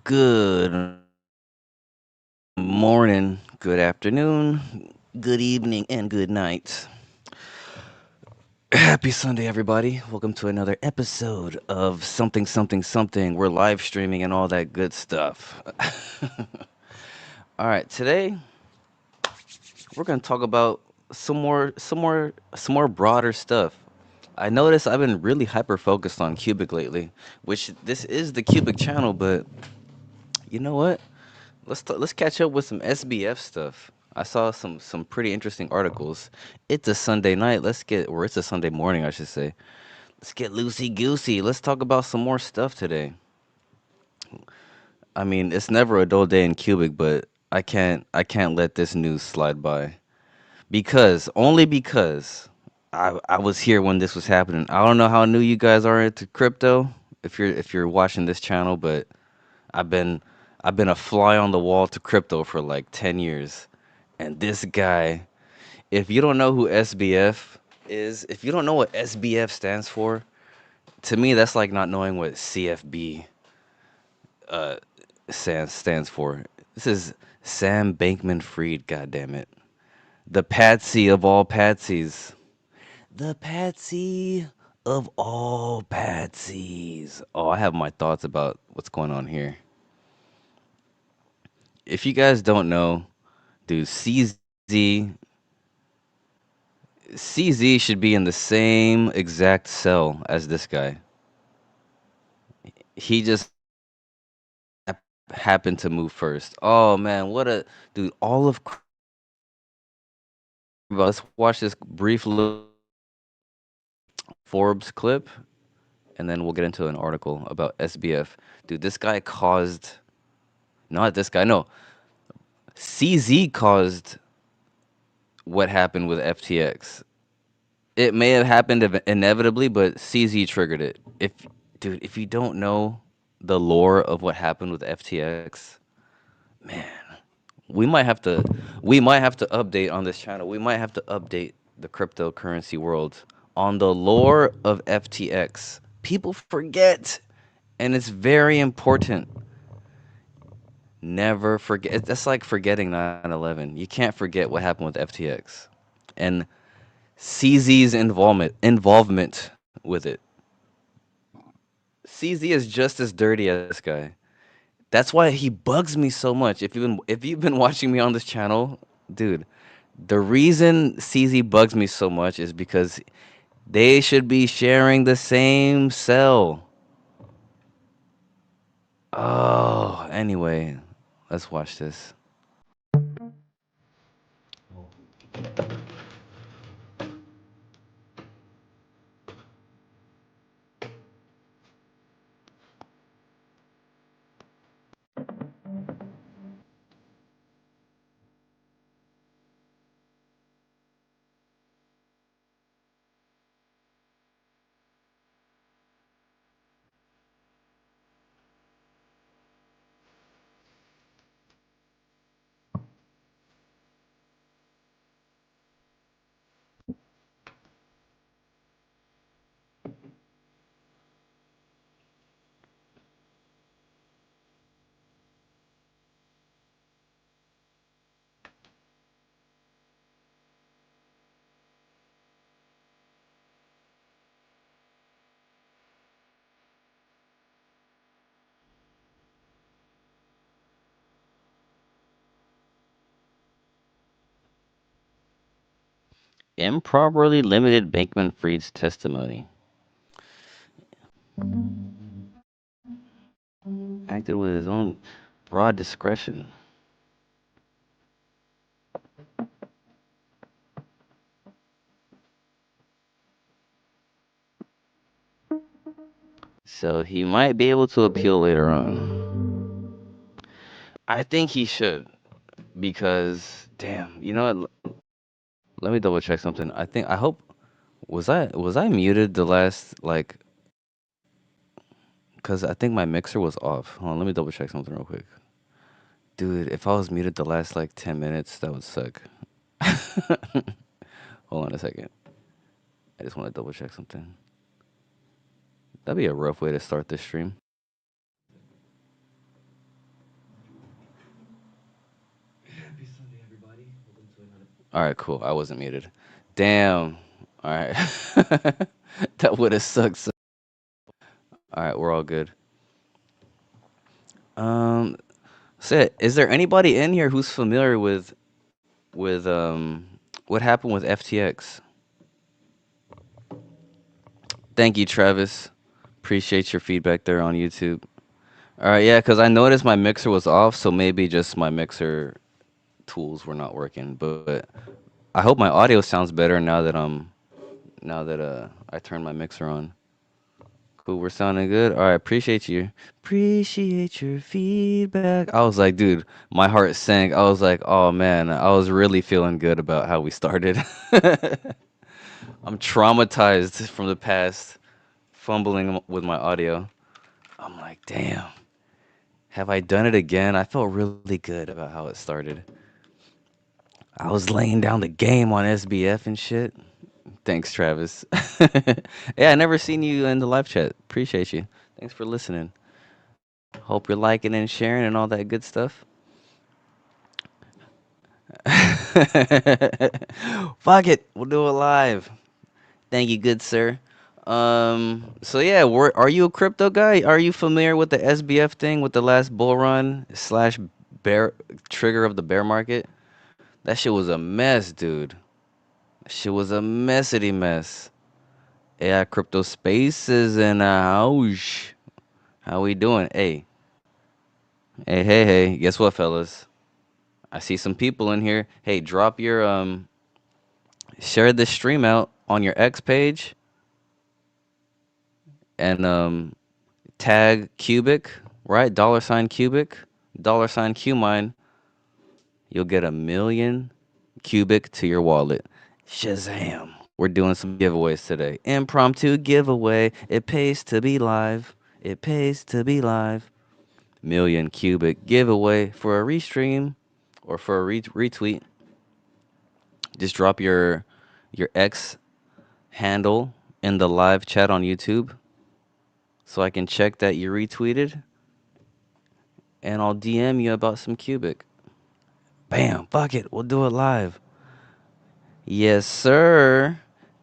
Good morning, good afternoon, good evening, and good night. Happy Sunday, everybody. Welcome to another episode of Something, Something, Something. We're live streaming and all that good stuff. All right, today we're going to talk about some more broader stuff. I noticed I've been really hyper focused on Qubic lately, which this is the Qubic channel, but you know what? Let's catch up with some SBF stuff. I saw some pretty interesting articles. It's a Sunday night. Or it's a Sunday morning, I should say. Let's get loosey goosey. Let's talk about some more stuff today. I mean, it's never a dull day in Cubic, but I can't let this news slide by only because I was here when this was happening. I don't know how new you guys are into crypto if you're watching this channel, but I've been I've been a fly on the wall to crypto for like 10 years. And this guy, if you don't know who SBF is, if you don't know what SBF stands for, to me that's like not knowing what CFB uh stands for. This is Sam Bankman-Fried, goddammit. The patsy of all patsies. The patsy of all patsies. Oh, I have my thoughts about what's going on here. If you guys don't know, dude, CZ should be in the same exact cell as this guy. He just happened to move first. Oh man, what a dude! Let's watch this brief little Forbes clip, and then we'll get into an article about SBF. Dude, this guy caused not this guy. No, CZ caused what happened with FTX. It may have happened inevitably, but CZ triggered it. If you don't know the lore of what happened with FTX, man, we might have to we might have to update on this channel. We might have to update the cryptocurrency world on the lore of FTX. People forget, and it's very important. Never forget. That's like forgetting 9/11. You can't forget what happened with FTX and CZ's involvement with it. CZ is just as dirty as this guy. That's why he bugs me so much. If you've been watching me on this channel, dude, the reason CZ bugs me so much is because they should be sharing the same cell. Oh, anyway, let's watch this. Improperly limited Bankman-Fried's testimony. Acted with his own broad discretion. So he might be able to appeal later on. I think he should because damn, you know what? Let me double check something. I hope was I muted the last like cuz I think my mixer was off. Hold on, let me double check something real quick. Dude, if I was muted the last like 10 minutes, that would suck. Hold on a second. I just want to double check something. That'd be a rough way to start this stream. All right, cool. I wasn't muted. Damn. All right. That would have sucked. All right, we're all good. Um, is there anybody in here who's familiar with what happened with FTX? Thank you, Travis. Appreciate your feedback there on YouTube. All right, yeah, because I noticed my mixer was off, so maybe just my mixer tools were not working. But I hope my audio sounds better now that I turned my mixer on. Cool, we're sounding good. All right, appreciate you. Appreciate your feedback. I was like, dude, my heart sank. I was like, oh man, I was really feeling good about how we started. I'm traumatized from the past, fumbling with my audio. I'm like, damn, have I done it again? I felt really good about how it started. I was laying down the game on SBF and shit. Thanks, Travis. Yeah, I never seen you in the live chat. Appreciate you. Thanks for listening. Hope you're liking and sharing and all that good stuff. Fuck it, we'll do it live. Thank you, good sir. So yeah, are you a crypto guy? Are you familiar with the SBF thing with the last bull run slash bear trigger of the bear market? That shit was a mess, dude. That shit was a messity mess. AI crypto spaces in a house. How we doing? Hey. Guess what, fellas? I see some people in here. Hey, drop your share this stream out on your X page and tag Qubic, right? Dollar sign Qubic, dollar sign QMINE. You'll get 1,000,000 Qubic to your wallet. Shazam! We're doing some giveaways today. Impromptu giveaway. It pays to be live. It pays to be live. 1,000,000 Qubic giveaway for a restream or for a retweet. Just drop your X handle in the live chat on YouTube so I can check that you retweeted and I'll DM you about some Qubic. Bam, fuck it, we'll do it live. Yes, sir.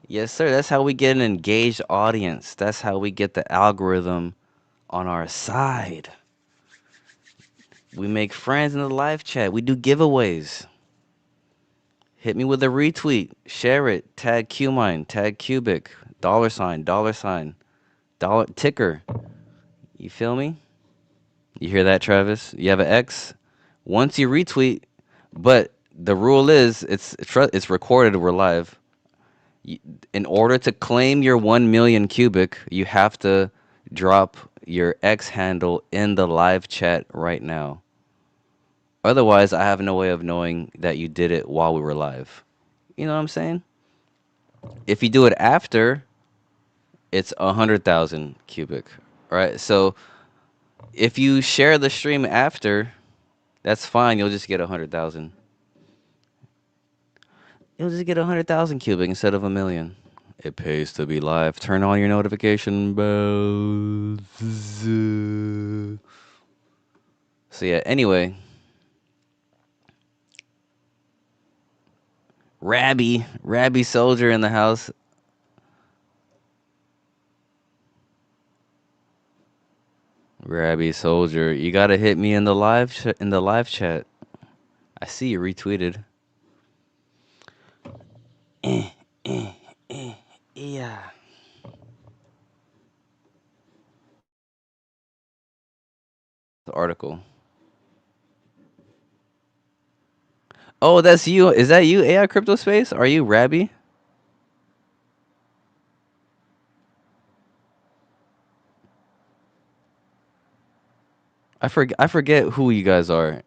Yes, sir. That's how we get an engaged audience. That's how we get the algorithm on our side. We make friends in the live chat. We do giveaways. Hit me with a retweet. Share it. Tag QMINE. Tag Qubic. Dollar sign. Dollar sign. Dollar ticker. You feel me? You hear that, Travis? You have an X. Once you retweet, but the rule is it's recorded. We're live. In order to claim your 1,000,000 Qubic, you have to drop your X handle in the live chat right now. Otherwise, I have no way of knowing that you did it while we were live. You know what I'm saying? If you do it after, it's 100,000 Qubic. All right. So if you share the stream after, that's fine. You'll just get 100,000. You'll just get 100,000 Qubic instead of 1,000,000. It pays to be live. Turn on your notification bells. So yeah. Anyway, Rabby Soldier in the house. Rabby Soldier, you gotta hit me in the live chat. I see you retweeted. Eh, eh, yeah. The article. Oh, that's you. Is that you, AI Crypto Space? Are you Rabby? I forget who you guys are,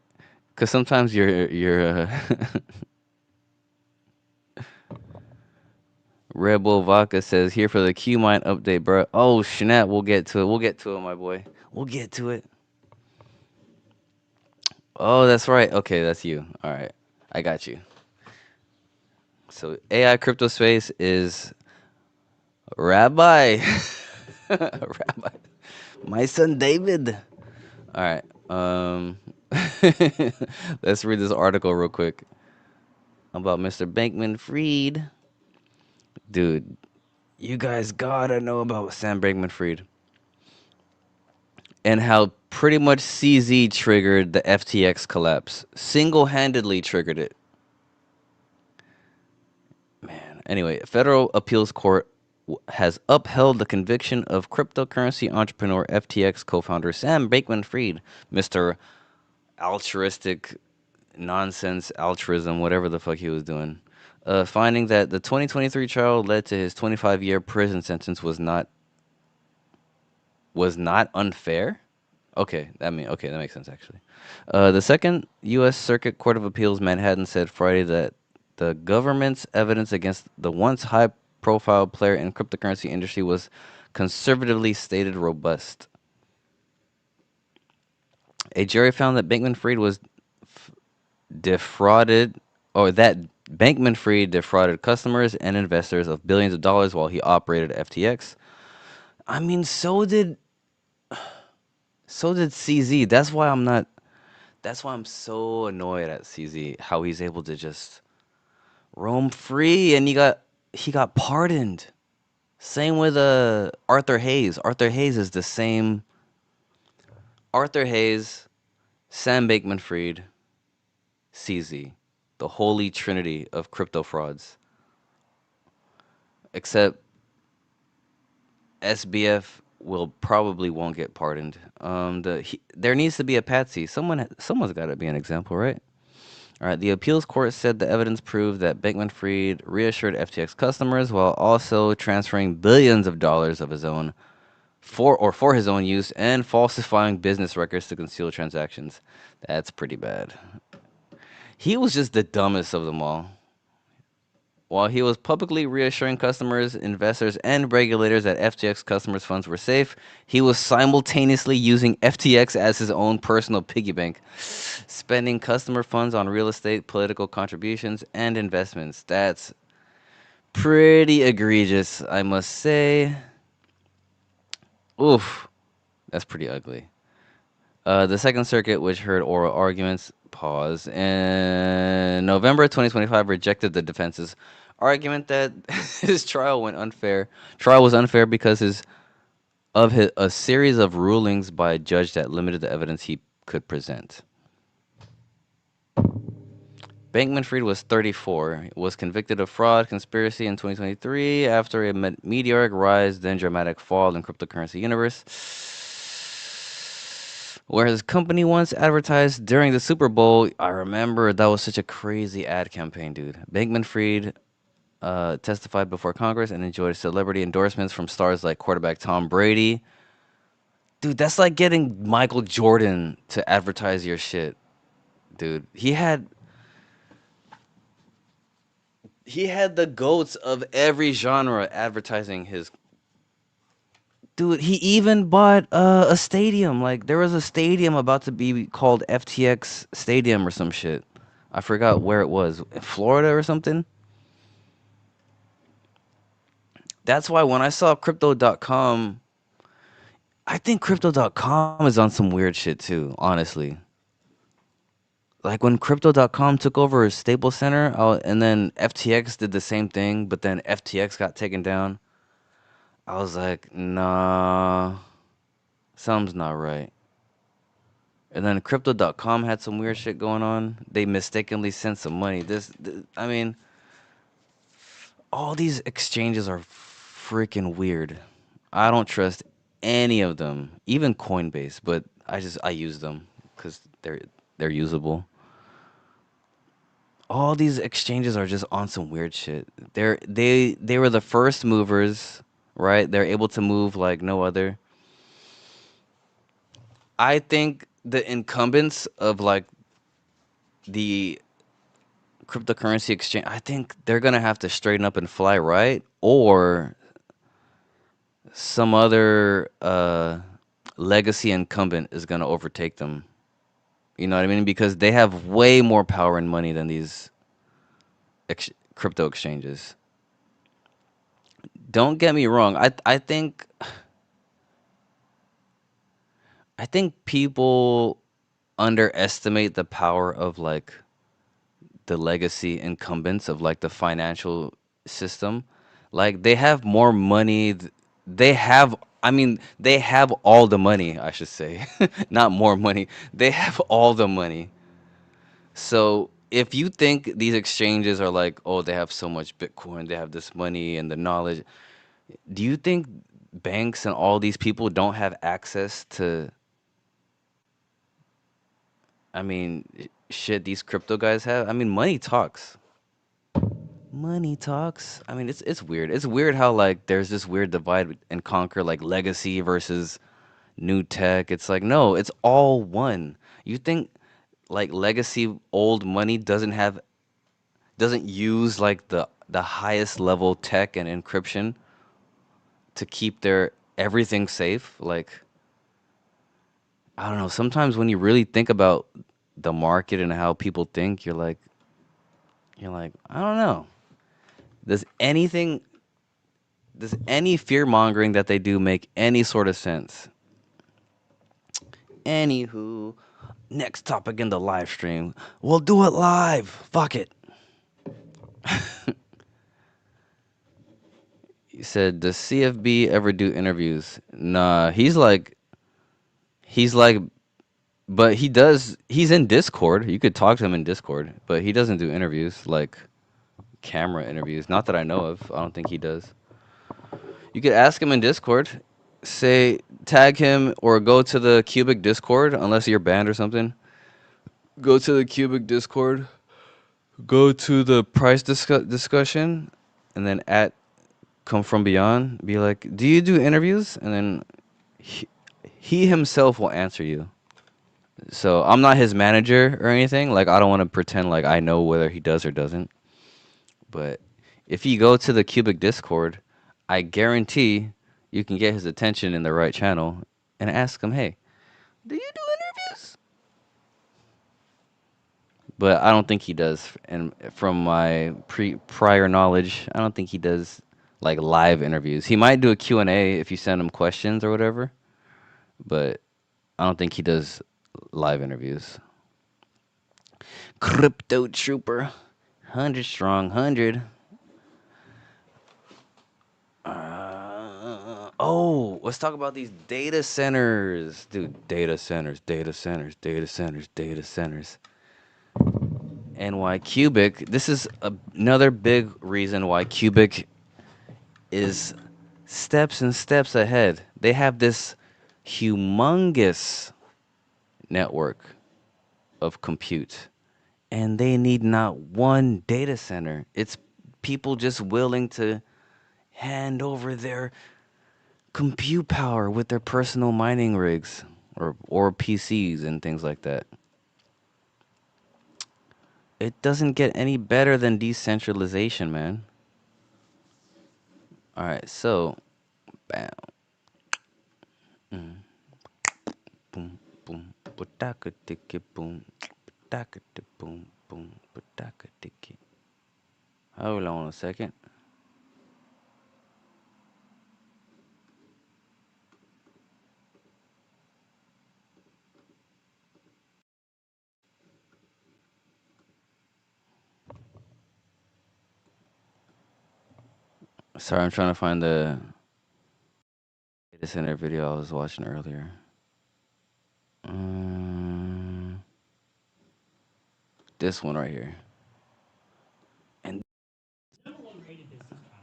cause sometimes you're Red Bull Vodka says here for the QMINE update, bro. Oh snap, we'll get to it. We'll get to it, my boy. We'll get to it. Oh, that's right. Okay, that's you. All right, I got you. So AI Crypto Space is Rabbi. Rabbi. My son David. All right. Let's read this article real quick. about Mr. Bankman-Fried. Dude, you guys gotta know about Sam Bankman-Fried and how pretty much CZ triggered the FTX collapse. Single-handedly triggered it. Man. Anyway, a federal appeals court has upheld the conviction of cryptocurrency entrepreneur FTX co-founder Sam Bankman-Fried, Mr. Altruistic nonsense altruism, whatever the fuck he was doing. Finding that the 2023 trial led to his 25-year prison sentence was not unfair. Okay, that makes sense actually. The Second U.S. Circuit Court of Appeals, Manhattan, said Friday that the government's evidence against the once high-profile player in cryptocurrency industry was conservatively stated robust. A jury found that Bankman-Fried was defrauded, or that Bankman-Fried defrauded customers and investors of billions of dollars while he operated FTX. I mean, so did CZ. That's why I'm so annoyed at CZ, how he's able to just roam free and he got pardoned. Same with Arthur Hayes. Arthur Hayes is the same. Arthur Hayes, Sam Bankman-Fried, CZ, the holy trinity of crypto frauds. Except SBF will probably won't get pardoned. There needs to be a patsy. Someone's got to be an example, right? All right. The appeals court said the evidence proved that Bankman-Fried reassured FTX customers while also transferring billions of dollars of his own for his own use and falsifying business records to conceal transactions. That's pretty bad. He was just the dumbest of them all. While he was publicly reassuring customers, investors, and regulators that FTX customers' funds were safe, he was simultaneously using FTX as his own personal piggy bank, spending customer funds on real estate, political contributions, and investments. That's pretty egregious, I must say. Oof, that's pretty ugly. The Second Circuit, which heard oral arguments, pause, in November 2025, rejected the defense's argument that his trial was unfair because a series of rulings by a judge that limited the evidence he could present. Bankman-Fried was 34, was convicted of fraud, conspiracy in 2023 after a meteoric rise, then dramatic fall in cryptocurrency universe. Where his company once advertised during the Super Bowl, I remember that was such a crazy ad campaign, dude. Bankman-Fried testified before Congress and enjoyed celebrity endorsements from stars like quarterback Tom Brady. Dude, that's like getting Michael Jordan to advertise your shit, dude. He had the goats of every genre advertising his. Dude, he even bought a stadium. Like there was a stadium about to be called FTX Stadium or some shit. I forgot where it was, in Florida or something. That's why when I saw crypto.com, I think crypto.com is on some weird shit too, honestly. Like when crypto.com took over Staples Center, and then FTX did the same thing, but then FTX got taken down. I was like, nah, something's not right. And then crypto.com had some weird shit going on. They mistakenly sent some money. I mean, all these exchanges are freaking weird. I don't trust any of them, even Coinbase, but I use them because they're usable. All these exchanges are just on some weird shit. They were the first movers, right? They're able to move like no other. I think the incumbents of like the cryptocurrency exchange, I think they're gonna have to straighten up and fly right, or some other legacy incumbent is gonna overtake them. You know what I mean? Because they have way more power and money than these crypto exchanges. Don't get me wrong. I think people underestimate the power of like the legacy incumbents of like the financial system. Like they have more money. They have, I mean, they have all the money, I should say. Not more money. They have all the money. So if you think these exchanges are like, oh, they have so much Bitcoin, they have this money and the knowledge, do you think banks and all these people don't have access to, I mean, shit these crypto guys have? I mean, money talks. Money talks. I mean, it's weird. It's weird how like there's this weird divide and conquer like legacy versus new tech. It's like no, it's all one. You think like legacy old money doesn't use like the highest level tech and encryption to keep their everything safe? Like I don't know, sometimes when you really think about the market and how people think, you're like, I don't know. Does anything does any fear mongering that they do make any sort of sense? Anywho, next topic in the live stream. We'll do it live. Fuck it. He said, "Does CFB ever do interviews?" Nah, he's like, but he does. He's in Discord. You could talk to him in Discord, but he doesn't do interviews like camera interviews. Not that I know of. I don't think he does. You could ask him in Discord. Say, tag him or go to the Qubic Discord, unless you're banned or something. Go to the Qubic Discord. Go to the price discussion, and then at Come From Beyond, be like, "Do you do interviews?" And then he, he himself will answer you. So I'm not his manager or anything. Like I don't want to pretend like I know whether he does or doesn't. But if you go to the Qubic Discord, I guarantee you can get his attention in the right channel and ask him, "Hey, do you do interviews?" But I don't think he does. And from my prior knowledge, I don't think he does like live interviews. He might do a Q&A if you send him questions or whatever, but I don't think he does live interviews. Crypto Trooper, 100 strong, 100. Oh, let's talk about these data centers. Dude, data centers, data centers, data centers, data centers. And why Qubic, this is another big reason why Qubic is steps and steps ahead. They have this humongous network of compute, and they need not one data center. It's people just willing to hand over their compute power with their personal mining rigs or PCs and things like that. It doesn't get any better than decentralization, man. All right, so bam, boom, boom, pataka tiki boom, pataka boom, boom, pataka tiki. Hold on a second. Sorry, I'm trying to find the data center video I was watching earlier. Um, this one right here, and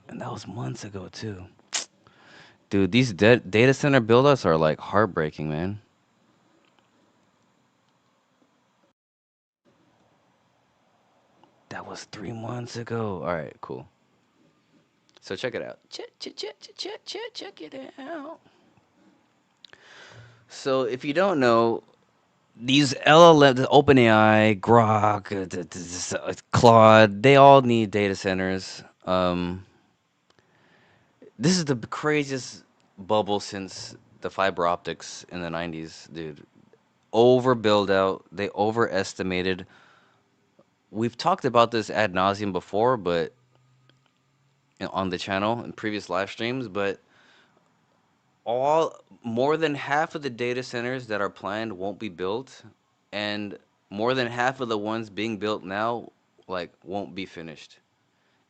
and that was months ago too. Dude, these data center build-outs are like heartbreaking, man. That was 3 months ago. All right, cool. So check it out. Check it out. So if you don't know, these LLM, the OpenAI, Grok, Claude, they all need data centers. This is the craziest bubble since the fiber optics in the 90s, dude. Over build out, they overestimated. We've talked about this ad nauseum before, but on the channel in previous live streams, but all more than half of the data centers that are planned won't be built, and more than half of the ones being built now like won't be finished.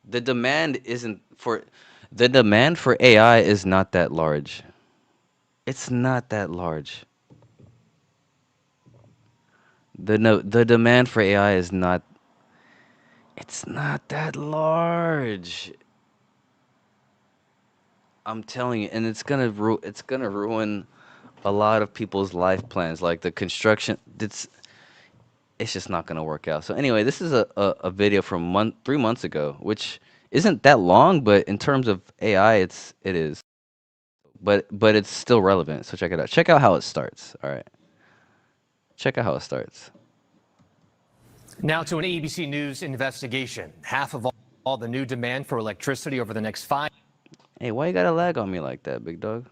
The demand isn't for the demand for AI is not that large. It's not that large. The demand for AI is not it's not that large. I'm telling you, and it's gonna ruin a lot of people's life plans. Like the construction, it's just not gonna work out. So anyway, this is a video from 3 months ago, which isn't that long, but in terms of AI, it is. But it's still relevant. So check it out. Check out how it starts. All right. Check out how it starts. Now to an ABC News investigation. Half of all the new demand for electricity over the next 5. Hey, why you gotta lag on me like that, big dog?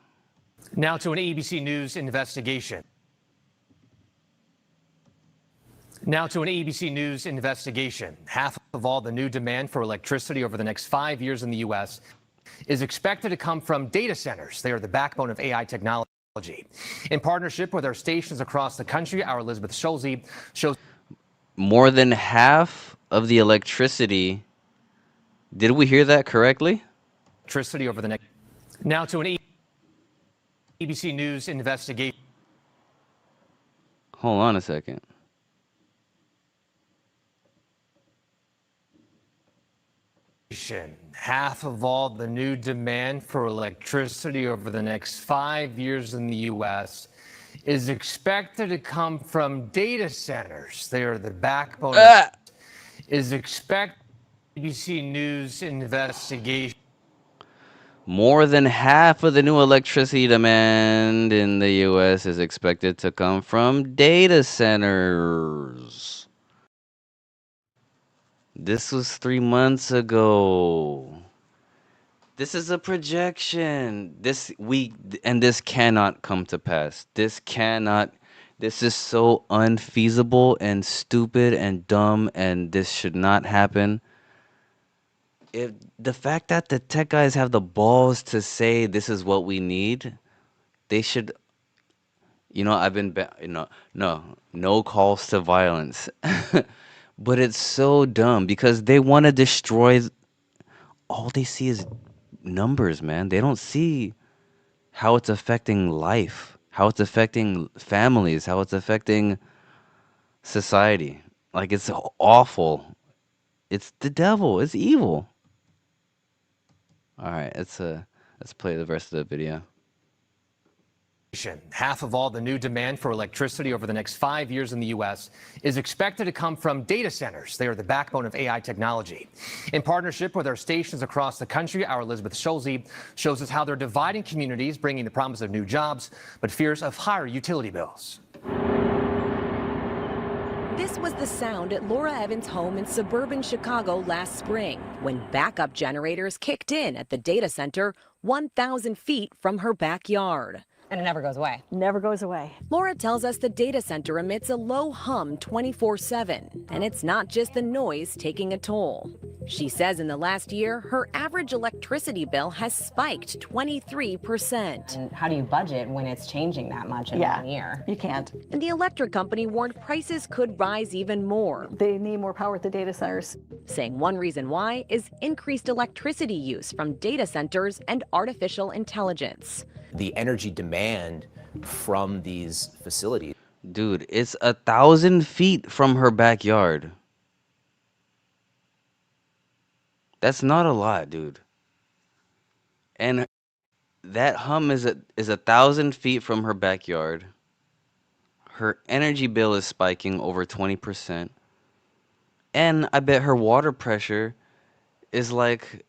Now to an ABC News investigation. Now to an ABC News investigation. Half of all the new demand for electricity over the next 5 years in the U.S. is expected to come from data centers. They are the backbone of AI technology. In partnership with our stations across the country, our Elizabeth Schulze shows More than half of the electricity. Did we hear that correctly? electricity over the next. Now to an ABC News investigation. Hold on a second. Half of all the new demand for electricity over the next 5 years in the U.S. is expected to come from data centers. They are the backbone. Is expected. ABC News investigation. More than half of the new electricity demand in the U.S. is expected to come from data centers. This was 3 months ago. This is a projection. This cannot come to pass. This is so unfeasible and stupid and dumb, and this should not happen. If the fact that the tech guys have the balls to say this is what we need, they should. I've been, no calls to violence, but it's so dumb because they want to destroy. All they see is numbers, man. They don't see how it's affecting life, how it's affecting families, how it's affecting society. Like it's awful. It's the devil. It's evil. All right, let's play the rest of the video. Half of all the new demand for electricity over the next 5 years in the U.S. is expected to come from data centers. They are the backbone of AI technology. In partnership with our stations across the country, our Elizabeth Schulze shows us how they're dividing communities, bringing the promise of new jobs, but fears of higher utility bills. This was the sound at Laura Evans' home in suburban Chicago last spring when backup generators kicked in at the data center 1,000 feet from her backyard. And it never goes away. Never goes away. Laura tells us the data center emits a low hum 24/7, and it's not just the noise taking a toll. She says in the last year, her average electricity bill has spiked 23%. And how do you budget when it's changing that much in 1 year? You can't. And the electric company warned prices could rise even more. They need more power at the data centers. Saying one reason why is increased electricity use from data centers and artificial intelligence. The energy demand from these facilities. Dude, it's 1,000 feet from her backyard. That's not a lot, dude. And that hum is 1,000 feet from her backyard. Her energy bill is spiking over 20%. And I bet her water pressure is like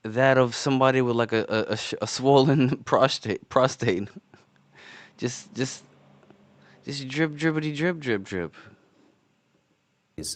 that of somebody with like a swollen prostate. just drip, drippity, drip, drip, drip.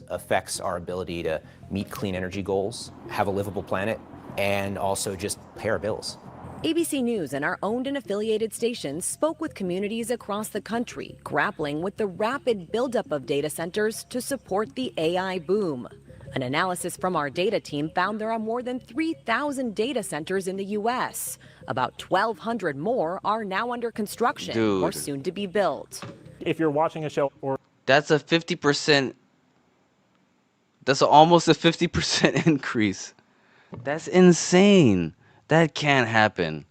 Affects our ability to meet clean energy goals, have a livable planet, and also just pay our bills. ABC News and our owned and affiliated stations spoke with communities across the country, grappling with the rapid buildup of data centers to support the AI boom. An analysis from our data team found there are more than 3,000 data centers in the U.S. About 1,200 more are now under construction or soon to be built. If you're watching a show or... That's a 50%... That's almost a 50% increase. That's insane. That can't happen.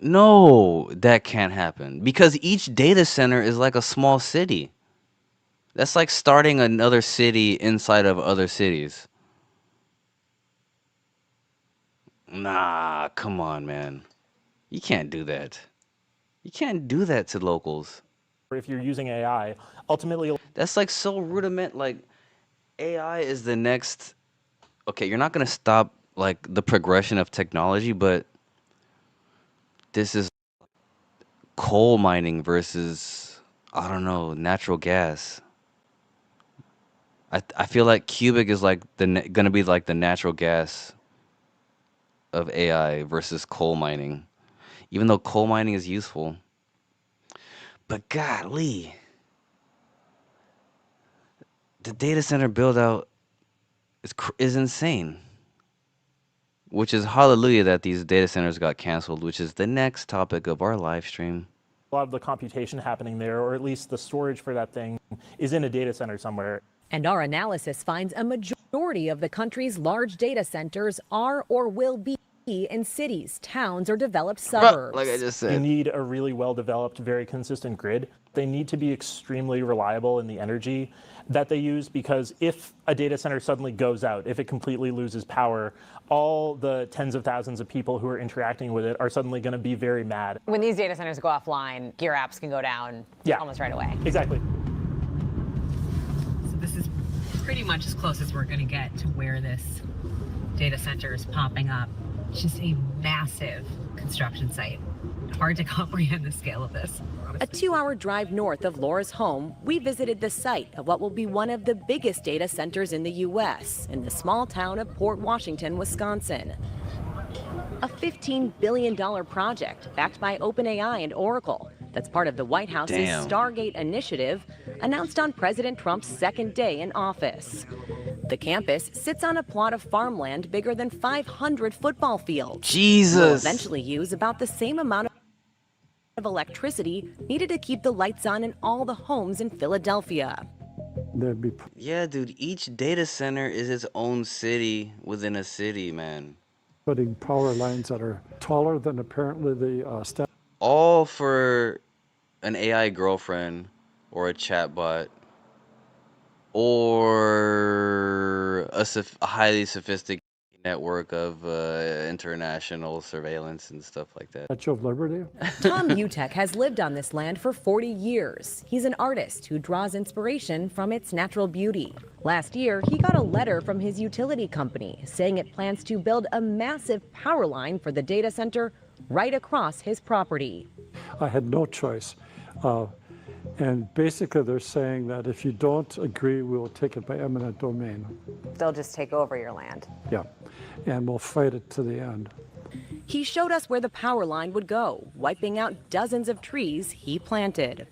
No, that can't happen because each data center is like a small city. That's like starting another city inside of other cities. Nah, come on, man. You can't do that. You can't do that to locals. Or if you're using AI, ultimately. That's like so rudiment. Like AI is the next. Okay, you're not gonna stop like the progression of technology, but this is coal mining versus, I don't know, natural gas. I feel like Qubic is like gonna be like the natural gas of AI versus coal mining, even though coal mining is useful. But golly, the data center build out is insane. Which is hallelujah that these data centers got canceled, which is the next topic of our live stream. A lot of the computation happening there, or at least the storage for that thing, is in a data center somewhere. And our analysis finds a majority of the country's large data centers are or will be in cities, towns, or developed suburbs. Like I just said. You need a really well-developed, very consistent grid. They need to be extremely reliable in the energy that they use, because if a data center suddenly goes out, if it completely loses power, all the tens of thousands of people who are interacting with it are suddenly going to be very mad. When these data centers go offline, your apps can go down almost right away. Exactly. So this is pretty much as close as we're going to get to where this data center is popping up. It's just a massive construction site. Hard to comprehend the scale of this. A 2-hour drive north of Laura's home, we visited the site of what will be one of the biggest data centers in the U.S. in the small town of Port Washington, Wisconsin. A $15 billion project backed by OpenAI and Oracle that's part of the White House's Stargate initiative, announced on President Trump's second day in office. The campus sits on a plot of farmland bigger than 500 football fields. Jesus! Will eventually use about the same amount of electricity needed to keep the lights on in all the homes in Philadelphia. Yeah, dude, each data center is its own city within a city, man. Putting power lines that are taller than apparently the all for an AI girlfriend or a chatbot or a highly sophisticated network of international surveillance and stuff like that. Statue of Liberty. Tom Utek has lived on this land for 40 years. He's an artist who draws inspiration from its natural beauty. Last year, he got a letter from his utility company saying it plans to build a massive power line for the data center right across his property. I had no choice. And basically they're saying that if you don't agree, we will take it by eminent domain. They'll just take over your land. Yeah, and we'll fight it to the end. He showed us where the power line would go, wiping out dozens of trees he planted.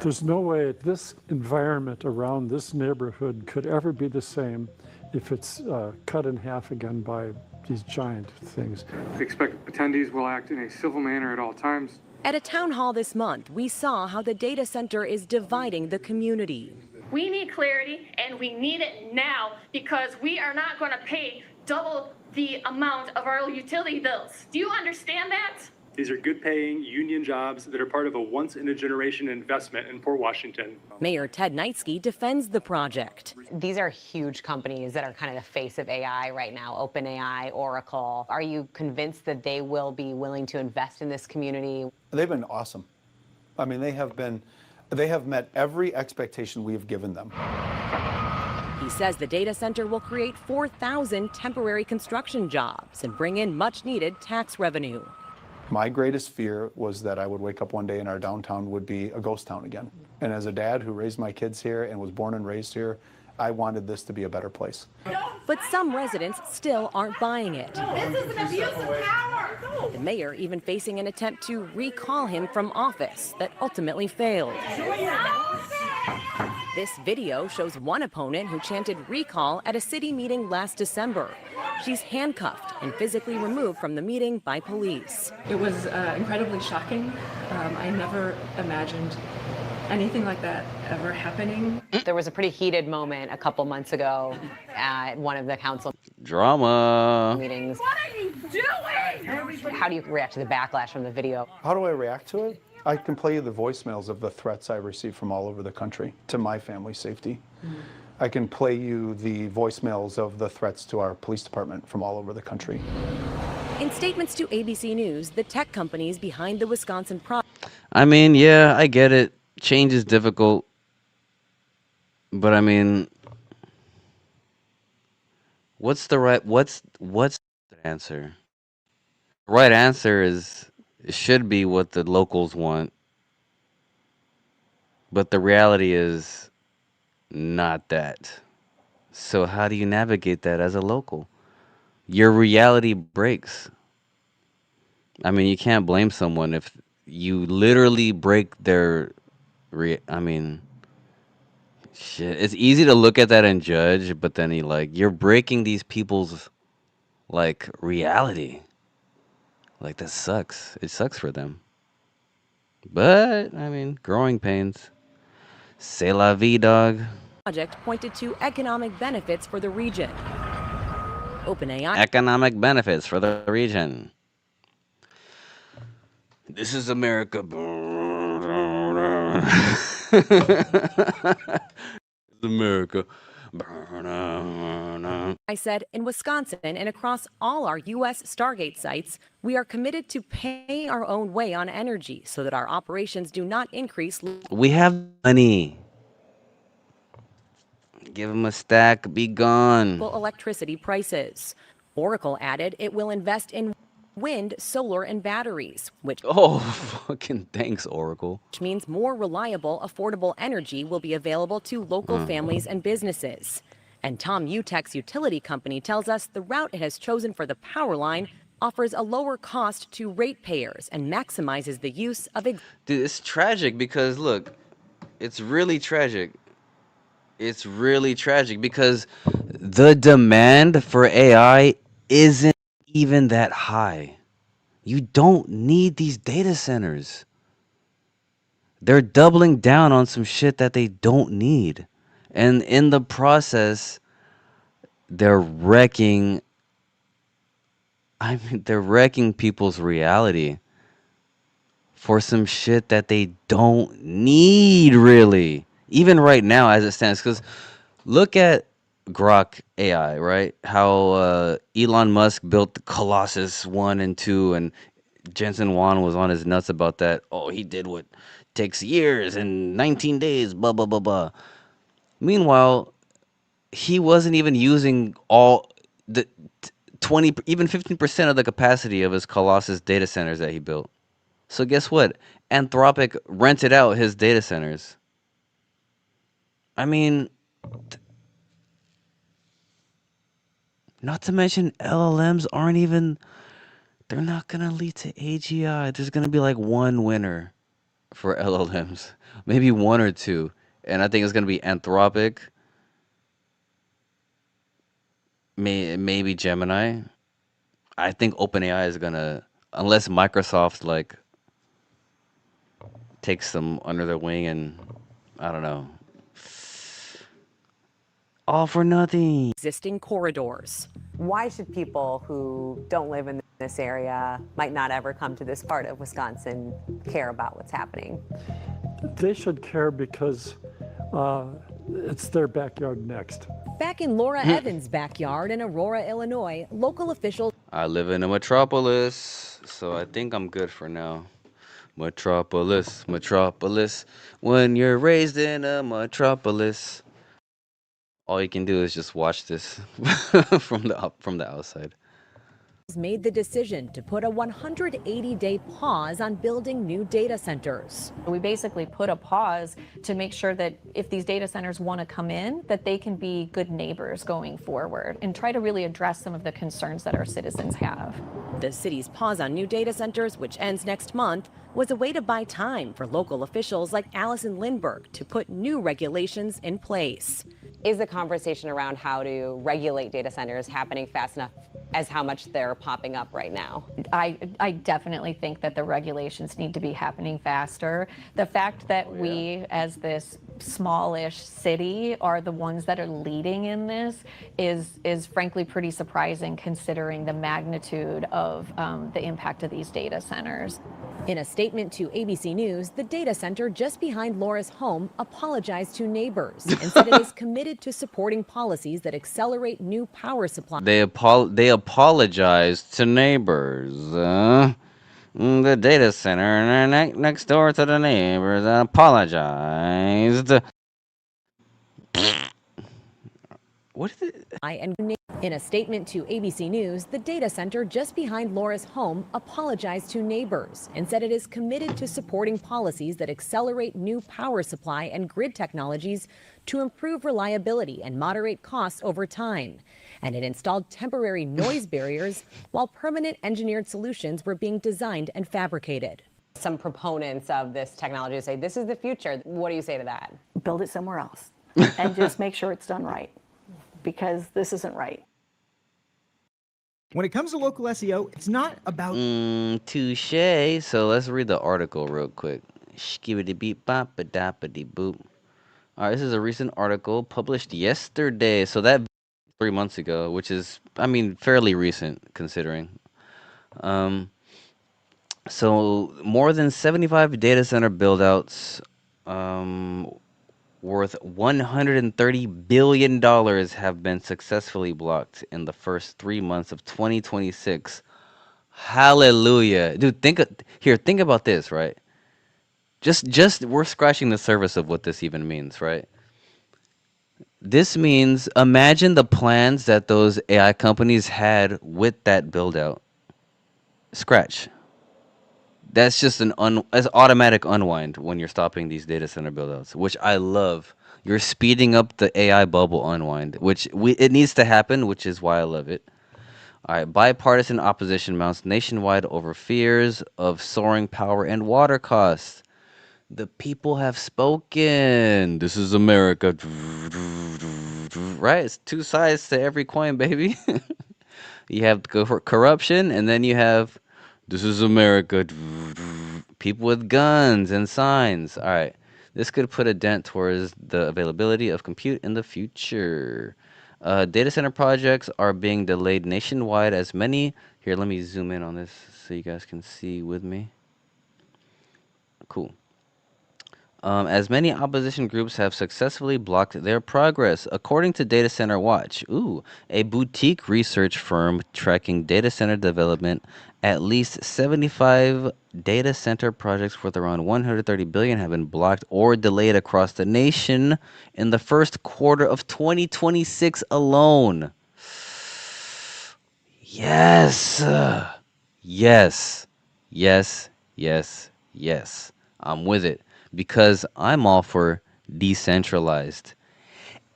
There's no way this environment around this neighborhood could ever be the same if it's cut in half again by these giant things. We expect attendees will act in a civil manner at all times. At a town hall this month, we saw how the data center is dividing the community. We need clarity, and we need it now, because we are not going to pay double the amount of our utility bills. Do you understand that? These are good-paying union jobs that are part of a once-in-a-generation investment in Port Washington. Mayor Ted Neitzke defends the project. These are huge companies that are kind of the face of AI right now, OpenAI, Oracle. Are you convinced that they will be willing to invest in this community? They've been awesome. I mean, they have met every expectation we have given them. He says the data center will create 4,000 temporary construction jobs and bring in much-needed tax revenue. My greatest fear was that I would wake up one day and our downtown would be a ghost town again. And as a dad who raised my kids here and was born and raised here, I wanted this to be a better place. But some residents still aren't buying it. This is an abuse of power. The mayor even facing an attempt to recall him from office that ultimately failed. This video shows one opponent who chanted recall at a city meeting last December. She's handcuffed and physically removed from the meeting by police. It was incredibly shocking. I never imagined anything like that ever happening. There was a pretty heated moment a couple months ago at one of the council Drama. meetings. What are you doing? How do you react to the backlash from the video? How do I react to it? I can play you the voicemails of the threats I receive from all over the country to my family's safety. I can play you the voicemails of the threats to our police department from all over the country. In statements to ABC News, the tech companies behind the Wisconsin project. I mean, yeah, I get it. Change is difficult. But I mean, what's the answer? The right answer it should be what the locals want. But the reality is not that. So how do you navigate that as a local? Your reality breaks. I mean, you can't blame someone if you literally break their I mean, shit. It's easy to look at that and judge, but then you're breaking these people's reality. Like, that sucks. It sucks for them. But I mean, growing pains. C'est la vie, dog. Project pointed to economic benefits for the region. OpenAI Economic benefits for the region. This is America. It's America. I said, in Wisconsin and across all our U.S. Stargate sites, we are committed to paying our own way on energy so that our operations do not increase. We have money. Give them a stack, be gone. Electricity prices. Oracle added it will invest in wind, solar, and batteries, which fucking thanks, Oracle. Means more reliable, affordable energy will be available to local families and businesses. And Tom Utek's utility company tells us the route it has chosen for the power line offers a lower cost to ratepayers and maximizes the use of. Dude, it's tragic because look, it's really tragic. It's really tragic because the demand for AI isn't even that high. You don't need these data centers. They're doubling down on some shit that they don't need. And in the process, they're wrecking people's reality for some shit that they don't need, really. Even right now, as it stands, because look at Grok AI, right? How Elon Musk built the Colossus 1 and 2, and Jensen Huang was on his nuts about that. Oh, he did what takes years and 19 days, blah, blah, blah, blah. Meanwhile, he wasn't even using all the 20, even 15% of the capacity of his Colossus data centers that he built. So guess what? Anthropic rented out his data centers. I mean, not to mention LLMs they're not going to lead to AGI. There's going to be like one winner for LLMs, maybe one or two. And I think it's going to be Anthropic, maybe Gemini. I think OpenAI is going to, unless Microsoft takes them under their wing and, I don't know, all for nothing. Existing corridors. Why should people who don't live in this area, might not ever come to this part of Wisconsin, care about what's happening? They should care because it's their backyard next. Back in Laura Evans' backyard in Aurora, Illinois, local officials. I live in a metropolis, so I think I'm good for now. Metropolis, metropolis. When you're raised in a metropolis, all you can do is just watch this from the outside. Made the decision to put a 180-day pause on building new data centers. We basically put a pause to make sure that if these data centers want to come in, that they can be good neighbors going forward and try to really address some of the concerns that our citizens have. The city's pause on new data centers, which ends next month, was a way to buy time for local officials like Allison Lindbergh to put new regulations in place. Is the conversation around how to regulate data centers happening fast enough as how much they're popping up right now? I definitely think that the regulations need to be happening faster. The fact that we, as this smallish city, are the ones that are leading in this is frankly pretty surprising, considering the magnitude of the impact of these data centers. In a statement to ABC News, the data center just behind Laura's home apologized to neighbors and said it is committed to supporting policies that accelerate new power supply. They apologized to neighbors. The data center next door to the neighbors apologized. What is it? In a statement to ABC News, the data center just behind Laura's home apologized to neighbors and said it is committed to supporting policies that accelerate new power supply and grid technologies to improve reliability and moderate costs over time. And it installed temporary noise barriers while permanent engineered solutions were being designed and fabricated. Some proponents of this technology say this is the future. What do you say to that? Build it somewhere else and just make sure it's done right, because this isn't right. When it comes to local SEO, it's not about... touche. So let's read the article real quick. Skibbity-beep bop-a-dop-a-dee boop. All right, this is a recent article published yesterday. So that 3 months ago, which is, I mean, fairly recent considering. So more than 75 data center buildouts worth $130 billion have been successfully blocked in the first 3 months of 2026. Hallelujah. Dude, think about this, right? Just we're scratching the surface of what this even means, right? This means imagine the plans that those AI companies had with that build out. Scratch. That's just as automatic unwind when you're stopping these data center buildouts, which I love. You're speeding up the AI bubble unwind, which it needs to happen, which is why I love it. All right, bipartisan opposition mounts nationwide over fears of soaring power and water costs. The people have spoken. This is America. Right? It's two sides to every coin, baby. You have corruption, and then you have this is America. People with guns and signs. All right. This could put a dent towards the availability of compute in the future. Data center projects are being delayed nationwide as many... Here, let me zoom in on this so you guys can see with me. Cool. As many opposition groups have successfully blocked their progress, according to Data Center Watch. A boutique research firm tracking data center development. At least 75 data center projects worth around $130 billion have been blocked or delayed across the nation in the first quarter of 2026 alone. Yes. Yes. Yes. Yes. Yes. I'm with it. Because I'm all for decentralized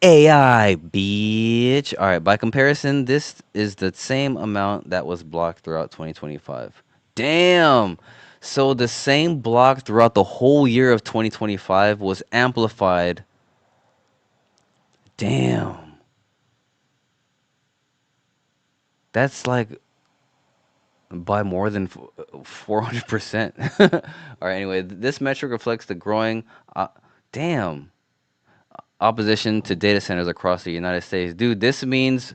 AI, bitch. All right, by comparison, this is the same amount that was blocked throughout 2025. Damn. So the same block throughout the whole year of 2025 was amplified. Damn. That's like by more than 400%. All right, anyway, this metric reflects the growing opposition to data centers across the United States. Dude, this means,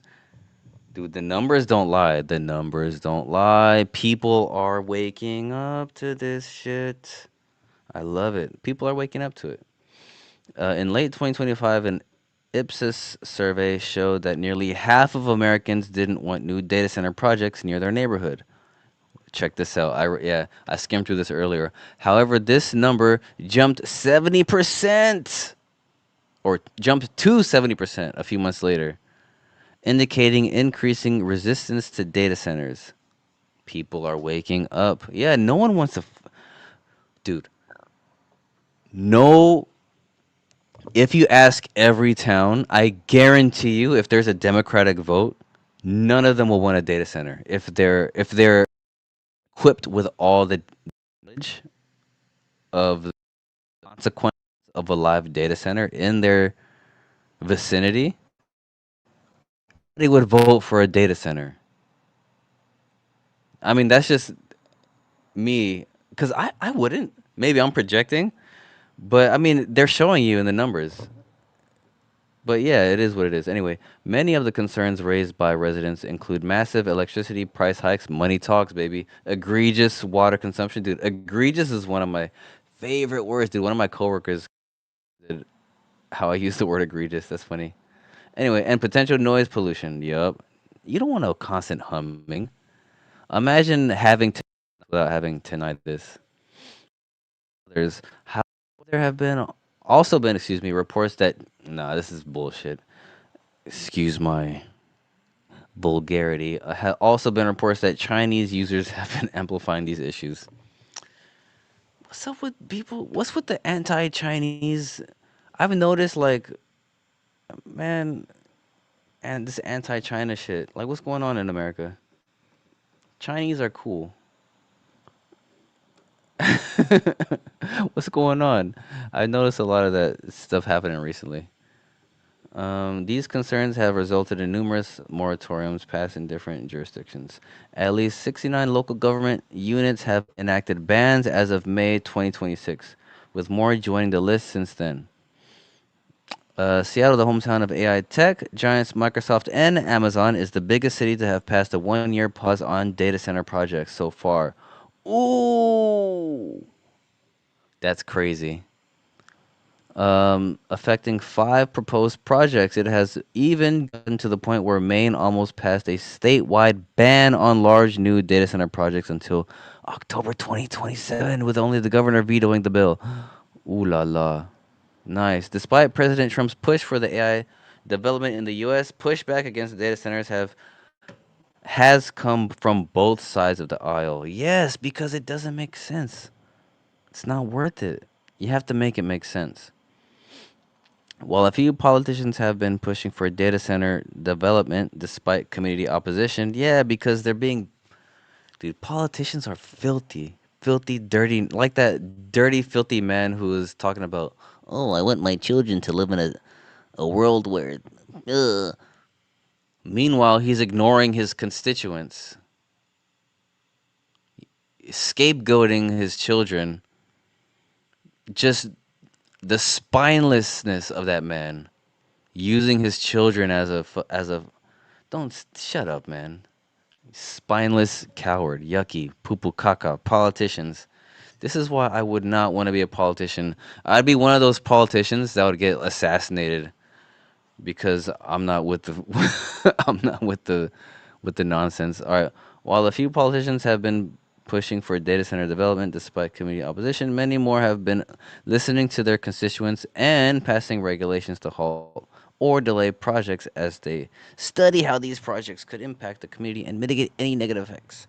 the numbers don't lie. The numbers don't lie. People are waking up to this shit. I love it. People are waking up to it. In late 2025, an Ipsos survey showed that nearly half of Americans didn't want new data center projects near their neighborhood. Check this out. I skimmed through this earlier. However, this number jumped 70%, or jumped to 70% a few months later, indicating increasing resistance to data centers. People are waking up. Yeah, no one wants to... Dude. No... If you ask every town, I guarantee you, if there's a Democratic vote, none of them will want a data center. If they're equipped with all the knowledge of the consequence of a live data center in their vicinity, they would vote for a data center. I mean, that's just me, because I wouldn't. Maybe I'm projecting, but I mean, they're showing you in the numbers. But yeah, it is what it is. Anyway, many of the concerns raised by residents include massive electricity price hikes, money talks, baby, egregious water consumption, dude. Egregious is one of my favorite words, dude. One of my coworkers did how I use the word egregious. That's funny. Anyway, and potential noise pollution. Yup. You don't want no constant humming. Imagine having to without having tinnitus. There's how there have been also been, excuse me, reports that nah, this is bullshit. Excuse my vulgarity. Have also been reports that Chinese users have been amplifying these issues. What's up with people? What's with the anti-Chinese? I've noticed, like, man, and this anti-China shit. Like, what's going on in America? Chinese are cool. What's going on? I've noticed a lot of that stuff happening recently. These concerns have resulted in numerous moratoriums passed in different jurisdictions. At least 69 local government units have enacted bans as of May 2026, with more joining the list since then. Seattle, the hometown of AI tech giants Microsoft and Amazon, is the biggest city to have passed a one-year pause on data center projects so far. Ooh, that's crazy. Affecting 5 proposed projects. It has even gotten to the point where Maine almost passed a statewide ban on large new data center projects until October 2027, with only the governor vetoing the bill. Ooh la la. Nice. Despite President Trump's push for the AI development in the U.S., pushback against data centers has come from both sides of the aisle. Yes, because it doesn't make sense. It's not worth it. You have to make it make sense. While a few politicians have been pushing for data center development despite community opposition, yeah, because they're being, dude, politicians are filthy, filthy, dirty, like that dirty, filthy man who is talking about, oh, I want my children to live in a world where, uh. Meanwhile, he's ignoring his constituents, scapegoating his children, just the spinelessness of that man, using his children as a don't shut up, man. Spineless coward, yucky, poo poo caca, politicians. This is why I would not want to be a politician. I'd be one of those politicians that would get assassinated because I'm not with the I'm not with the nonsense. All right. While a few politicians have been pushing for data center development despite community opposition, many more have been listening to their constituents and passing regulations to halt or delay projects as they study how these projects could impact the community and mitigate any negative effects.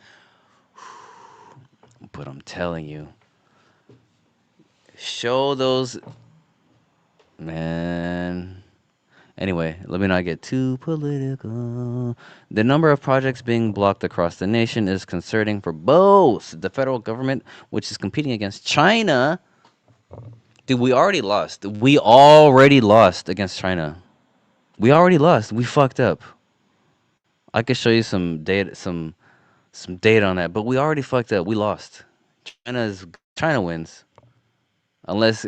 But I'm telling you, show those, man. Anyway, let me not get too political. The number of projects being blocked across the nation is concerning for both the federal government, which is competing against China. Dude, we already lost. We already lost against China. We already lost. We fucked up. I could show you some data, some data on that, but we already fucked up. We lost. China wins unless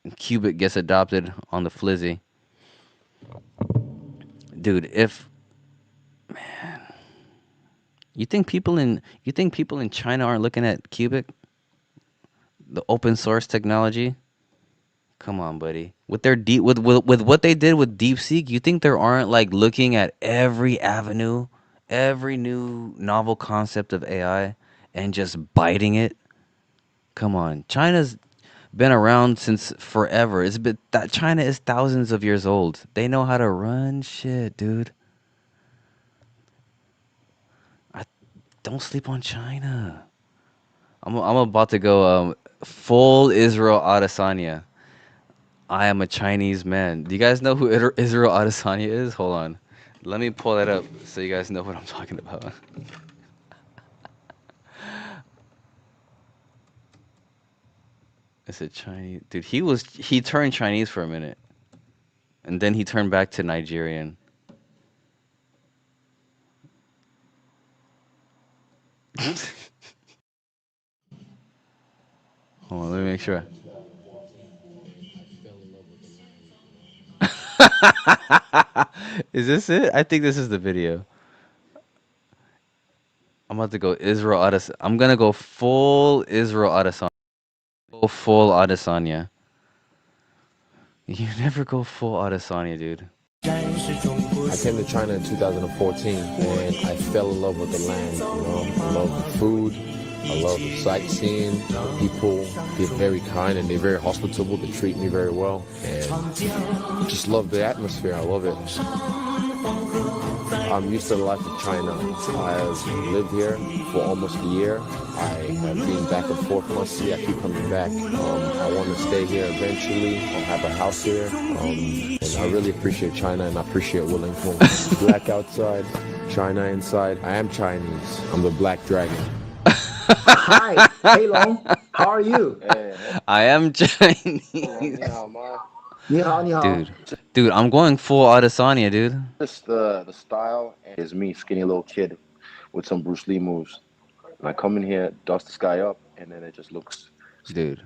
Qubic gets adopted on the flizzy. Dude, if you think people in China aren't looking at Qubic, the open source technology? Come on, buddy. With their deep with what they did with DeepSeek, you think there aren't like looking at every avenue, every new novel concept of AI and just biting it? Come on. China's been around since forever. It's been that China is thousands of years old. They know how to run shit, dude. I don't sleep on China. I'm about to go full Israel Adesanya. I am a Chinese man. Do you guys know who Israel Adesanya is? Hold on. Let me pull that up so you guys know what I'm talking about. It's a Chinese dude. He turned Chinese for a minute, and then he turned back to Nigerian. Hold on, let me make sure. Is this it? I think this is the video. I'm about to go Israel Adesanya. I'm gonna go full Israel Adesanya. Go full Adesanya. You never go full Adesanya, dude. I came to China in 2014 and I fell in love with the land. You know, I love the food, I love the sightseeing. The people, they're very kind and they're very hospitable. They treat me very well, and I just love the atmosphere. I love it. I'm used to the life of China. I've lived here for almost a year. I have been back and forth constantly. I keep coming back. I want to stay here eventually. I'll have a house here. And I really appreciate China and I appreciate Wellington. Black outside, China inside. I am Chinese. I'm the Black Dragon. Hi, hey Long, how are you? I am Chinese. Dude, I'm going full Adesanya, dude. Just the style is me, skinny little kid with some Bruce Lee moves. And I come in here, dust this guy up, and then it just looks... Dude.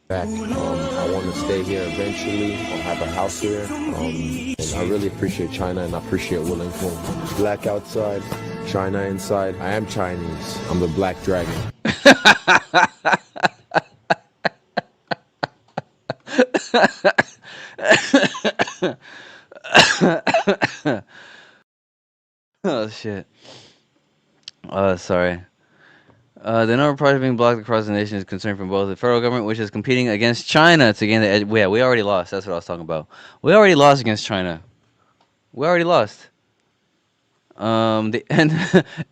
Back. I want to stay here eventually. I'll have a house here. And I really appreciate China and I appreciate Wellington. Black outside, China inside. I am Chinese. I'm the Black Dragon. Oh shit. Sorry. The number of projects being blocked across the nation is concerned from both the federal government, which is competing against China to gain the edge. Yeah, we already lost. That's what I was talking about. We already lost against China. We already lost. And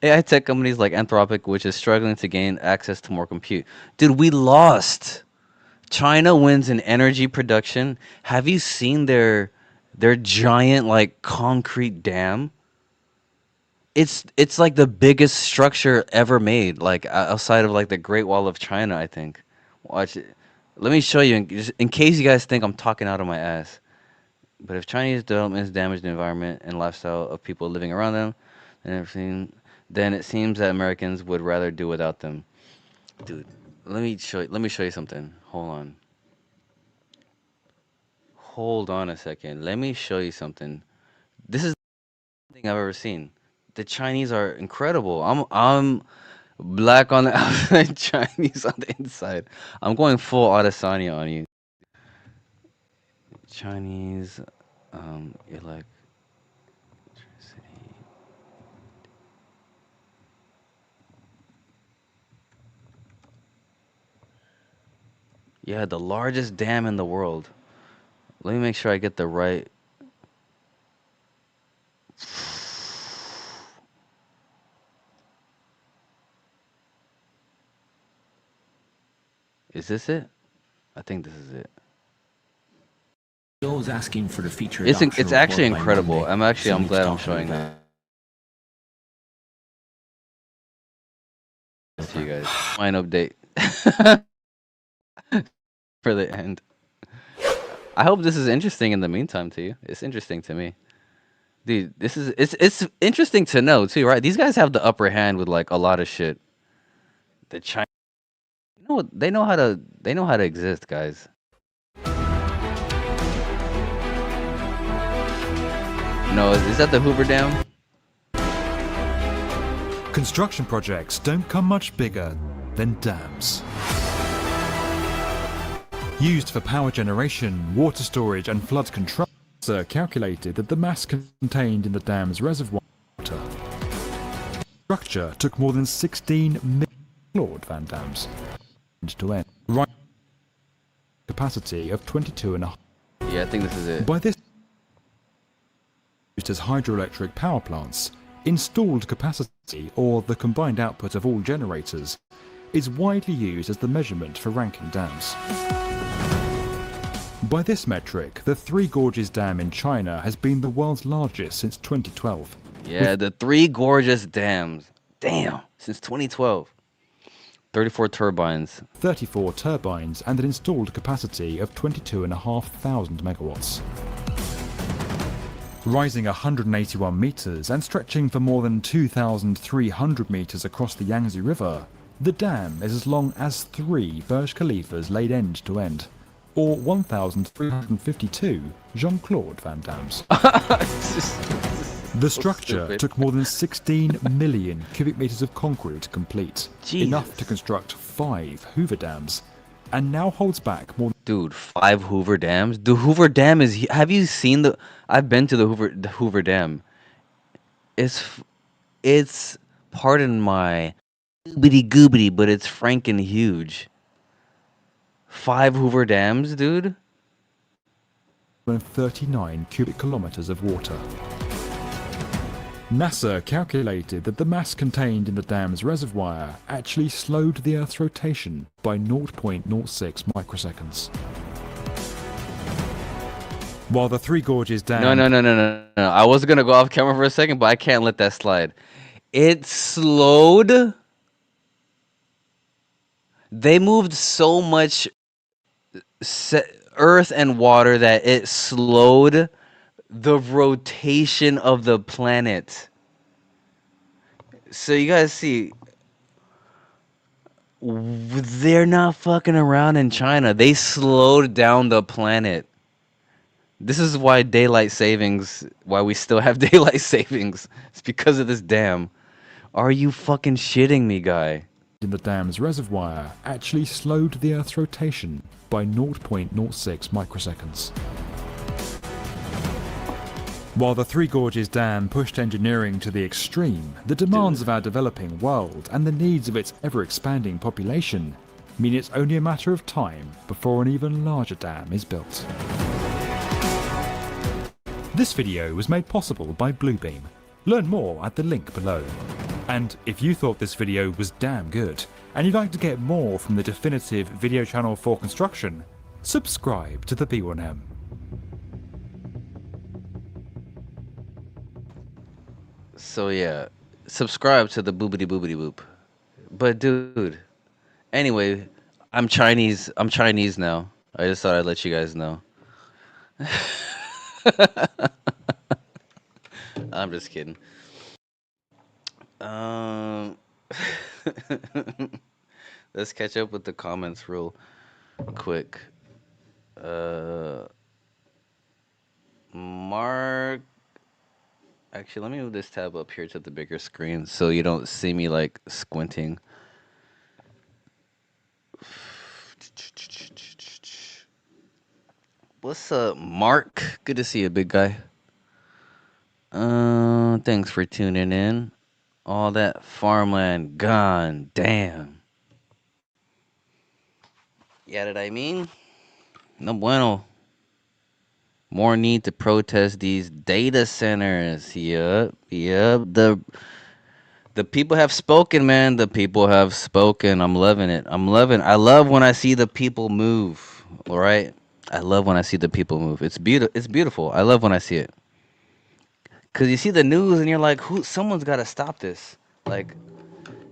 AI tech companies like Anthropic, which is struggling to gain access to more compute. Dude, we lost. China wins in energy production. Have you seen their giant like concrete dam? It's like the biggest structure ever made, like outside of like the Great Wall of China, I think. Watch it. Let me show you in case you guys think I'm talking out of my ass. But if Chinese developments damage the environment and lifestyle of people living around them and everything, then it seems that Americans would rather do without them. Dude, let me show you something. Hold on a second. Let me show you something. This is the thing I've ever seen. The Chinese are incredible. I'm black on the outside, Chinese on the inside. I'm going full Adesanya on you. Chinese, electricity. Yeah, the largest dam in the world. Let me make sure I get the right. Is this it? I think this is it. Always asking for the feature. It's actually incredible. I'm glad I'm showing that to you guys. Mine update for the end. I hope this is interesting in the meantime to you. It's interesting to me. Dude, it's interesting to know too, right? These guys have the upper hand with like a lot of shit. The China, you know what? They know how to exist, guys. No, is that the Hoover Dam? Construction projects don't come much bigger than dams. Used for power generation, water storage and flood control, NASA calculated that the mass contained in the dam's reservoir water structure took more than 16 million Lord Van Dams to end. Right capacity of 22.5. Yeah, I think this is it. By this used as hydroelectric power plants, installed capacity, or the combined output of all generators, is widely used as the measurement for ranking dams. By this metric, the Three Gorges Dam in China has been the world's largest since 2012. Yeah, the Three Gorges Dams. Damn, since 2012. 34 turbines. 34 turbines and an installed capacity of 22,500 megawatts. Rising 181 meters and stretching for more than 2,300 meters across the Yangtze River, the dam is as long as 3 Burj Khalifas laid end to end, or 1,352 Jean-Claude Van Dammes. The structure took more than 16 million cubic meters of concrete to complete, enough to construct 5 Hoover dams, and now holds back more. Dude, 5 Hoover dams. The Hoover Dam is. Have you seen the? I've been to the Hoover Dam. It's. Pardon my, goobity goobity, but it's franken huge. 5 Hoover dams, dude. 39 cubic kilometers of water. NASA calculated that the mass contained in the dam's reservoir actually slowed the Earth's rotation by 0.06 microseconds. While the Three Gorges Dam... No. I was going to go off camera for a second, but I can't let that slide. It slowed... They moved so much earth and water that it slowed the rotation of the planet. So you guys see, they're not fucking around in China. They slowed down the planet. This is why why we still have daylight savings. It's because of this dam. Are you fucking shitting me, guy? In the dam's reservoir actually slowed the Earth's rotation by 0.06 microseconds. While the Three Gorges Dam pushed engineering to the extreme, the demands of our developing world and the needs of its ever-expanding population mean it's only a matter of time before an even larger dam is built. This video was made possible by Bluebeam. Learn more at the link below. And if you thought this video was damn good, and you'd like to get more from the definitive video channel for construction, subscribe to the B1M. So yeah, subscribe to the boobity boobity boop. But dude, anyway, I'm Chinese now. I just thought I'd let you guys know. I'm just kidding. Let's catch up with the comments real quick. Mark, actually, let me move this tab up here to the bigger screen so you don't see me like squinting. What's up, Mark? Good to see you, big guy. Thanks for tuning in. All that farmland gone. Damn. Yeah, did I mean? No bueno. More need to protest these data centers. Yup. The people have spoken, man. The people have spoken. I'm loving it. I love when I see the people move. All right? I love when I see the people move. It's beautiful. I love when I see it. Cause you see the news and you're like, someone's got to stop this. And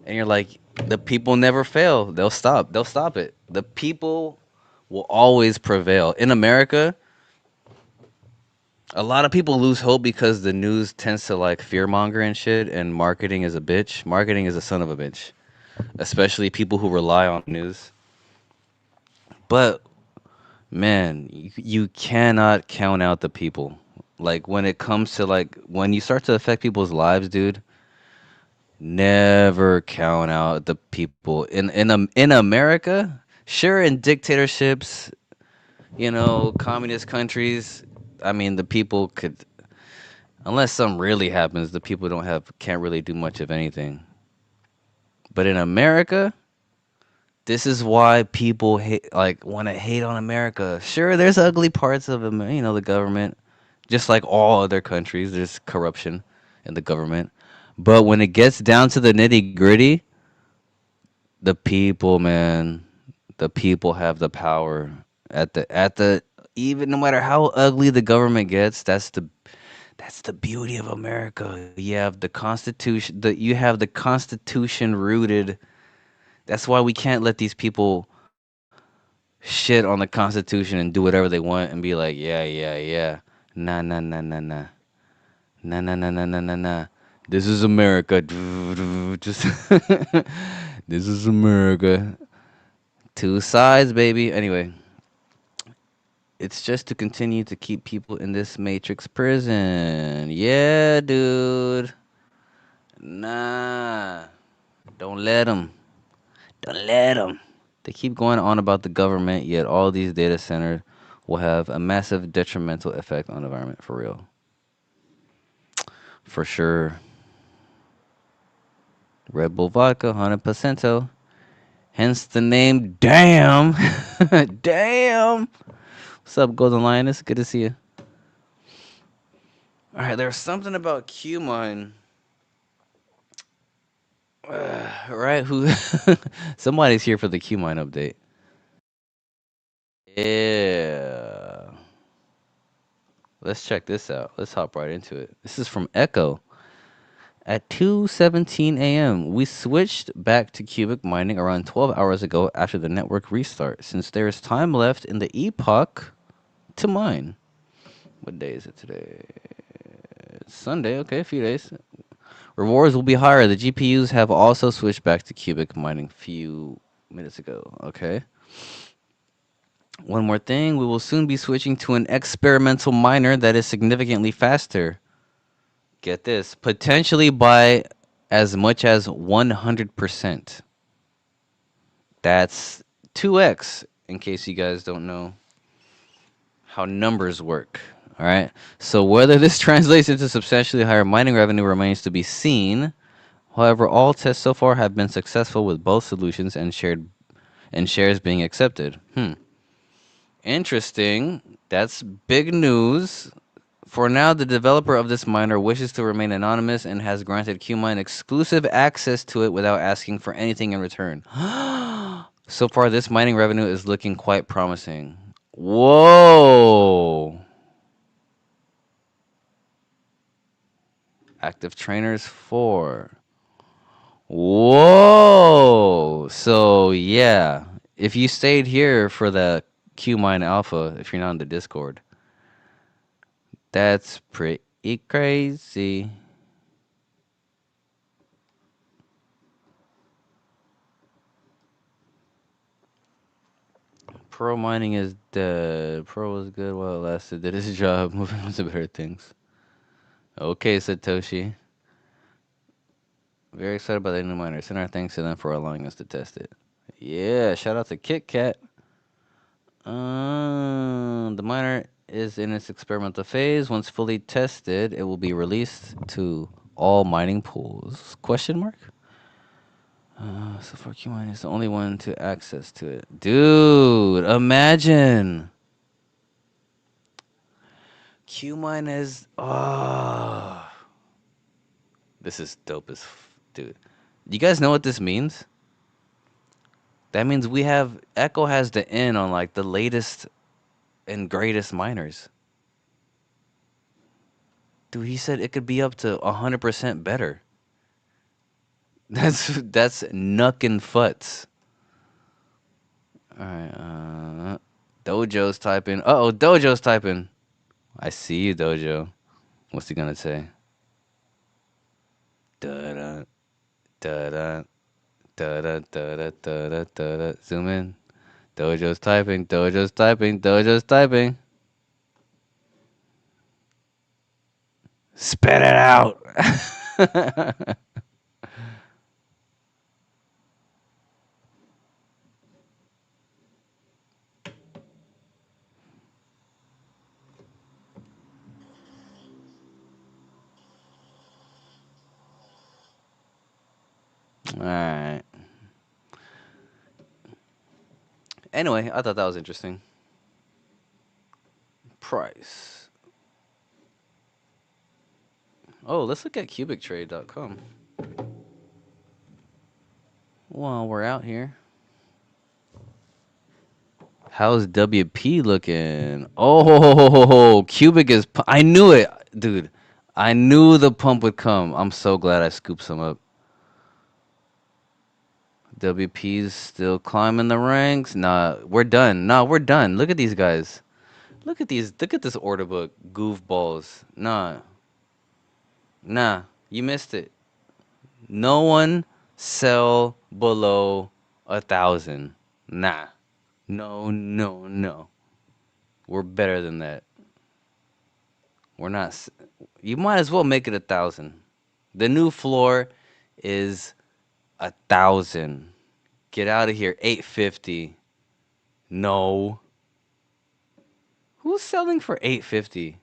you're like, the people never fail. They'll stop it. The people will always prevail. In America, a lot of people lose hope because the news tends to like fearmonger and shit, and marketing is a bitch. Marketing is a son of a bitch. Especially people who rely on news. But man, you cannot count out the people. Like when it comes to when you start to affect people's lives, dude, never count out the people. In America, sure, in dictatorships, communist countries, I mean, the people could, unless something really happens, the people can't really do much of anything. But in America, this is why people want to hate on America. Sure, there's ugly parts of the government. Just like all other countries, there's corruption in the government. But when it gets down to the nitty-gritty, the people, man, the people have the power. Even no matter how ugly the government gets, that's the beauty of America. You have the Constitution, rooted. That's why we can't let these people shit on the Constitution and do whatever they want and be like, yeah. Nah. Nah, nah, nah, nah, nah, nah, nah. This is America. Just this is America. Two sides, baby. Anyway, it's just to continue to keep people in this matrix prison. Yeah, dude. Nah. Don't let them. Don't let them. They keep going on about the government, yet all these data centers will have a massive detrimental effect on the environment. For real. For sure. Red Bull vodka, 100%. Hence the name. Damn. Damn. What's up, Golden Lioness? Good to see you. All right, there's something about QMINE. Right? Who? Somebody's here for the QMINE update. Yeah. Let's check this out. Let's hop right into it. This is from Echo. At 2:17 a.m., we switched back to cubic mining around 12 hours ago after the network restart, since there is time left in the epoch to mine. What day is it today? It's Sunday. Okay, a few days. Rewards will be higher. The GPUs have also switched back to cubic mining few minutes ago. Okay. One more thing. We will soon be switching to an experimental miner that is significantly faster. Get this. Potentially by as much as 100%. That's 2x, in case you guys don't know how numbers work. All right. So whether this translates into substantially higher mining revenue remains to be seen. However, all tests so far have been successful with both solutions and shares being accepted. Interesting. That's big news. For now, the developer of this miner wishes to remain anonymous and has granted QMINE exclusive access to it without asking for anything in return. So far, this mining revenue is looking quite promising. Whoa! Active trainers 4. Whoa! So, yeah. If you stayed here for the QMINE Alpha, if you're not in the Discord, that's pretty crazy. Pro mining is dead. Pro was good while it lasted. Did his job. Moving on to better things. Okay, Satoshi. Very excited about the new miner. Send our thanks to them for allowing us to test it. Yeah, shout out to KitKat. The miner is in its experimental phase. Once fully tested, it will be released to all mining pools. Question mark? So far, QMINE is the only one to access to it. Dude, imagine. QMINE is... Oh. This is dope as... Dude. You guys know what this means? That means we have... Echo has the in on, like, the latest and greatest miners. Dude, he said it could be up to 100% better. That's knuckin' futs. Alright, Dojo's typing. Uh-oh, Dojo's typing. I see you, Dojo. What's he gonna say? Da-da, da-da, da-da, da-da, da-da, da-da. Zoom in. Dojo's typing, Dojo's typing, Dojo's typing. Spit it out! Alright. Anyway, I thought that was interesting. Price. Oh, let's look at QubicTrade.com. While we're out here. How's WP looking? Oh, Qubic is... I knew it, dude. I knew the pump would come. I'm so glad I scooped some up. WP's still climbing the ranks. Nah, we're done. Nah, we're done. Look at these guys. Look at these. Look at this order book. Goofballs. Nah. Nah, you missed it. No one sell below 1,000. Nah. No, no, no. We're better than that. We're not. You might as well make it 1,000. The new floor is 1,000. Get out of here. 850. No. Who's selling for 850?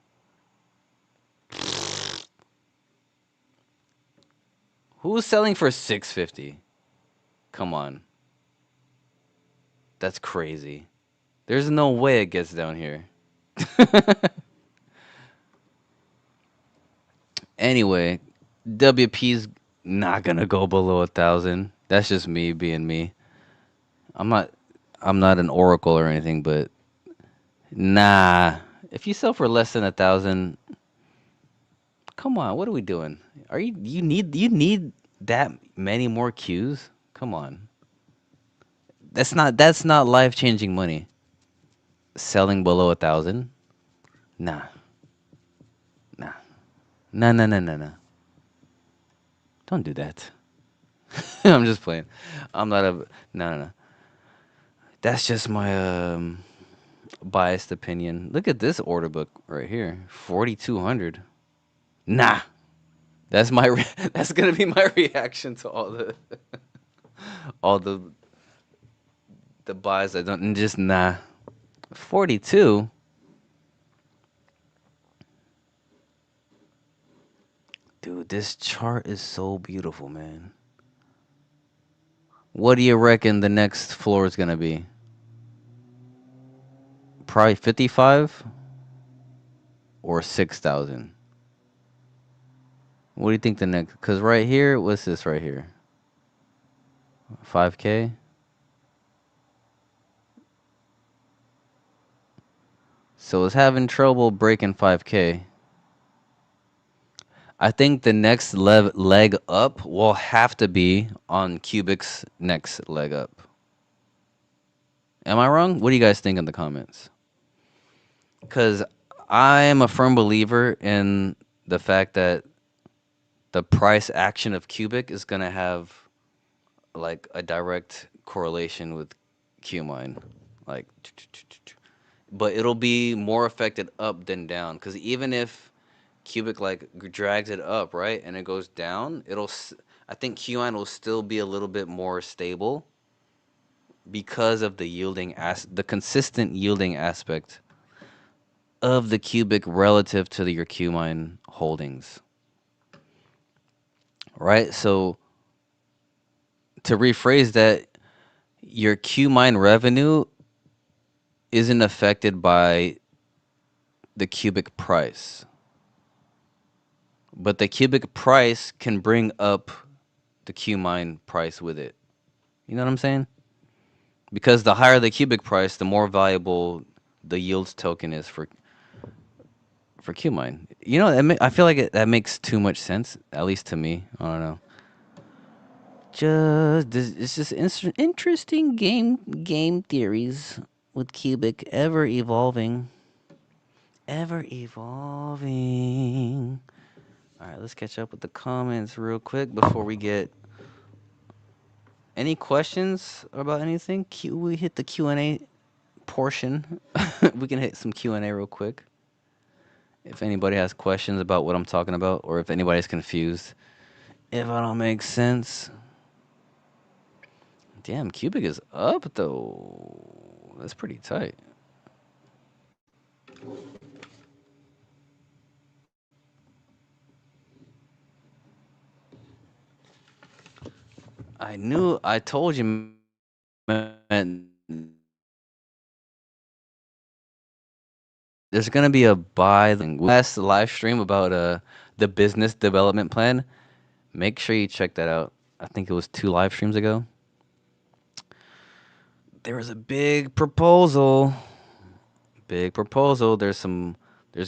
Who's selling for 650? Come on. That's crazy. There's no way it gets down here. Anyway, WP's not gonna go below 1,000. That's just me being me. I'm not an oracle or anything, but nah. If you sell for less than 1,000, come on, what are we doing? Are you need that many more queues? Come on. That's not life-changing money. Selling below 1,000? Nah. Nah. Nah, nah, nah, nah, nah. Don't do that. I'm just playing. I'm not a no, no, no. That's just my biased opinion. Look at this order book right here. 4,200. Nah. That's my that's going to be my reaction to all the all the buys I don't just nah. 42. Dude, this chart is so beautiful, man. What do you reckon the next floor is going to be? Probably 55 or 6,000. What do you think the next? Because right here, what's this right here? 5K? So it's having trouble breaking 5K. I think the next leg up will have to be on Qubic's next leg up. Am I wrong? What do you guys think in the comments? Because I am a firm believer in the fact that the price action of Qubic is going to have like a direct correlation with QMINE. Like, but it'll be more affected up than down. Because even if Qubic like drags it up, right, and it goes down, I think QMINE will still be a little bit more stable because of the the consistent yielding aspect of the Qubic relative to your QMINE holdings. Right? So to rephrase that, your QMINE revenue isn't affected by the Qubic price. But the Qubic price can bring up the QMINE price with it. You know what I'm saying? Because the higher the Qubic price, the more valuable the yields token is for QMINE. You know, I feel like that makes too much sense, at least to me. I don't know. It's just interesting game theories with Qubic, ever evolving. Ever evolving. All right, let's catch up with the comments real quick before we get any questions about anything. We hit the Q&A portion. We can hit some Q&A real quick. If anybody has questions about what I'm talking about, or if anybody's confused, if I don't make sense. Damn, Qubic is up though. That's pretty tight. I told you, man. There's gonna be a buy last live stream about the business development plan. Make sure you check that out. I think it was 2 live streams ago. There was a big proposal. Big proposal. There's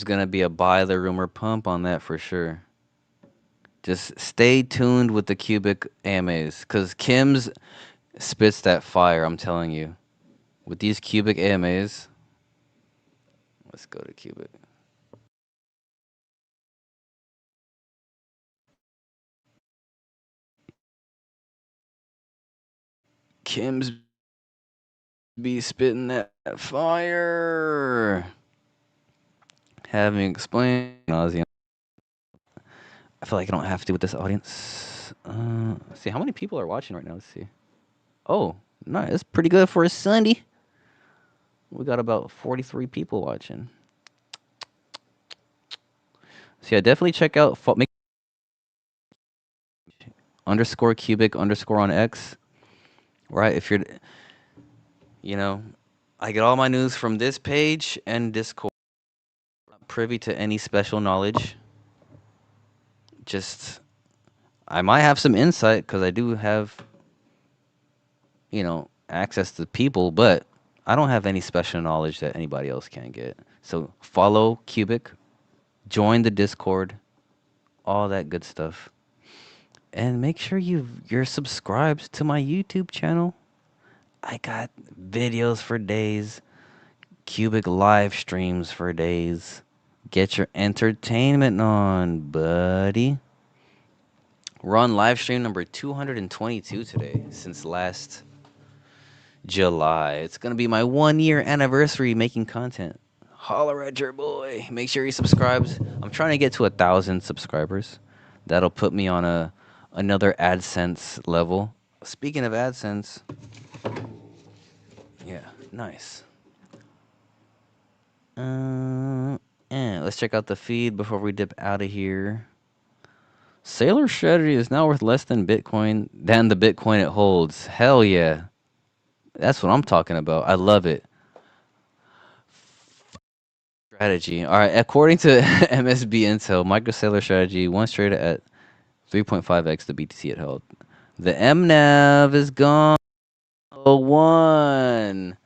gonna be a buy the rumor pump on that for sure. Just stay tuned with the Qubic AMAs, cause Kim's spits that fire. I'm telling you, with these Qubic AMAs. Let's go to Qubic. Kim's be spitting that fire. Having explained nauseam. I feel like I don't have to with this audience. Let's see how many people are watching right now. Let's see. Oh, nice. That's pretty good for a Sunday. We got about 43 people watching. So yeah, definitely check out make underscore Qubic underscore on X. Right, if you're, you know, I get all my news from this page and Discord. Not privy to any special knowledge. Just, I might have some insight because I do have, you know, access to people, but I don't have any special knowledge that anybody else can get. So follow Qubic, join the Discord, all that good stuff. And make sure you're subscribed to my YouTube channel. I got videos for days, Qubic live streams for days. Get your entertainment on, buddy. We're on live stream number 222 today, since last July. It's going to be my 1-year anniversary making content. Holler at your boy. Make sure he subscribes. I'm trying to get to 1,000 subscribers. That'll put me on another AdSense level. Speaking of AdSense, yeah, nice. And let's check out the feed before we dip out of here. Sailor strategy is now worth less than the Bitcoin it holds. Hell yeah. That's what I'm talking about. I love it. Strategy. All right. According to MSB Intel, MicroSailor strategy once traded at 3.5x the BTC it held. The MNAV is gone. Oh, one.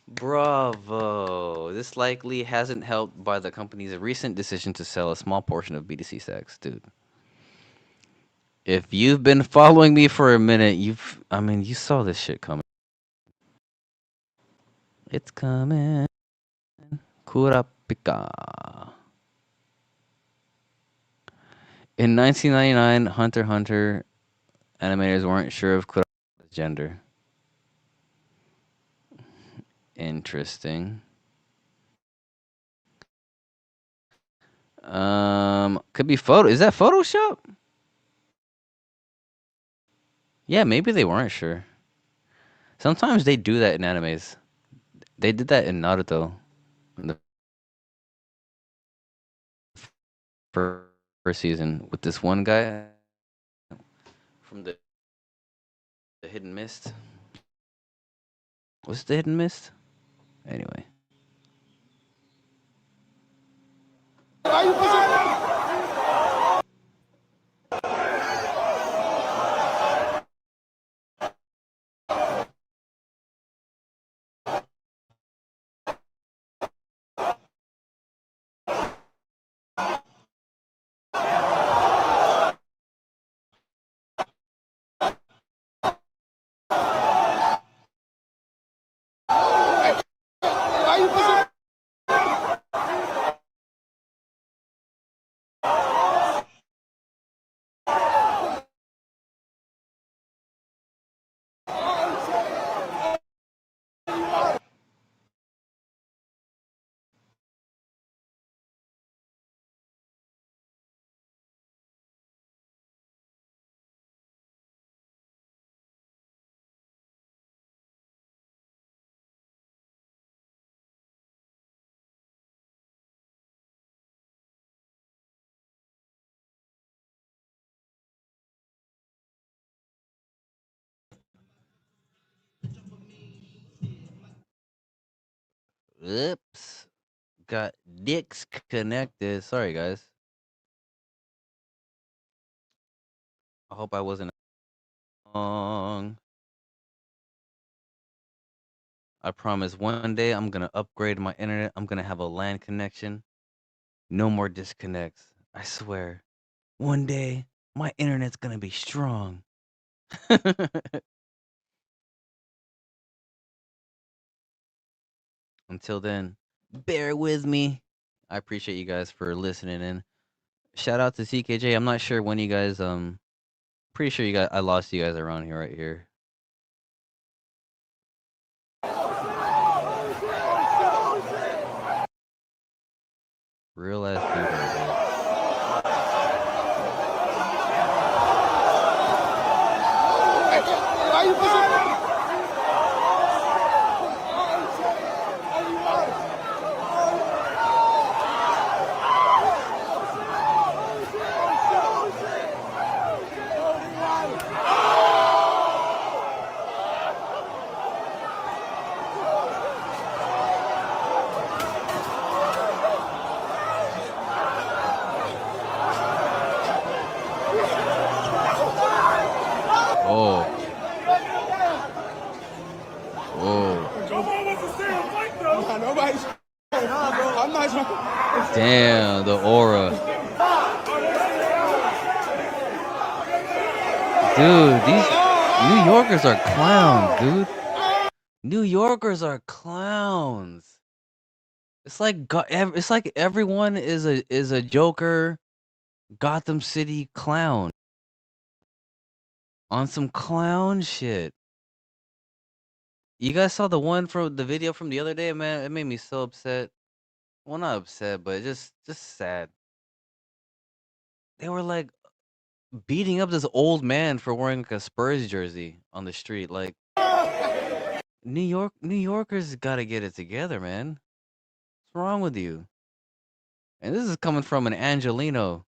Bravo. This likely hasn't helped by the company's recent decision to sell a small portion of BTC stacks, dude. If you've been following me for a minute, you saw this shit coming. It's coming. Kurapika. In 1999, Hunter x Hunter animators weren't sure of Kurapika's gender. Interesting. Could be photo. Is that Photoshop? Yeah, maybe they weren't sure. Sometimes they do that in animes. They did that in Naruto. In the first season with this one guy from the Hidden Mist. What's the Hidden Mist? Anyway. Oops. Got dicks connected. Sorry, guys. I hope I wasn't wrong. I promise one day I'm going to upgrade my internet. I'm going to have a LAN connection. No more disconnects. I swear. One day my internet's going to be strong. Until then, bear with me. I appreciate you guys for listening in. Shout out to CKJ. I'm not sure when you guys pretty sure I lost you guys around here right here. Real ass people, Why you pushing? Oh. Whoa. Nobody's I'm not trying. Damn, the aura. Dude, these New Yorkers are clowns, dude. New Yorkers are clowns. It's like everyone is a Joker, Gotham City clown. On some clown shit. You guys saw the video from the other day, man? It made me so upset. Well, not upset, but just sad. They were like beating up this old man for wearing like a Spurs jersey on the street. Like New Yorkers got to get it together, man. What's wrong with you? And this is coming from an Angelino.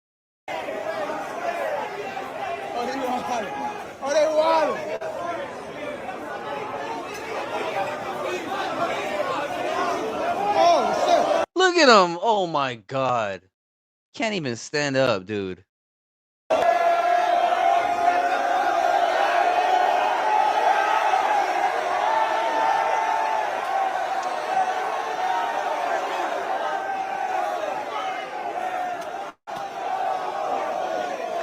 Oh, they wild. Oh, shit. Look at him. Oh my God. Can't even stand up, dude.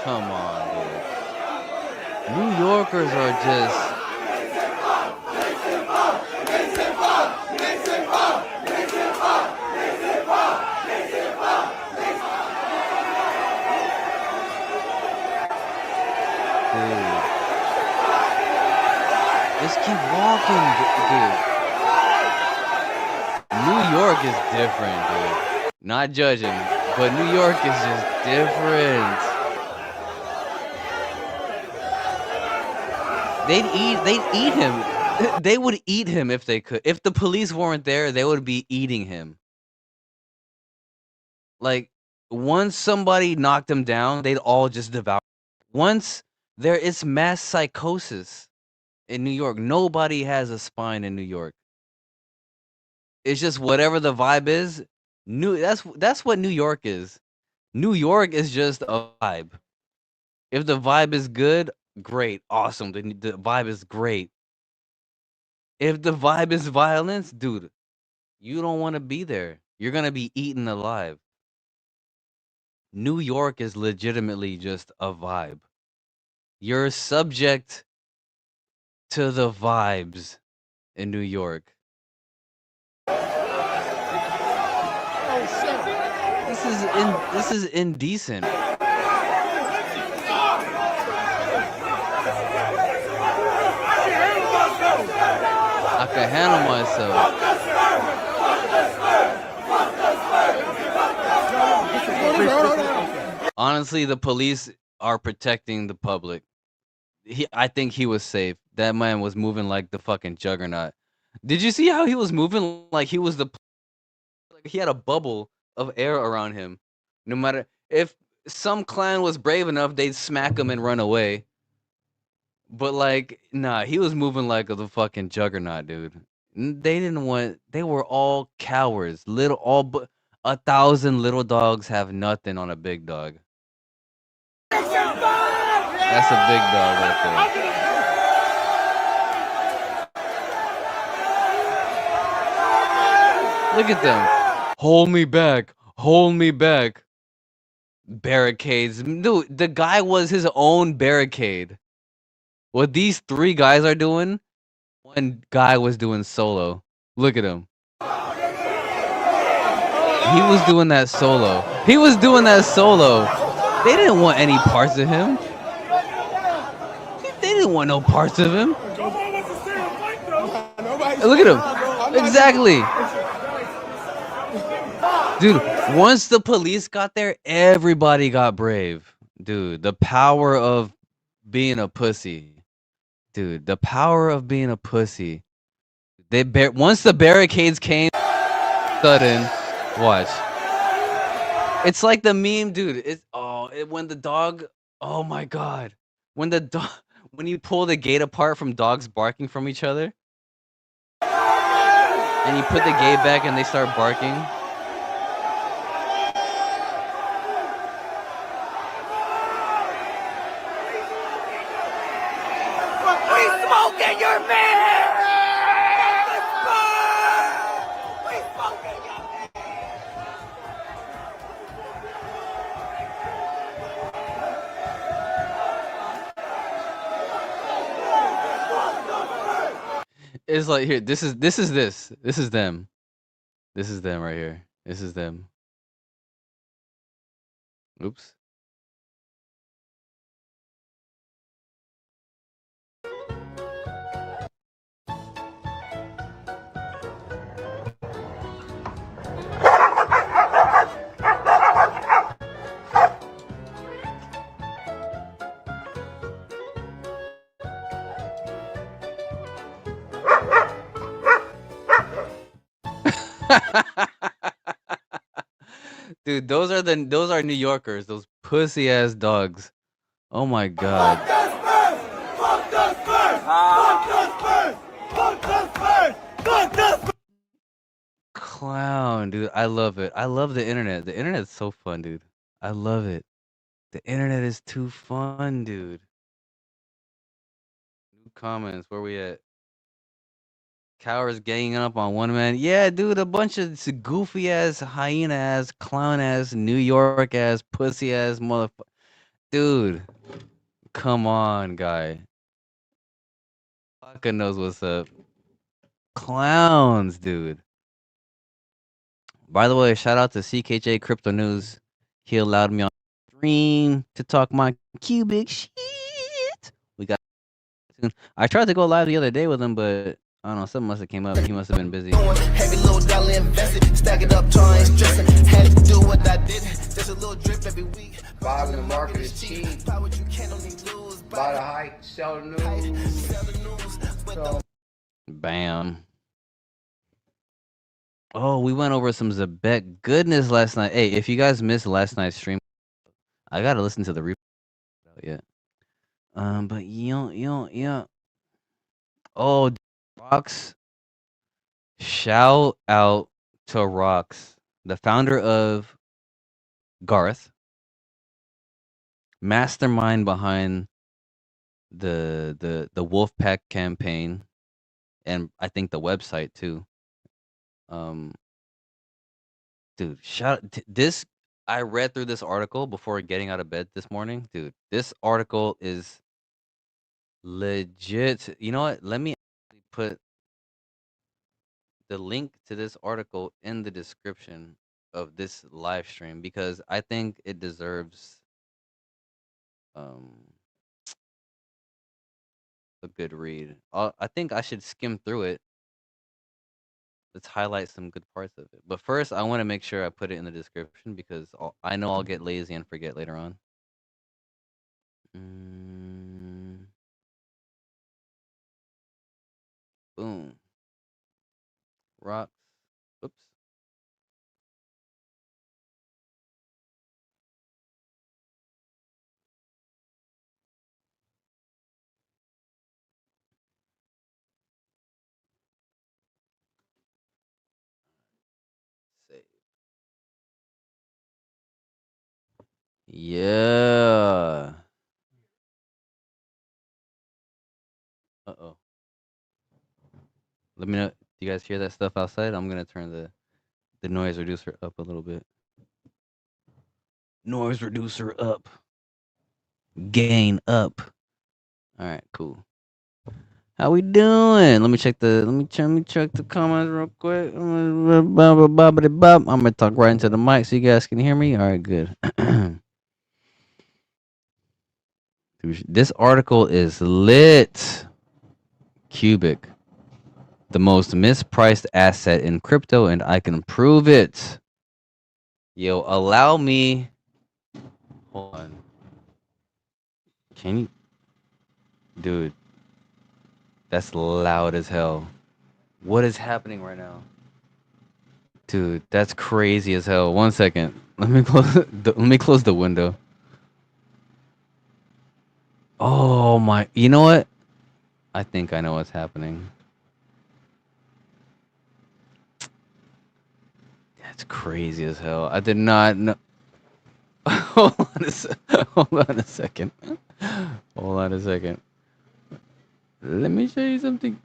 Come on, dude. New Yorkers are just... Dude. Just keep walking, dude. New York is different, dude. Not judging, but New York is just different. They'd eat him. They would eat him if they could. If the police weren't there, they would be eating him. Like, once somebody knocked him down, they'd all just devour. Once there is mass psychosis in New York. Nobody has a spine in New York. It's just whatever the vibe is. That's what New York is. New York is just a vibe. If the vibe is good, great, awesome. The vibe is great. If the vibe is violence, dude, you don't want to be there. You're gonna be eaten alive. New York is legitimately just a vibe. You're subject to the vibes in New York. This is indecent. I can handle myself. Honestly, the police are protecting the public. I think he was safe. That man was moving like the fucking juggernaut. Did you see how he was moving like he was like he had a bubble of air around him? No matter if some clan was brave enough, they'd smack him and run away. But like, nah, he was moving like the fucking juggernaut, dude. They were all cowards. 1,000 little dogs have nothing on a big dog. That's a big dog right there. Look at them. Hold me back. Hold me back. Barricades. Dude, the guy was his own barricade. What these three guys are doing, one guy was doing solo. Look at him. He was doing that solo. He was doing that solo. They didn't want any parts of him. They didn't want no parts of him. Look at him. Exactly. Dude, once the police got there, everybody got brave. Dude, the power of being a pussy. Dude, the power of being a pussy. Once the barricades came, sudden, watch. It's like the meme, dude. When the dog, oh my god. When the dog, when you pull the gate apart from dogs barking from each other, and you put the gate back and they start barking. We smoking your man! We smoking your It's like here. This is them. This is them right here. This is them. Oops. Dude, those are New Yorkers, those pussy ass dogs. Oh my god. Clown, dude. I love it. I love the internet. The internet's so fun, dude. I love it. The internet is too fun, dude. New comments. Where we at? Cowards ganging up on one man. Yeah, dude, a bunch of goofy ass, hyena ass, clown ass, New York ass, pussy ass motherfucker. Dude, come on, guy. Fucking knows what's up. Clowns, dude. By the way, shout out to CKJ Crypto News. He allowed me on stream to talk my Qubic shit. We got. I tried to go live the other day with him, but I don't know. Something must have came up. He must have been busy. Heavy little dollar invested, stack it up, trying stressing. Had to do what I did, just a little drip every week. Buy when the market is cheap. Buy what you can, only lose. Buy the hype, sell the news. Bam. Oh, we went over some Zebek goodness last night. Hey, if you guys missed last night's stream, I gotta listen to the replay. Yeah. But yeah. Oh, Roks. Shout out to Roks, the founder of Garth, mastermind behind the Wolfpack campaign, and I think the website too. Dude, this. I read through this article before getting out of bed this morning. Dude, this article is legit. You know what? Let me put the link to this article in the description of this live stream because I think it deserves a good read. I think I should skim through it. Let's highlight some good parts of it. But first, I want to make sure I put it in the description because I know I'll get lazy and forget later on. Boom. Roks. Oops. Save. Yeah. Uh-oh. Let me know. Do you guys hear that stuff outside? I'm going to turn the noise reducer up a little bit. Noise reducer up. Gain up. All right, cool. How we doing? Let me check the comments real quick. I'm gonna talk right into the mic so you guys can hear me. All right, good. This article is lit. Qubic, the most mispriced asset in crypto, and I can prove it. Yo, allow me. Hold on. Can you, dude? That's loud as hell. What is happening right now? Dude, that's crazy as hell. 1 second. Let me close the window. Oh my, you know what? I think I know what's happening. That's crazy as hell. I did not know. Hold on hold on a second. Hold on a second. Let me show you something.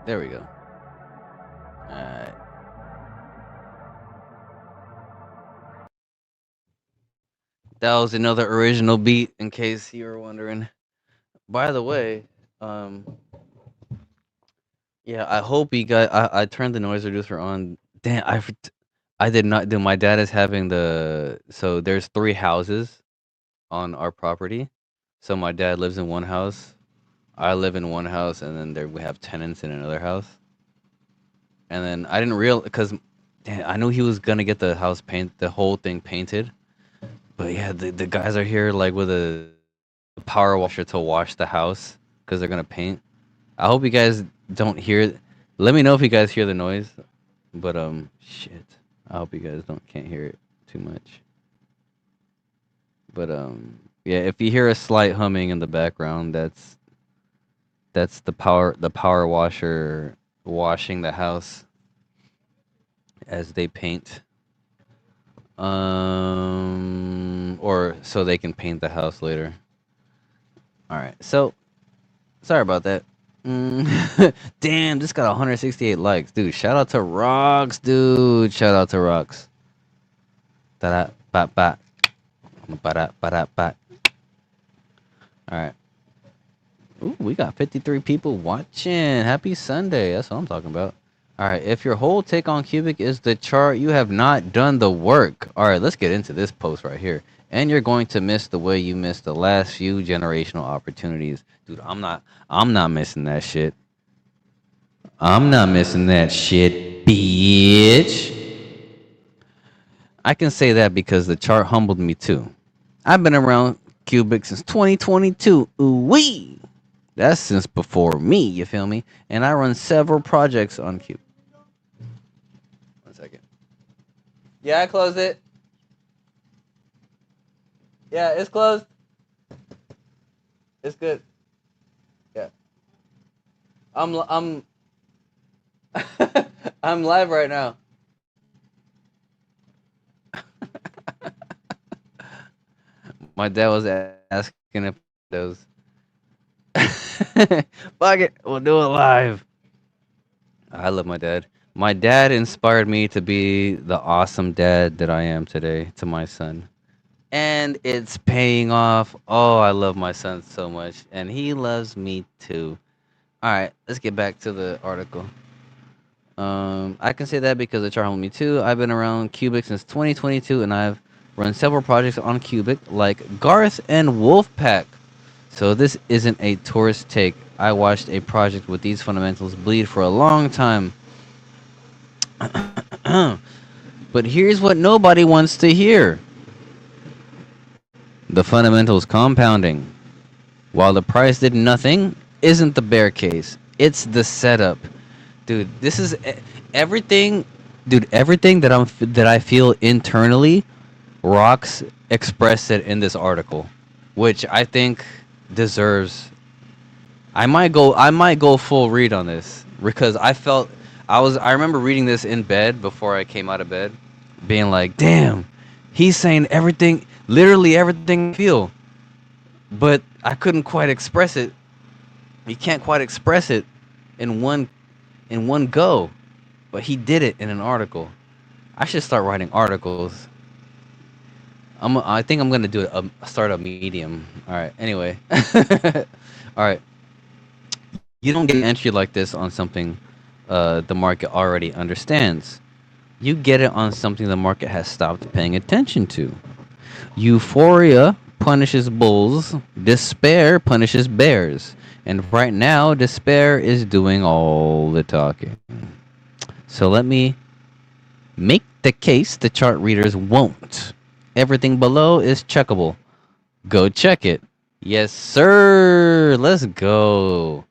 There we go. Alright. That was another original beat, in case you were wondering. By the way, um, yeah, I hope you guys. I turned the noise reducer on. Damn, I did not do. My dad is having the. So there's 3 houses on our property. So my dad lives in one house. I live in one house, and then there we have tenants in another house. And then I didn't real because, I knew he was gonna get the house the whole thing painted. But yeah, the guys are here like with a power washer to wash the house because they're gonna paint. I hope you guys don't hear. Let me know if you guys hear the noise. But shit. I hope you guys can't hear it too much. But yeah, if you hear a slight humming in the background, that's the power washer washing the house as they paint. Or so they can paint the house later. All right. So, sorry about that. Damn, this got 168 likes, dude. Shout out to Roks, dude. Shout out to Roks. Da da ba ba ba da ba da ba. All right. Ooh, we got 53 people watching. Happy Sunday. That's what I'm talking about. All right. If your whole take on Qubic is the chart, you have not done the work. All right. Let's get into this post right here. And you're going to miss the way you missed the last few generational opportunities. Dude, I'm not missing that shit. I'm not missing that shit, bitch. I can say that because the chart humbled me too. I've been around Qubic since 2022. Ooh-wee! That's since before me, you feel me? And I run several projects on Qubic. 1 second. Yeah, I closed it. Yeah, it's closed. It's good. Yeah. I'm I'm live right now. My dad was asking gonna put those. Fuck it, we'll do it live. I love my dad. My dad inspired me to be the awesome dad that I am today to my son. And it's paying off. Oh, I love my son so much. And he loves me too. All right, let's get back to the article. I can say that because it charmed me too. I've been around Qubic since 2022 and I've run several projects on Qubic like Garth and Wolfpack. So this isn't a tourist take. I watched a project with these fundamentals bleed for a long time. But here's what nobody wants to hear. The fundamentals compounding. While the price did nothing, isn't the bear case. It's the setup. Dude, this is everything. Dude, everything that I feel internally, Roks expressed it in this article, which I think deserves. I might go full read on this because I remember reading this in bed before I came out of bed, being like, damn, he's saying everything, literally everything I feel, but I couldn't quite express it. You can't quite express it in one go, but he did it in an article. I should start writing articles. I think I'm gonna do start a medium. All right. Anyway, all right. You don't get an entry like this on something the market already understands. You get it on something the market has stopped paying attention to. Euphoria punishes bulls. Despair punishes bears. And right now, despair is doing all the talking. So let me make the case the chart readers won't. Everything below is checkable. Go check it. Yes, sir. Let's go.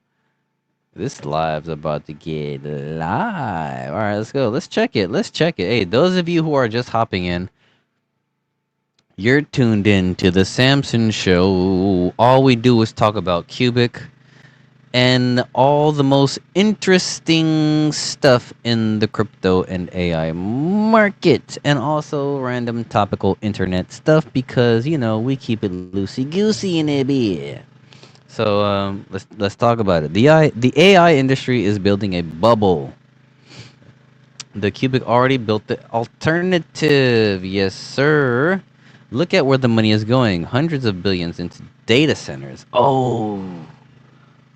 This live's about to get live. All right, let's go. Let's check it. Let's check it. Hey, those of you who are just hopping in, you're tuned in to the Samson Show. All we do is talk about Qubic and all the most interesting stuff in the crypto and AI market, and also random topical internet stuff because, you know, we keep it loosey-goosey in a bit. So let's talk about it. The AI industry is building a bubble. The Qubic already built the alternative. Yes, sir. Look at where the money is going. Hundreds of billions into data centers. Oh,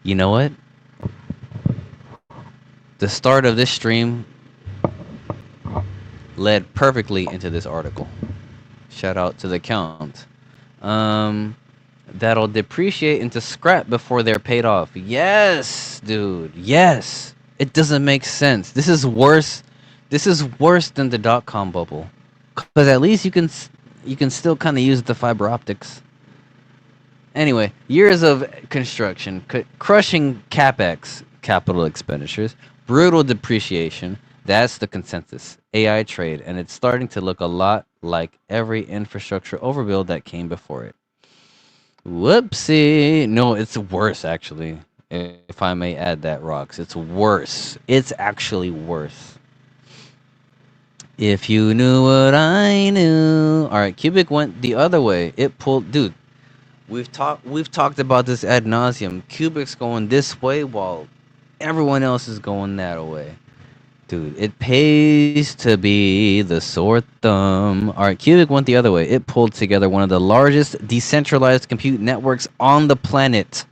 you know what? The start of this stream led perfectly into this article. Shout out to the count. That'll depreciate into scrap before they're paid off. Yes, dude. Yes. It doesn't make sense. This is worse. This is worse than the dot-com bubble. Because at least you can still kind of use the fiber optics. Anyway, years of construction, crushing capex, capital expenditures, brutal depreciation. That's the consensus. AI trade, and it's starting to look a lot like every infrastructure overbuild that came before it. Whoopsie. No, it's worse, actually. If I may add that, Roks. It's worse. It's actually worse. If you knew what I knew. All right, Qubic went the other way. It pulled, dude. We've talked about this ad nauseum. Qubic's going this way while everyone else is going that way. Dude, it pays to be the sore thumb. All right, Qubic went the other way. It pulled together one of the largest decentralized compute networks on the planet,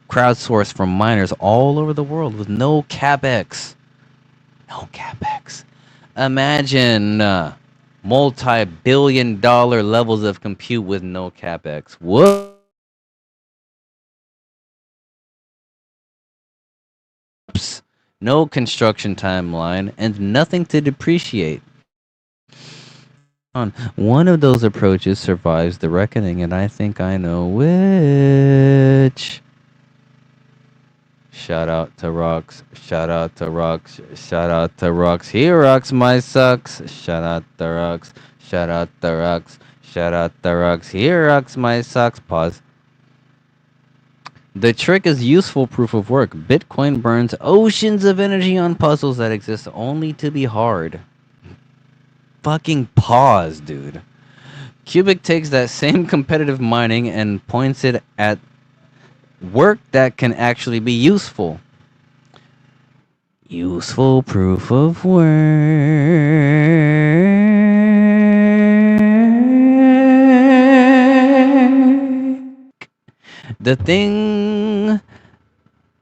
crowdsourced from miners all over the world with no capex. No capex. Imagine multi-billion-dollar levels of compute with no capex. Whoops. No construction timeline and nothing to depreciate. One of those approaches survives the reckoning, and I think I know which. Shout out to Roks. Shout out to Roks. Shout out to Roks. He rocks my socks. Shout out to Roks. Shout out to Roks. Shout out to Roks. He rocks my socks. Pause. The trick is useful proof of work. Bitcoin burns oceans of energy on puzzles that exist only to be hard. Fucking pause, dude. Qubic takes that same competitive mining and points it at work that can actually be useful. Useful proof of work. The thing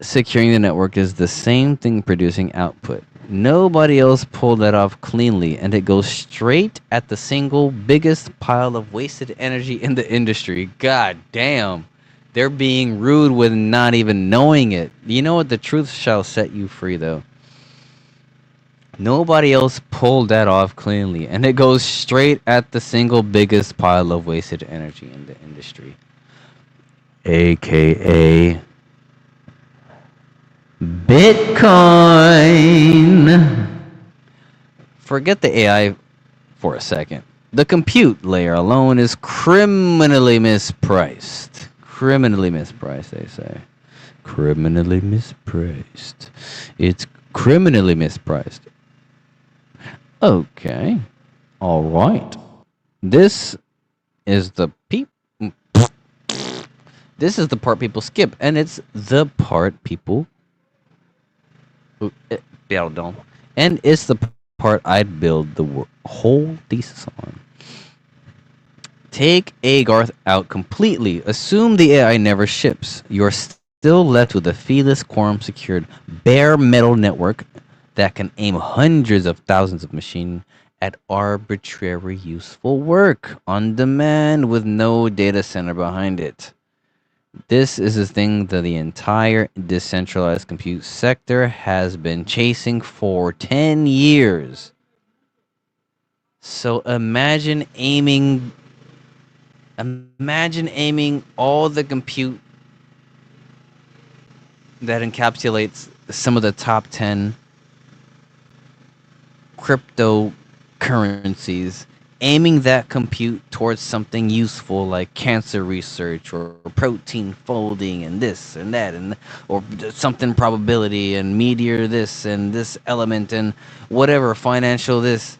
securing the network is the same thing producing output. Nobody else pulled that off cleanly, and it goes straight at the single biggest pile of wasted energy in the industry. God damn. They're being rude with not even knowing it. You know what? The truth shall set you free, though. Nobody else pulled that off cleanly, and it goes straight at the single biggest pile of wasted energy in the industry. AKA Bitcoin. Forget the AI for a second. The compute layer alone is criminally mispriced. Criminally mispriced, they say. Criminally mispriced. It's criminally mispriced. Okay. All right. This is the This is the part people skip, and it's the part people build on. And it's the part I'd build the whole thesis on. Take Agarth out completely. Assume the AI never ships. You're still left with a feeless, quorum-secured, bare metal network that can aim hundreds of thousands of machines at arbitrary useful work on demand with no data center behind it. This is a thing that the entire decentralized compute sector has been chasing for 10 years. So imagine aiming all the compute that encapsulates some of the top 10 cryptocurrencies, aiming that compute towards something useful like cancer research or protein folding and this and that, and or something probability and meteor this and this element and whatever financial this.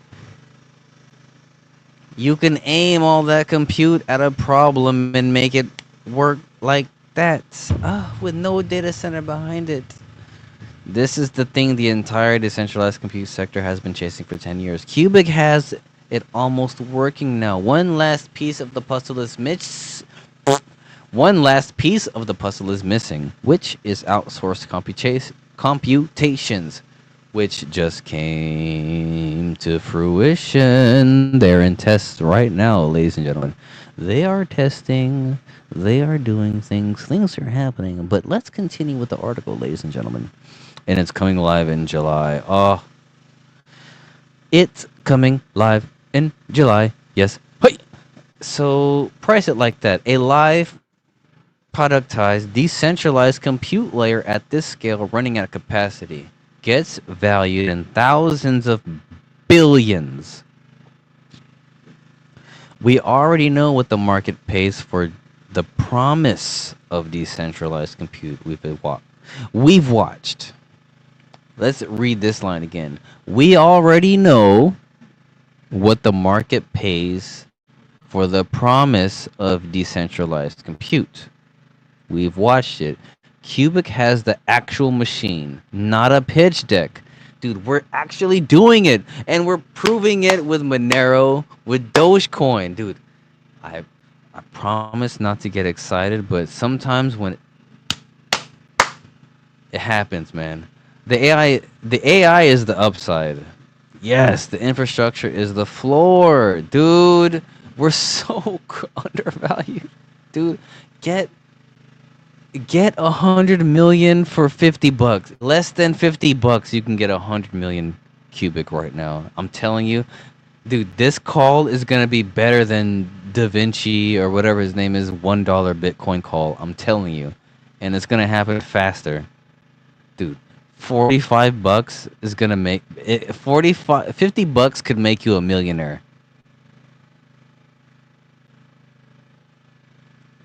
You can aim all that compute at a problem and make it work like that with no data center behind it. This is the thing the entire decentralized compute sector has been chasing for 10 years. Qubic has it almost working now. One last piece of the puzzle is missing, which is outsourced computations, which just came to fruition. They're in tests right now, ladies and gentlemen. They are testing. They are doing things. Things are happening. But let's continue with the article, ladies and gentlemen. And it's coming live in July. Oh, it's coming live in July. Yes. Hey. So price it like that. A live, productized, decentralized compute layer at this scale, running at capacity, gets valued in thousands of billions. We already know what the market pays for the promise of decentralized compute we've watched. Let's read this line again. We already know what the market pays for the promise of decentralized compute. We've watched it. Qubic has the actual machine, not a pitch deck. Dude, we're actually doing it, and we're proving it with Monero, with Dogecoin. Dude, I promise not to get excited, but sometimes when it happens, man. The AI is the upside. Yes, the infrastructure is the floor. Dude, we're so undervalued. Dude, get 100 million for $50. Less than $50, you can get 100 million Qubic right now. I'm telling you, dude, this call is gonna be better than Da Vinci or whatever his name is, $1 Bitcoin call. I'm telling you, and it's gonna happen faster, dude. $45 is gonna make it. $50 could make you a millionaire.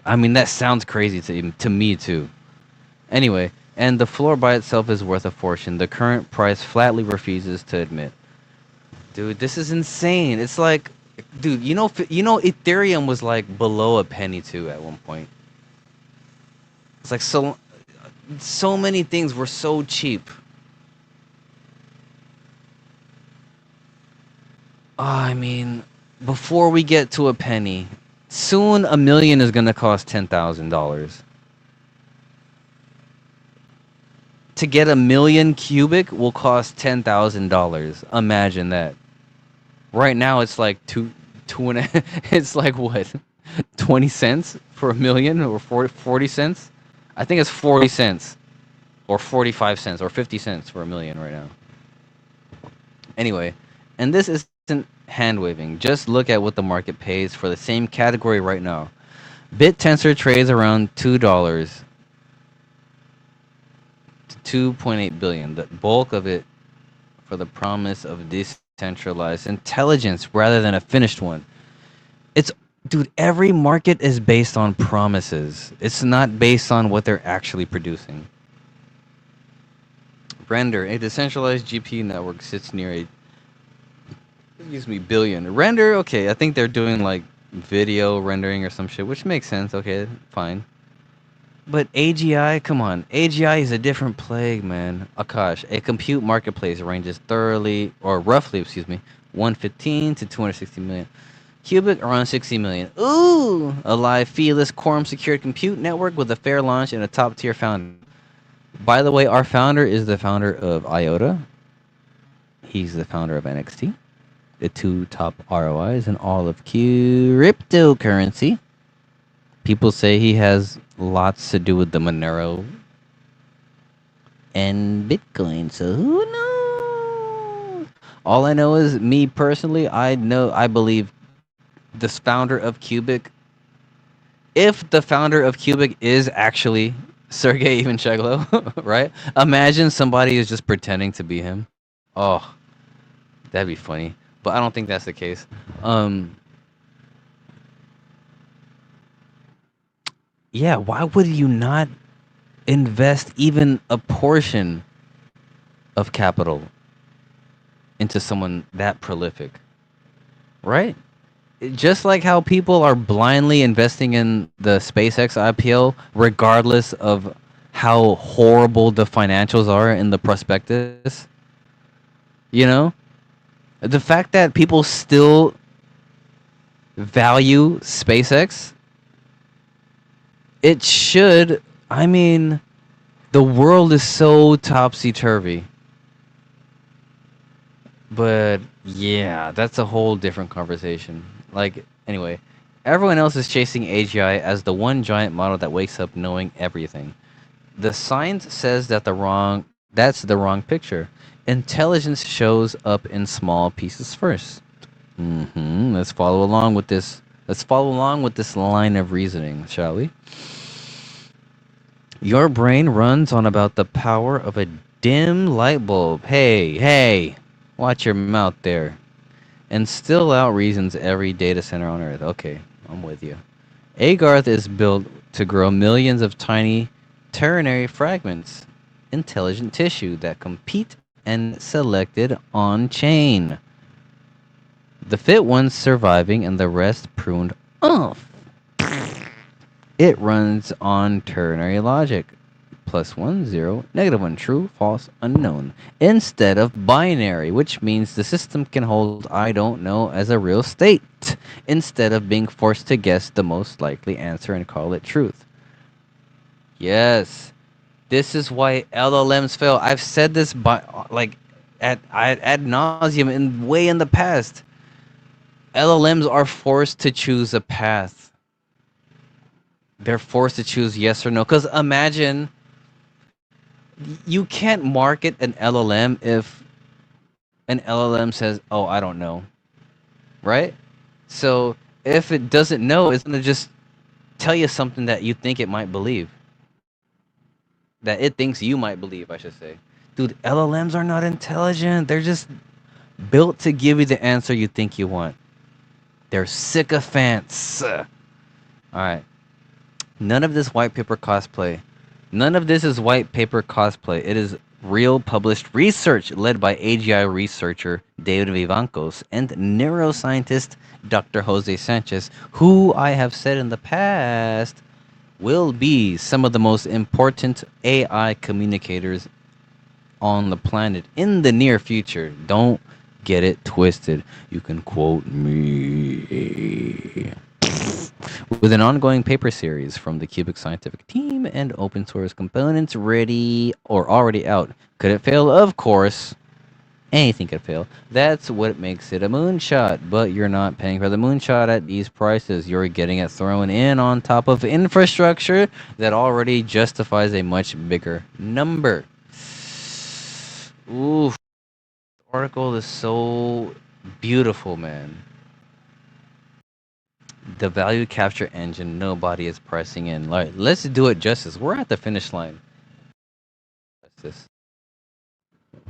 I mean, that sounds crazy to me too. Anyway, and the floor by itself is worth a fortune. The current price flatly refuses to admit. Dude, this is insane. It's like Dude, Ethereum was like below a penny too at one point. It's like so many things were so cheap. I mean, before we get to a penny, soon a million is gonna cost $10,000. To get a million cubic will cost $10,000. Imagine that. Right now it's like it's like what? 20 cents for a million or 40 cents? I think it's 40 cents or 45 cents or 50 cents for a million right now. Anyway, and this isn't hand waving. Just look at what the market pays for the same category right now. BitTensor trades around $2 to 2.8 billion. The bulk of it for the promise of decentralized intelligence rather than a finished one. Dude, every market is based on promises. It's not based on what they're actually producing. Render, a decentralized GPU network sits near a billion. Render, okay, I think they're doing like video rendering or some shit, which makes sense. Okay, fine. But AGI, come on. AGI is a different plague, man. Akash, a compute marketplace ranges roughly, 115 to 260 million. Qubic around 60 million. Ooh! A live feeless quorum secured compute network with a fair launch and a top tier founder. By the way, our founder is the founder of IOTA. He's the founder of NXT. The two top ROIs in all of cryptocurrency. People say he has lots to do with the Monero and Bitcoin, so who knows? All I know is, me personally, I believe this founder of Qubic, if the founder of Qubic is actually Sergey Ivancheglo, right? Imagine somebody is just pretending to be him. Oh, that'd be funny. But I don't think that's the case. Yeah, why would you not invest even a portion of capital into someone that prolific? Right? Just like how people are blindly investing in the SpaceX IPO, regardless of how horrible the financials are in the prospectus. You know? The fact that people still value SpaceX, it should, I mean, the world is so topsy-turvy. But yeah, that's a whole different conversation. Like, anyway, everyone else is chasing AGI as the one giant model that wakes up knowing everything. The science says that that's the wrong picture. Intelligence shows up in small pieces first. Let's follow along with this. Let's follow along with this line of reasoning, shall we? Your brain runs on about the power of a dim light bulb. Hey, watch your mouth there. And still out reasons every data center on Earth. Okay, I'm with you. Agarth is built to grow millions of tiny ternary fragments, intelligent tissue that compete and selected on chain. The fit ones surviving and the rest pruned off. It runs on ternary logic. +1, 0, -1, true, false, unknown, instead of binary, which means the system can hold I don't know as a real state, instead of being forced to guess the most likely answer and call it truth. Yes, this is why LLMs fail. I've said this ad nauseum way in the past. LLMs are forced to choose a path. They're forced to choose yes or no. Because imagine, you can't market an LLM if an LLM says, oh, I don't know. Right? So if it doesn't know, it's going to just tell you something that you think it might believe. That it thinks you might believe, I should say. Dude, LLMs are not intelligent. They're just built to give you the answer you think you want. They're sycophants. All right. None of this white paper cosplay. None of this is white paper cosplay. It is Real published research led by AGI researcher David Vivancos and neuroscientist Dr. Jose Sanchez, who I have said in the past will be some of the most important AI communicators on the planet in the near future. Don't get it twisted. You can quote me. With an ongoing paper series from the Qubic scientific team and open source components ready or already out. Could it fail? Of course. Anything could fail. That's what makes it a moonshot. But you're not paying for the moonshot at these prices. You're getting it thrown in on top of infrastructure that already justifies a much bigger number. Ooh, the article is so beautiful, man. The value capture engine nobody is pressing in. Like, let's do it justice. We're at the finish line. Justice.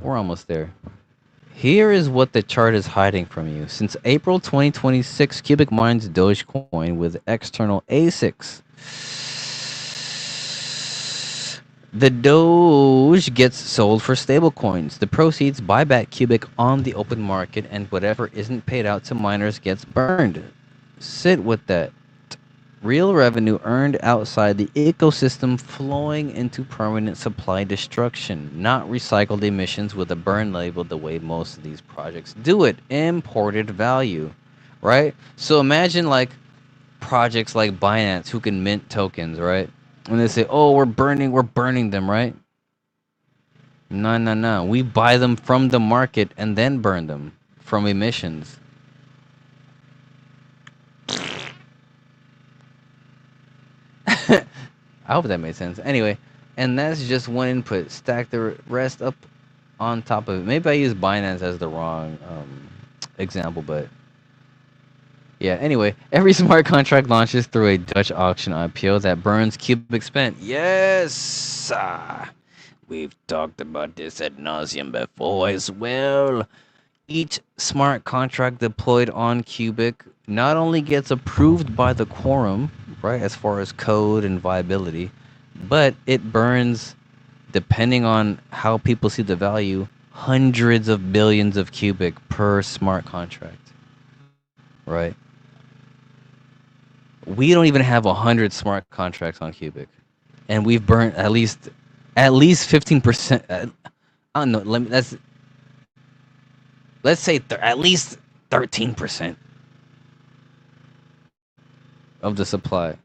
We're almost there. Here is what the chart is hiding from you. Since April 2026, Qubic mines Dogecoin with external ASICs. The Doge gets sold for stablecoins. The proceeds buy back Qubic on the open market, and whatever isn't paid out to miners gets burned. Sit with that. Real revenue earned outside the ecosystem flowing into permanent supply destruction, not recycled emissions with a burn label the way most of these projects do it. Imported value, right? So imagine like projects like Binance who can mint tokens, right? And they say, oh, we're burning them, right? No. We buy them from the market and then burn them from emissions. I hope that made sense. Anyway, and that's just one input. Stack the rest up on top of it. Maybe I use Binance as the wrong example, but yeah. Anyway, every smart contract launches through a Dutch auction IPO that burns Qubic spent. Yes! We've talked about this ad nauseum before as well. Each smart contract deployed on Qubic not only gets approved by the quorum, right, as far as code and viability, but it burns, depending on how people see the value, hundreds of billions of Qubic per smart contract, right? We don't even have 100 smart contracts on Qubic, and we've burnt at least 15%. I don't know. Let's say at least 13% of the supply.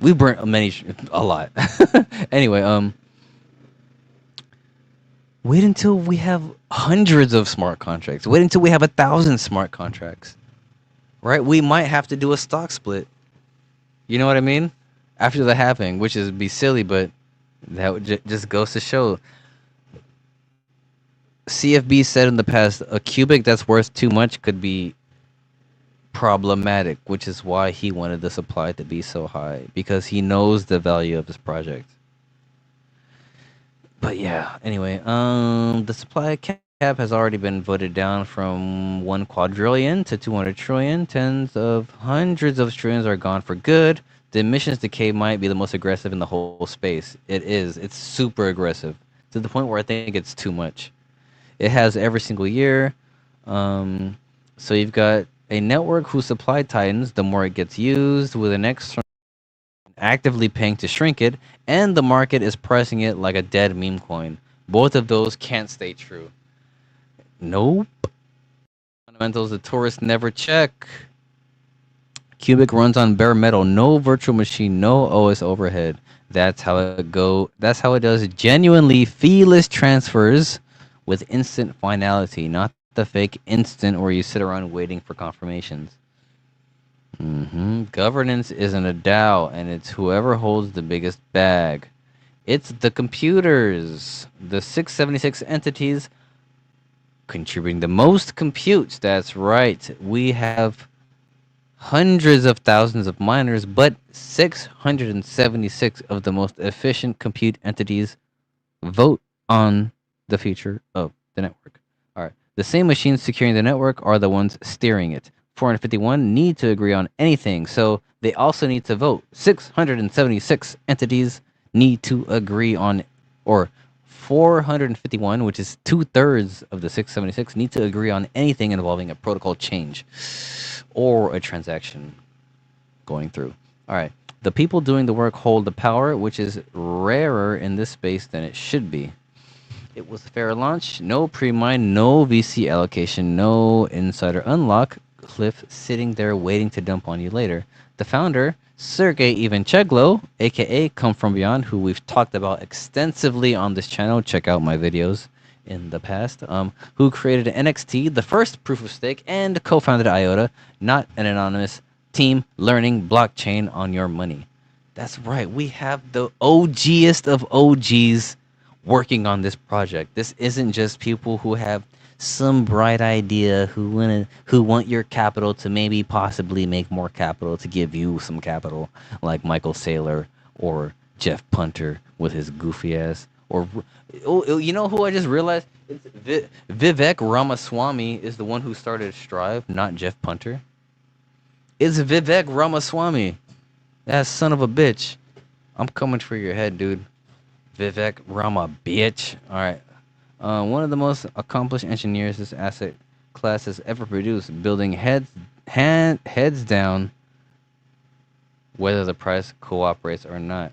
We burnt a lot. Anyway, wait until we have hundreds of smart contracts. Wait until we have 1,000 smart contracts. Right? We might have to do a stock split. You know what I mean? After the halving, which is be silly, but that would just goes to show. CFB said in the past, a Qubic that's worth too much could be problematic, which is why he wanted the supply to be so high, because he knows the value of his project. But yeah, anyway, the supply cap has already been voted down from 1 quadrillion to 200 trillion. Tens of hundreds of trillions are gone for good. The emissions decay might be the most aggressive in the whole space. It is. It's super aggressive to the point where I think it's too much. It has every single year. So you've got a network whose supply tightens the more it gets used, with an external actively paying to shrink it, and the market is pricing it like a dead meme coin. Both of those can't stay true. Nope. Fundamentals the tourists never check. Qubic runs on bare metal, no virtual machine, no OS overhead. That's how it does genuinely feeless transfers with instant finality, not the fake instant where you sit around waiting for confirmations. Governance isn't a DAO, and it's whoever holds the biggest bag. It's the computers, the 676 entities contributing the most compute. That's right. We have hundreds of thousands of miners, but 676 of the most efficient compute entities vote on the future of the network. All right. The same machines securing the network are the ones steering it. 451 need to agree on anything, so they also need to vote. 676 entities need to agree on, or 451, which is 2/3 of the 676, need to agree on anything involving a protocol change or a transaction going through. All right. The people doing the work hold the power, which is rarer in this space than it should be. It was a fair launch. No pre-mine, no VC allocation, no insider unlock. Cliff sitting there waiting to dump on you later. The founder, Sergey Ivancheglo, aka Come From Beyond, who we've talked about extensively on this channel. Check out my videos in the past. Who created NXT, the first proof of stake, and co-founded IOTA, not an anonymous team learning blockchain on your money. That's right. We have the OGest of OGs working on this project. This isn't just people who have some bright idea who want your capital to maybe possibly make more capital to give you some capital, like Michael Saylor or Jeff Punter with his goofy ass. Or you know who I just realized? It's Vivek Ramaswamy is the one who started Strive, not Jeff Punter. It's Vivek Ramaswamy. That son of a bitch. I'm coming for your head, dude. Vivek Rama, bitch. All right. One of the most accomplished engineers this asset class has ever produced, building heads down, whether the price cooperates or not.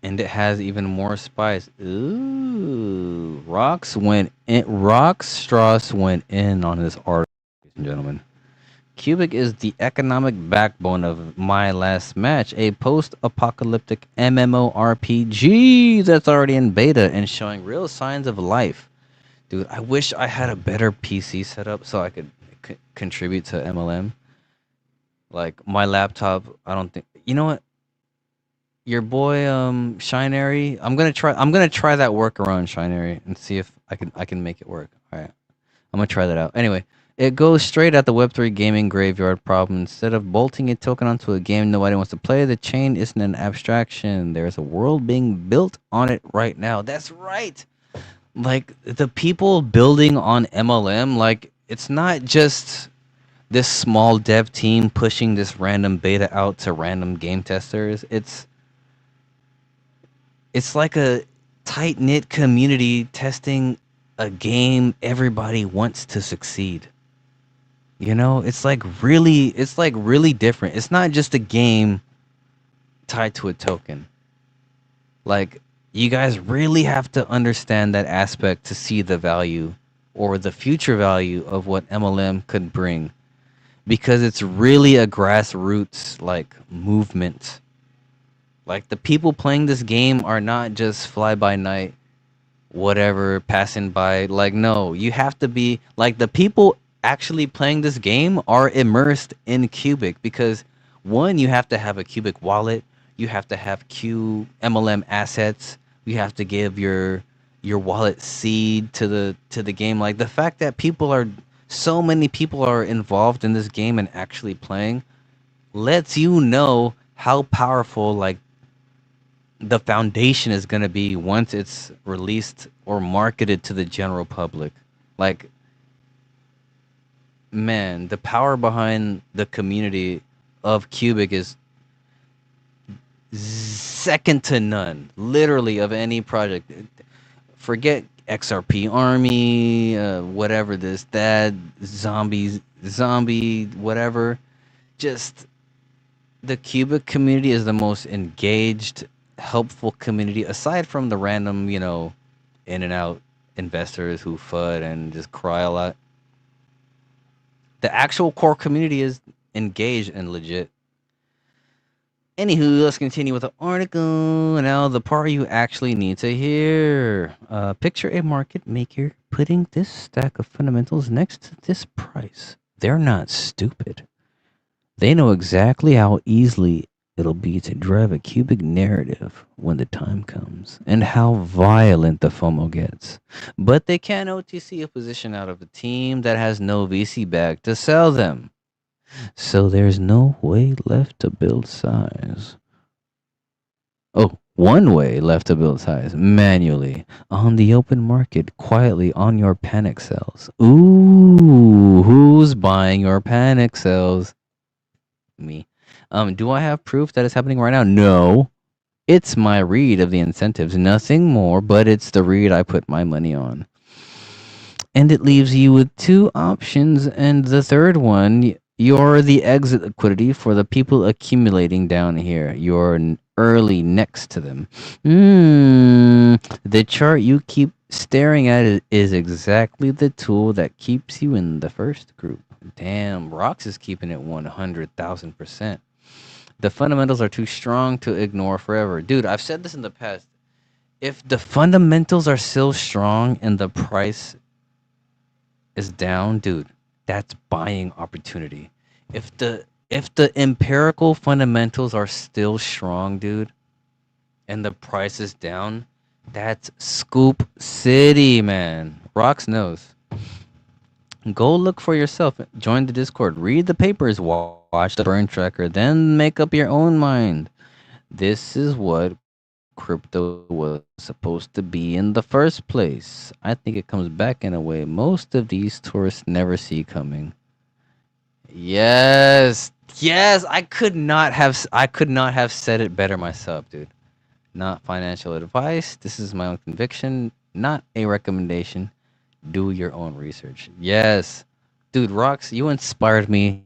And it has even more spice. Ooh, Roks Strauss went in on this article, ladies and gentlemen. Qubic is the economic backbone of My Last Match, a post-apocalyptic MMORPG that's already in beta and showing real signs of life. Dude, I wish I had a better PC setup so I could contribute to MLM. Like my laptop, I don't think. You know what? Your boy Shinary, I'm gonna try that workaround, Shinary, and see if I can make it work. All right, I'm gonna try that out. Anyway. It goes straight at the Web3 gaming graveyard problem. Instead of bolting a token onto a game nobody wants to play, the chain isn't an abstraction. There's a world being built on it right now. That's right. Like, the people building on MLM, like, it's not just this small dev team pushing this random beta out to random game testers. It's like a tight-knit community testing a game everybody wants to succeed. You know, it's like really different. It's not just a game tied to a token. Like, you guys really have to understand that aspect to see the value or the future value of what MLM could bring, because it's really a grassroots like movement. Like, the people playing this game are not just fly by night, whatever, passing by. Like, no, you have to be like the people actually playing this game are immersed in Qubic, because one, you have to have a Qubic wallet, you have to have MLM assets, you have to give your wallet seed to the game. Like, the fact that so many people are involved in this game and actually playing lets you know how powerful like the foundation is going to be once it's released or marketed to the general public. Like, man, the power behind the community of Qubic is second to none, literally, of any project. Forget XRP Army, whatever this, that, zombie, whatever. Just the Qubic community is the most engaged, helpful community, aside from the random, in and out investors who FUD and just cry a lot. The actual core community is engaged and legit. Anywho, let's continue with the article. Now, the part you actually need to hear. Picture a market maker putting this stack of fundamentals next to this price. They're not stupid. They know exactly how easily it'll be to drive a Qubic narrative when the time comes, and how violent the FOMO gets. But they can't OTC a position out of a team that has no VC back to sell them. So there's no way left to build size. Oh, one way left to build size, manually, on the open market, quietly on your panic sells. Ooh, who's buying your panic sells? Me. Do I have proof that it's happening right now? No. It's my read of the incentives, nothing more, but it's the read I put my money on. And it leaves you with two options, and the third one, you're the exit liquidity for the people accumulating down here. You're early next to them. The chart you keep staring at is exactly the tool that keeps you in the first group. Damn, Roks is keeping it 100,000%. The fundamentals are too strong to ignore forever. Dude, I've said this in the past. If the fundamentals are still strong and the price is down, dude, that's buying opportunity. If the empirical fundamentals are still strong, dude, and the price is down, that's scoop city, man. Roks knows. Go look for yourself. Join the Discord. Read the papers. Watch the burn tracker. Then make up your own mind. This is what crypto was supposed to be in the first place. I think it comes back in a way most of these tourists never see coming. Yes. Yes, I could not have said it better myself, dude. Not financial advice. This is my own conviction, not a recommendation. Do your own research. Yes. Dude, Roks, you inspired me.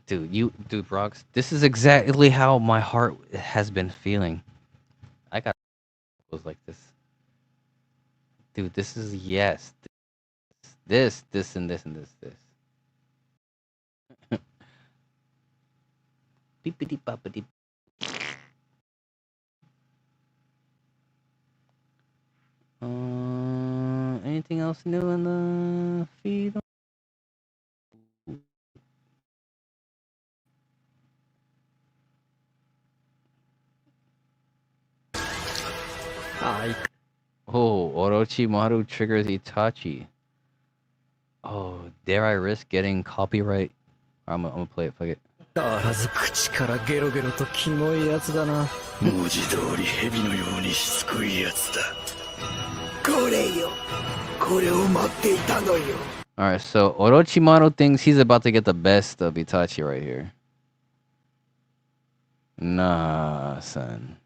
Dude, Roks, this is exactly how my heart has been feeling. I got was like this. Dude, this is yes. This, and this, and this. Beepity boppity. Anything else new in the feed? Oh, Orochimaru triggers Itachi. Oh, dare I risk getting copyright? I'm gonna play it, fuck it. あらず口からゲロゲロとキモいやつだな。文字通り蛇のようにしつこいやつだ。これよ。これを待っていたのよ。Alright, so Orochimaru thinks he's about to get the best of Itachi right here. Nah, son.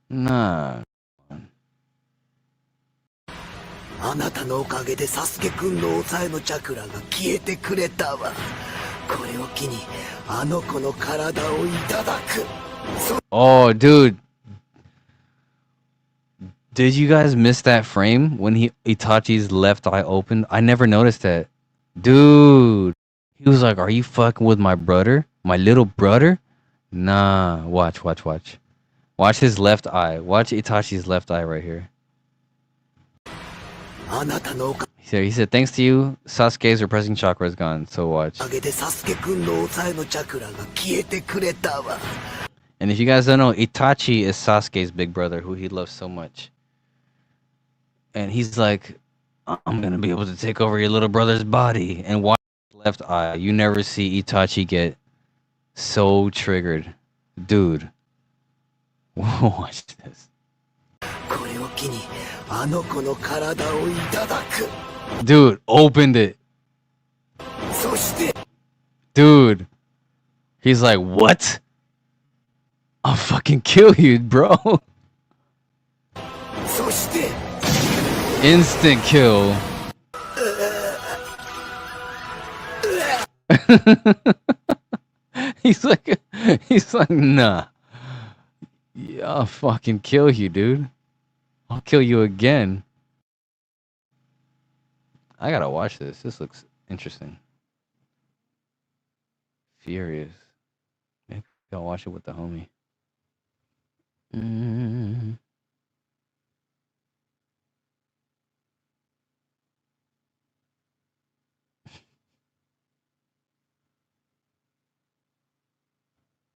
Nah. あなたのおかげでサスケくんの抑えのチャクラが消えてくれたわ。これを機にあの子の体をいただく。Oh, dude. Did you guys miss that frame when Itachi's left eye opened? I never noticed that. Dude. He was like, are you fucking with my brother? My little brother? Nah. Watch. Watch his left eye. Watch Itachi's left eye right here. He said, thanks to you, Sasuke's repressing chakra is gone. So watch. And if you guys don't know, Itachi is Sasuke's big brother, who he loves so much. And he's like, I'm gonna be able to take over your little brother's body. And watch his left eye. You never see Itachi get so triggered. Dude. Watch this. Dude, opened it. Dude. He's like, what? I'll fucking kill you, bro. Instant kill. He's like, nah. Yeah, I'll fucking kill you, dude. I'll kill you again. I gotta watch this. This looks interesting. Furious. Maybe I'll watch it with the homie.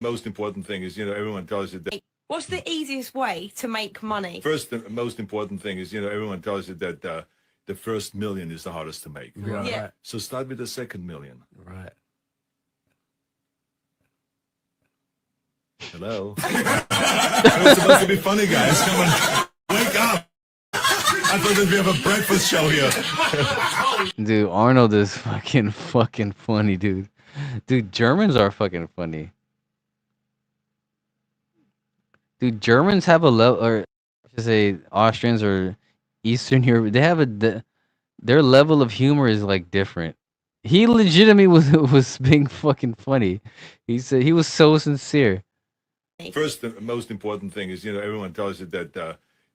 Most important thing is, everyone tells you that. What's the easiest way to make money? First, the most important thing is, everyone tells you that the first million is the hardest to make. Right. Yeah. So start with the second million. Right. Hello. It's supposed to be funny, guys. Come on, wake up. I thought that we have a breakfast show here. Dude, Arnold is fucking funny, dude. Dude, Germans are fucking funny. Dude, Germans have a level, or I should say Austrians or Eastern Europe. They have their level of humor is like different. He legitimately was being fucking funny. He said he was so sincere. First, the most important thing is, everyone tells you that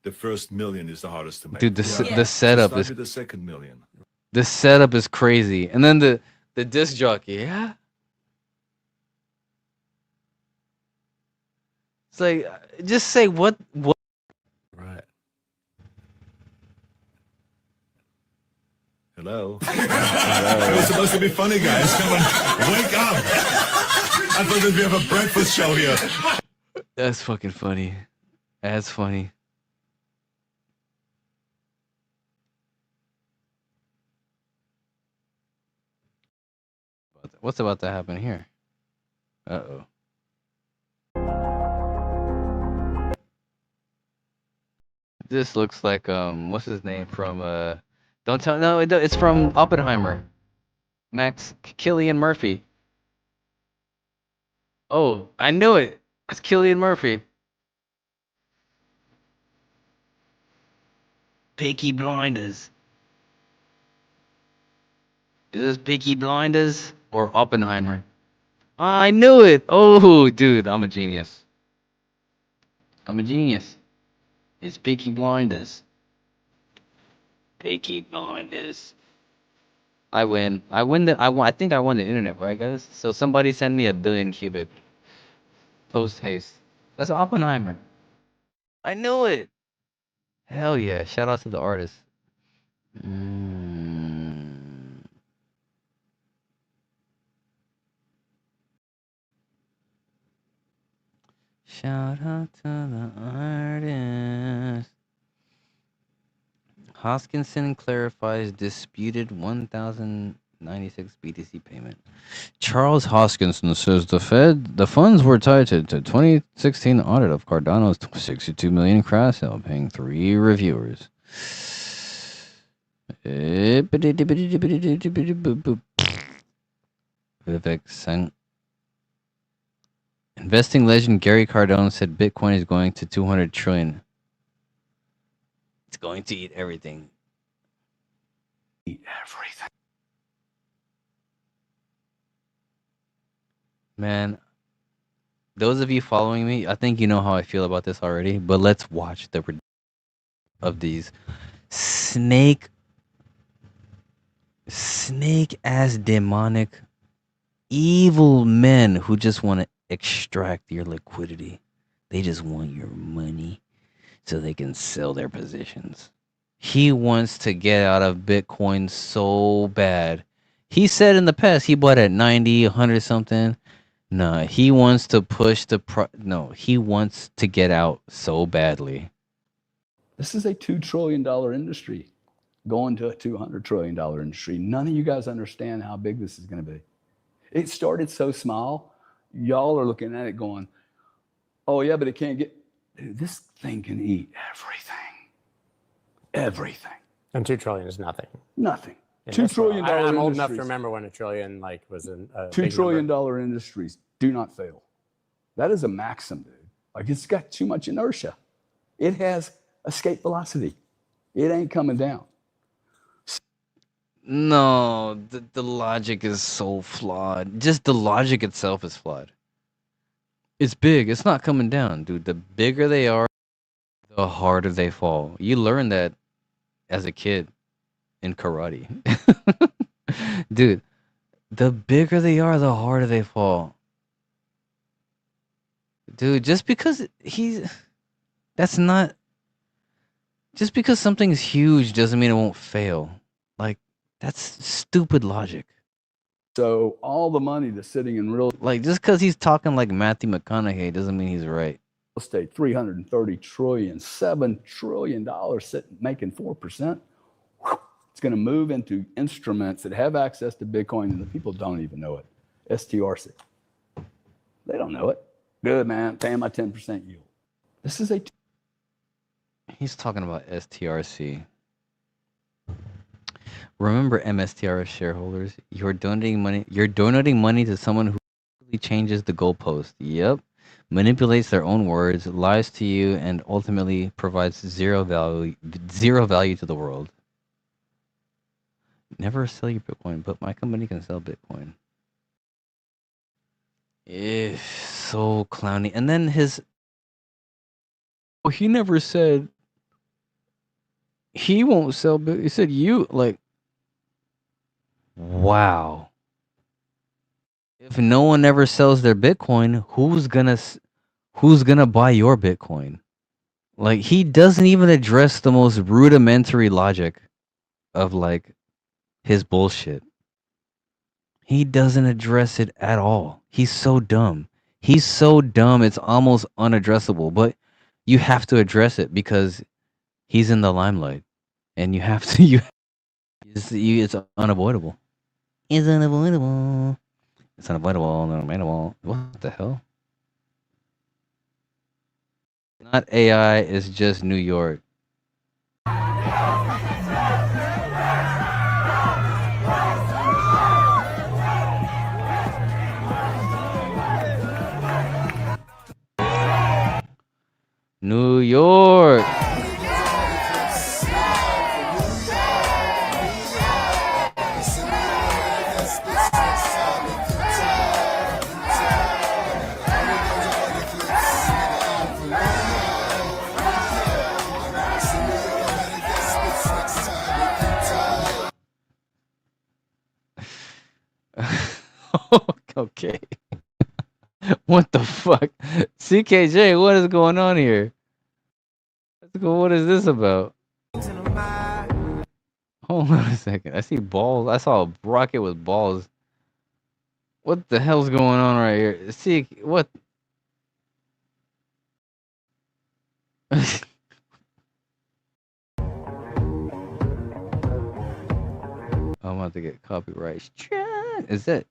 the first million is the hardest to make. Dude, the So setup start is with the second million. the setup is crazy, and then the disc jockey, yeah. It's like just say what. Right. Hello. It was supposed to be funny, guys. Come on, wake up! I thought that we have a breakfast show here. That's fucking funny. That's funny. What's about to happen here? Uh-oh. This looks like what's his name from don't tell no it's from Oppenheimer. Max Killian Murphy. Oh, I knew it. It's Killian Murphy. Peaky Blinders. Is this Peaky Blinders or Oppenheimer? I knew it. Oh, dude, I'm a genius. I'm a genius. It's Peaky Blinders. Peaky Blinders. I win. I win the. I think I won the internet, right, guys? So somebody send me 1,000,000,000 qubit. Post haste. That's Oppenheimer. I knew it. Hell yeah! Shout out to the artist. Shout out to the artist. Hoskinson clarifies disputed 1,096 BTC payment. Charles Hoskinson says the funds were tied to 2016 audit of Cardano's 62 million crash sale, paying 3 reviewers. Vivek Singh. Investing legend Gary Cardone said Bitcoin is going to 200 trillion. It's going to eat everything. Eat everything. Man, those of you following me, I think you know how I feel about this already, but let's watch the of these snake ass demonic evil men who just want to extract your liquidity. They just want your money so they can sell their positions. He wants to get out of Bitcoin so bad. He said in the past he bought at 90, 100 something. No, he wants to push the he wants to get out so badly. This is a $2 trillion industry going to a $200 trillion industry. None of you guys understand how big this is going to be. It started so small. Y'all are looking at it going, oh yeah, but it can't get, dude, this thing can eat everything. Everything. And 2 trillion is nothing. Nothing. In $2 this world. trillion I'm old enough to industries. remember when a trillion was a $2 big trillion number. industries do not fail. That is a maxim, dude. Like, it's got too much inertia. It has escape velocity. It ain't coming down. No, the logic is so flawed. Just the logic itself is flawed. It's big. It's not coming down, dude. The bigger they are, the harder they fall. You learn that as a kid in karate. Dude, the bigger they are, the harder they fall. Dude, just because just because something's huge doesn't mean it won't fail. Like, that's stupid logic. So all the money that's sitting in real Like, just because he's talking like Matthew McConaughey doesn't mean he's right. estate, 330 trillion, $7 trillion sitting, making 4%. It's going to move into instruments that have access to Bitcoin, and the people don't even know it. STRC. They don't know it. Good, man. Paying my 10% yield. This is He's talking about STRC. Remember, MSTR shareholders, you're donating money. You're donating money to someone who changes the goalpost. Yep, manipulates their own words, lies to you, and ultimately provides zero value to the world. Never sell your Bitcoin, but my company can sell Bitcoin. So clowny. And then well, he never said he won't sell Bitcoin. He said you, like, wow. If no one ever sells their Bitcoin, who's gonna buy your Bitcoin? Like, he doesn't even address the most rudimentary logic of, like, his bullshit. He doesn't address it at all. He's so dumb. He's so dumb, it's almost unaddressable. But you have to address it because he's in the limelight, and you have to. It's unavoidable. It's unavoidable. It's unavoidable. Unavoidable. What the hell? Not AI. It's just New York. New York. Okay. What the fuck? CKJ, what is going on here? What is this about? Hold on a second. I see balls. I saw a rocket with balls. What the hell's going on right here? See, what? I'm about to get copyright. Is that?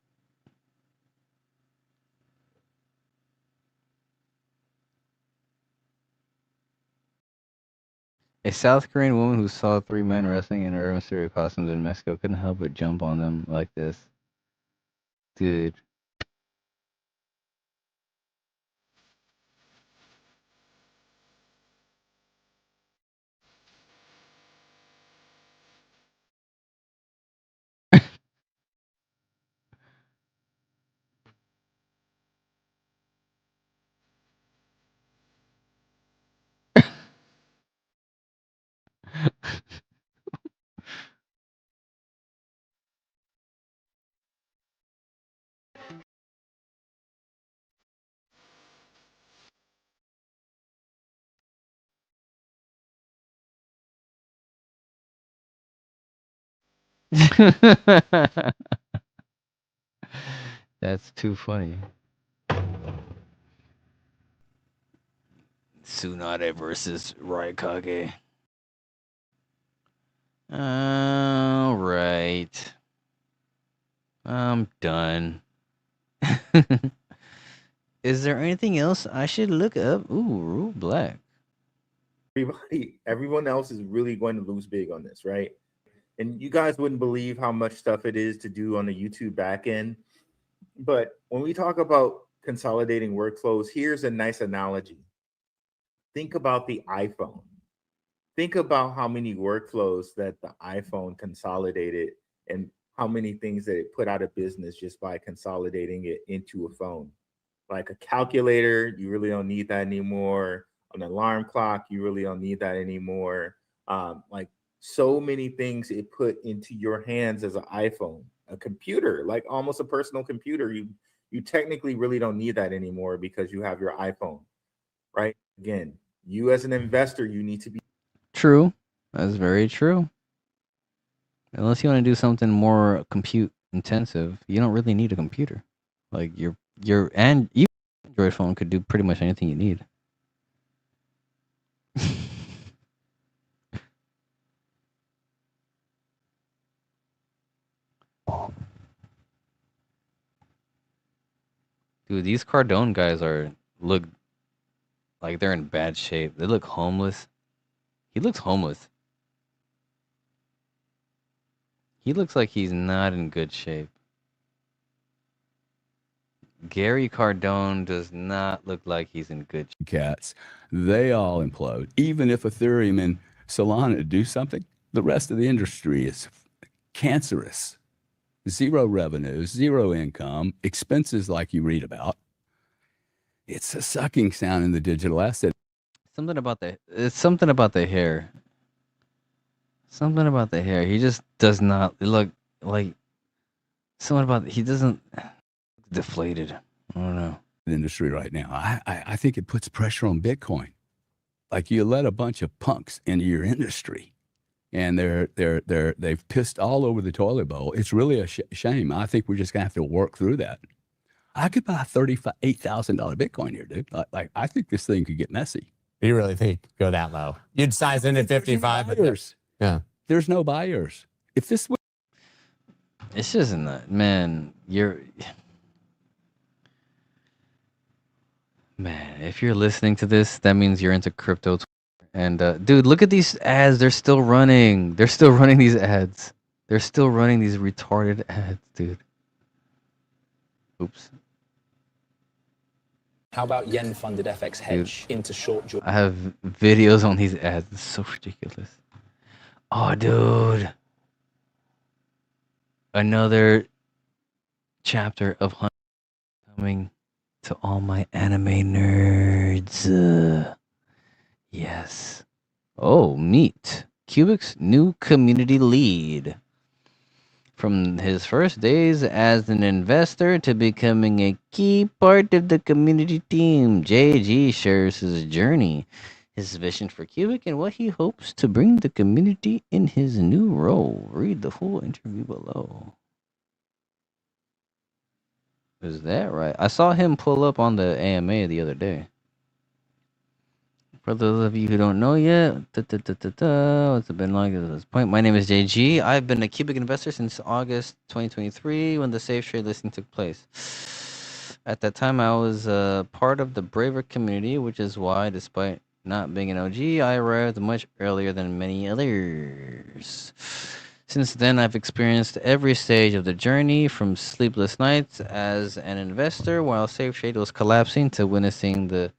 A South Korean woman who saw 3 men wrestling in urban stereo costumes in Mexico couldn't help but jump on them like this. Dude. That's too funny. Tsunade versus Raikage. All right. I'm done. Is there anything else I should look up? Ooh, Rule Black. Everyone else is really going to lose big on this, right? And you guys wouldn't believe how much stuff it is to do on the YouTube backend. But when we talk about consolidating workflows, here's a nice analogy. Think about the iPhone. Think about how many workflows that the iPhone consolidated and how many things that it put out of business just by consolidating it into a phone. Like a calculator, you really don't need that anymore. An alarm clock, you really don't need that anymore. Like so many things it put into your hands as an iPhone, a computer, like almost a personal computer. You technically really don't need that anymore because you have your iPhone, right? Again, you as an investor, you need to be True. That's very true. Unless you want to do something more compute intensive, you don't really need a computer. Like your and even Android phone could do pretty much anything you need. Dude, these Cardone guys look like they're in bad shape. They look homeless. He looks homeless. He looks like he's not in good shape. Gary Cardone does not look like he's in good shape. Cats, they all implode. Even if Ethereum and Solana do something, the rest of the industry is cancerous. Zero revenue, zero income, expenses like you read about. It's a sucking sound in the digital asset. Something about the hair. Something about the hair. He just does not look like he doesn't deflated. I don't know. Industry right now. I think it puts pressure on Bitcoin. Like you let a bunch of punks into your industry, and they've pissed all over the toilet bowl. It's really a shame. I think we're just gonna have to work through that. I could buy $38,000 Bitcoin here, dude. Like I think this thing could get messy. You really think it could go that low? You'd size in at 55, but yeah, there's no buyers. If this was, it's just not, man. Man, if you're listening to this, that means you're into crypto. And dude, look at these ads. They're still running. They're still running these ads. They're still running these retarded ads, dude. Oops. How about yen-funded FX hedge into short? I have videos on these ads. It's so ridiculous. Oh, dude. Another chapter of Hunt coming to all my anime nerds. Yes. Oh, meet Qubic's new community lead. From his first days as an investor to becoming a key part of the community team, JG shares his journey, his vision for Qubic, and what he hopes to bring the community in his new role. Read the full interview below. Is that right? I saw him pull up on the AMA the other day. For those of you who don't know yet, what's it been like at this point? My name is JG. I've been a Qubic investor since August 2023 when the safe trade listing took place. At that time, I was part of the braver community, which is why, despite not being an OG, I arrived much earlier than many others. Since then, I've experienced every stage of the journey, from sleepless nights as an investor while safe trade was collapsing to witnessing the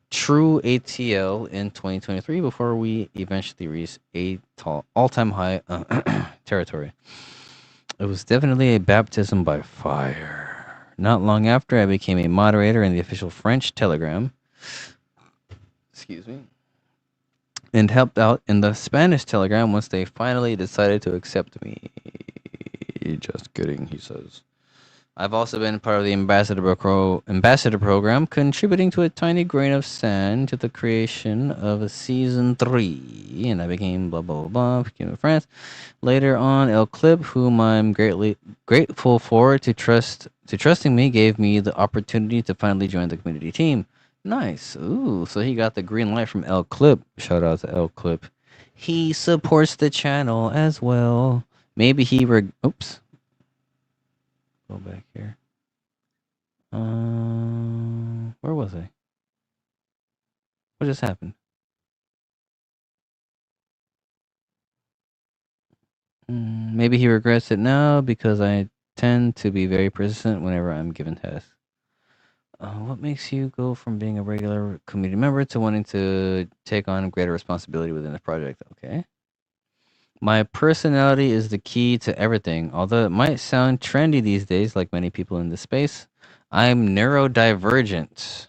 true ATL in 2023 before we eventually reached all-time high territory. It was definitely a baptism by fire. Not long after, I became a moderator in the official French Telegram. Excuse me. And helped out in the Spanish Telegram once they finally decided to accept me. Just kidding, he says. I've also been part of the ambassador program, contributing to a tiny grain of sand to the creation of season 3, and I became blah blah blah, became a friend. Later on, El Clip, whom I'm greatly grateful for trusting me, gave me the opportunity to finally join the community team. Nice. Ooh, so he got the green light from El Clip. Shout out to El Clip. He supports the channel as well. Maybe he oops. Go back here. Where was I? What just happened? Maybe he regrets it now because I tend to be very persistent whenever I'm given tasks. What makes you go from being a regular community member to wanting to take on greater responsibility within the project? Okay. My personality is the key to everything. Although it might sound trendy these days, like many people in this space, I'm neurodivergent.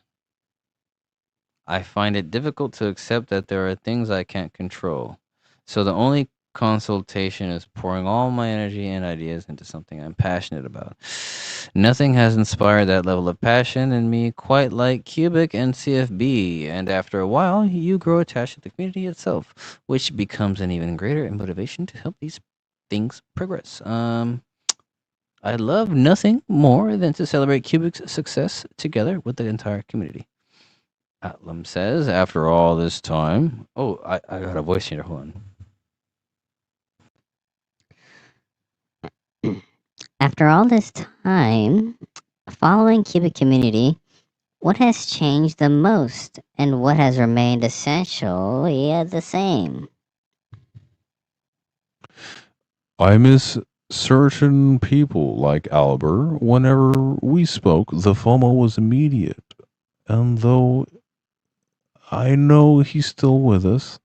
I find it difficult to accept that there are things I can't control. So the only consultation is pouring all my energy and ideas into something I'm passionate about. Nothing has inspired that level of passion in me quite like Qubic and CFB, and after a while, you grow attached to the community itself, which becomes an even greater motivation to help these things progress. I love nothing more than to celebrate Qubic's success together with the entire community. Atlam says, after all this time... Oh, I got a voice changer, hold on. After all this time, following Qubic community, what has changed the most and what has remained essentially the same? I miss certain people like Albert. Whenever we spoke, the FOMO was immediate. And though I know he's still with us,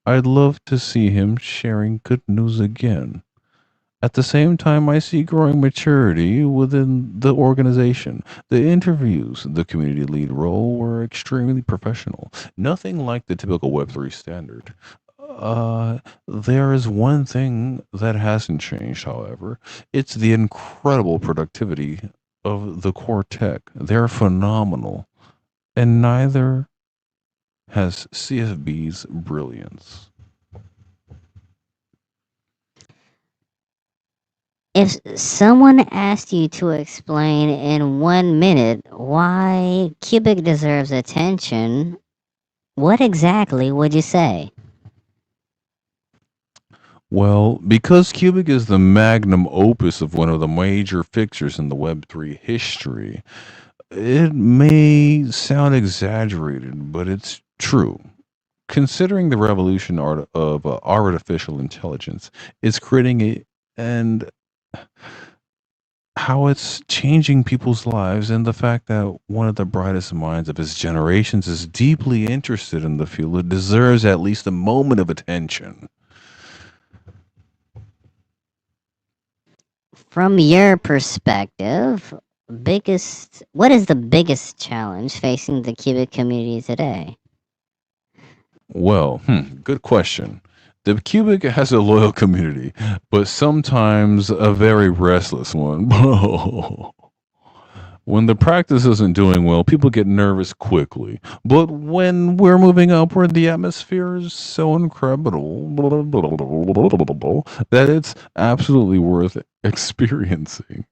I'd love to see him sharing good news again. At the same time, I see growing maturity within the organization. The interviews, the community lead role were extremely professional. Nothing like the typical Web3 standard. There is one thing that hasn't changed, however. It's the incredible productivity of the core tech. They're phenomenal. And neither has CFB's brilliance. If someone asked you to explain in 1 minute why Qubic deserves attention, what exactly would you say? Well, because Qubic is the magnum opus of one of the major fixtures in the Web3 history, it may sound exaggerated, but it's true. Considering the revolution of artificial intelligence, it's creating and how it's changing people's lives, and the fact that one of the brightest minds of his generations is deeply interested in the field, it deserves at least a moment of attention. From your perspective, what is the biggest challenge facing the Qubic community today? Well, good question. The Qubic has a loyal community, but sometimes a very restless one. When the practice isn't doing well, people get nervous quickly. But when we're moving upward, the atmosphere is so incredible that it's absolutely worth experiencing.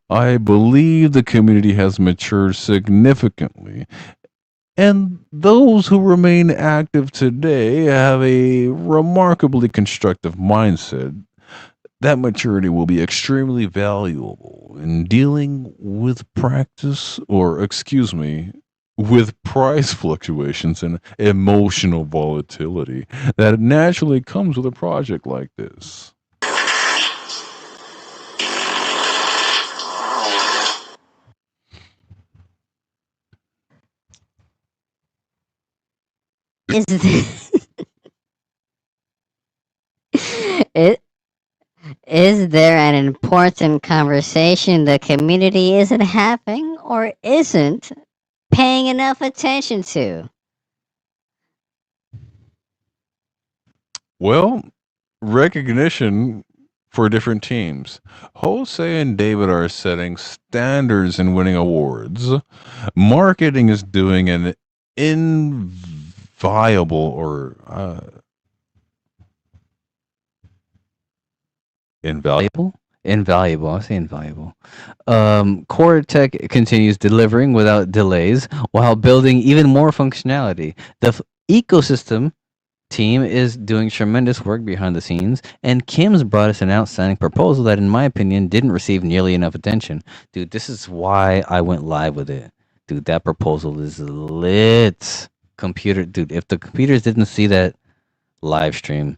I believe the community has matured significantly, and those who remain active today have a remarkably constructive mindset. That maturity will be extremely valuable in dealing with with price fluctuations and emotional volatility that naturally comes with a project like this. Is it is there an important conversation the community isn't having or isn't paying enough attention to? Well, recognition for different teams. Jose and David are setting standards and winning awards. Marketing is doing an inviolable or invaluable. Invaluable. I'll say invaluable. Core Tech continues delivering without delays while building even more functionality. The ecosystem team is doing tremendous work behind the scenes, and Kim's brought us an outstanding proposal that, in my opinion, didn't receive nearly enough attention. Dude, this is why I went live with it. Dude, that proposal is lit. Dude, if the computers didn't see that live stream,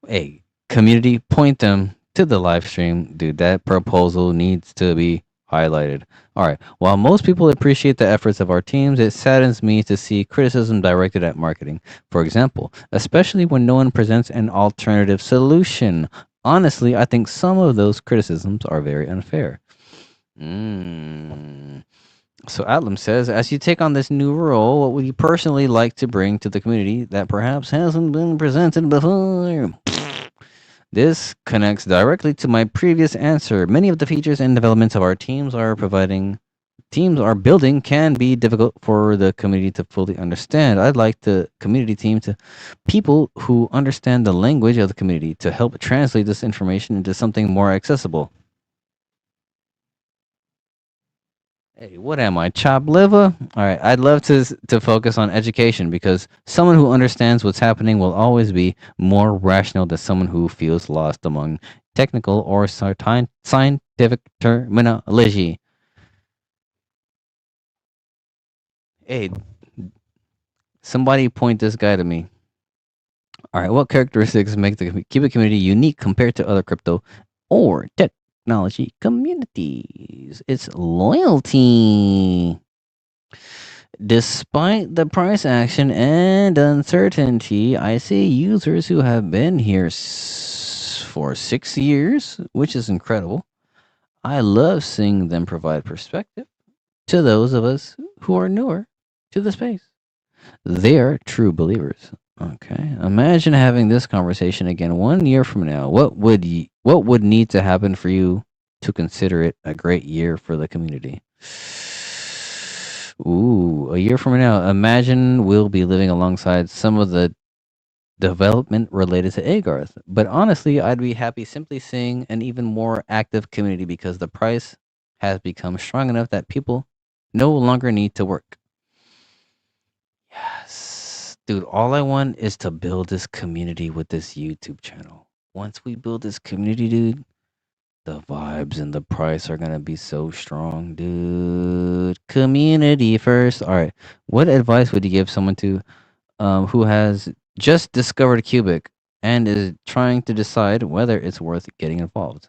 hey, community, point them to the live stream. Dude, that proposal needs to be highlighted. All right. While most people appreciate the efforts of our teams, it saddens me to see criticism directed at marketing. For example, especially when no one presents an alternative solution. Honestly, I think some of those criticisms are very unfair. So Atlam says, as you take on this new role, what would you personally like to bring to the community that perhaps hasn't been presented before? This connects directly to my previous answer. Many of the features and developments of our teams are building can be difficult for the community to fully understand. I'd like the community team to people who understand the language of the community to help translate this information into something more accessible. Hey, what am I, chopped liver? All right, I'd love to focus on education because someone who understands what's happening will always be more rational than someone who feels lost among technical or scientific terminology. Hey, somebody point this guy to me. All right, what characteristics make the Qubic community unique compared to other crypto or technology communities? It's loyalty. Despite the price action and uncertainty, I see users who have been here for 6 years, which is incredible. I love seeing them provide perspective to those of us who are newer to the space. They are true believers. Okay. Imagine having this conversation again 1 year from now. What would need to happen for you to consider it a great year for the community? Ooh, a year from now, imagine we'll be living alongside some of the development related to Agarth. But honestly, I'd be happy simply seeing an even more active community because the price has become strong enough that people no longer need to work. Yes. Dude, all I want is to build this community with this YouTube channel. Once we build this community, dude, the vibes and the price are gonna be so strong, dude. Community first. All right. What advice would you give someone who has just discovered Qubic and is trying to decide whether it's worth getting involved?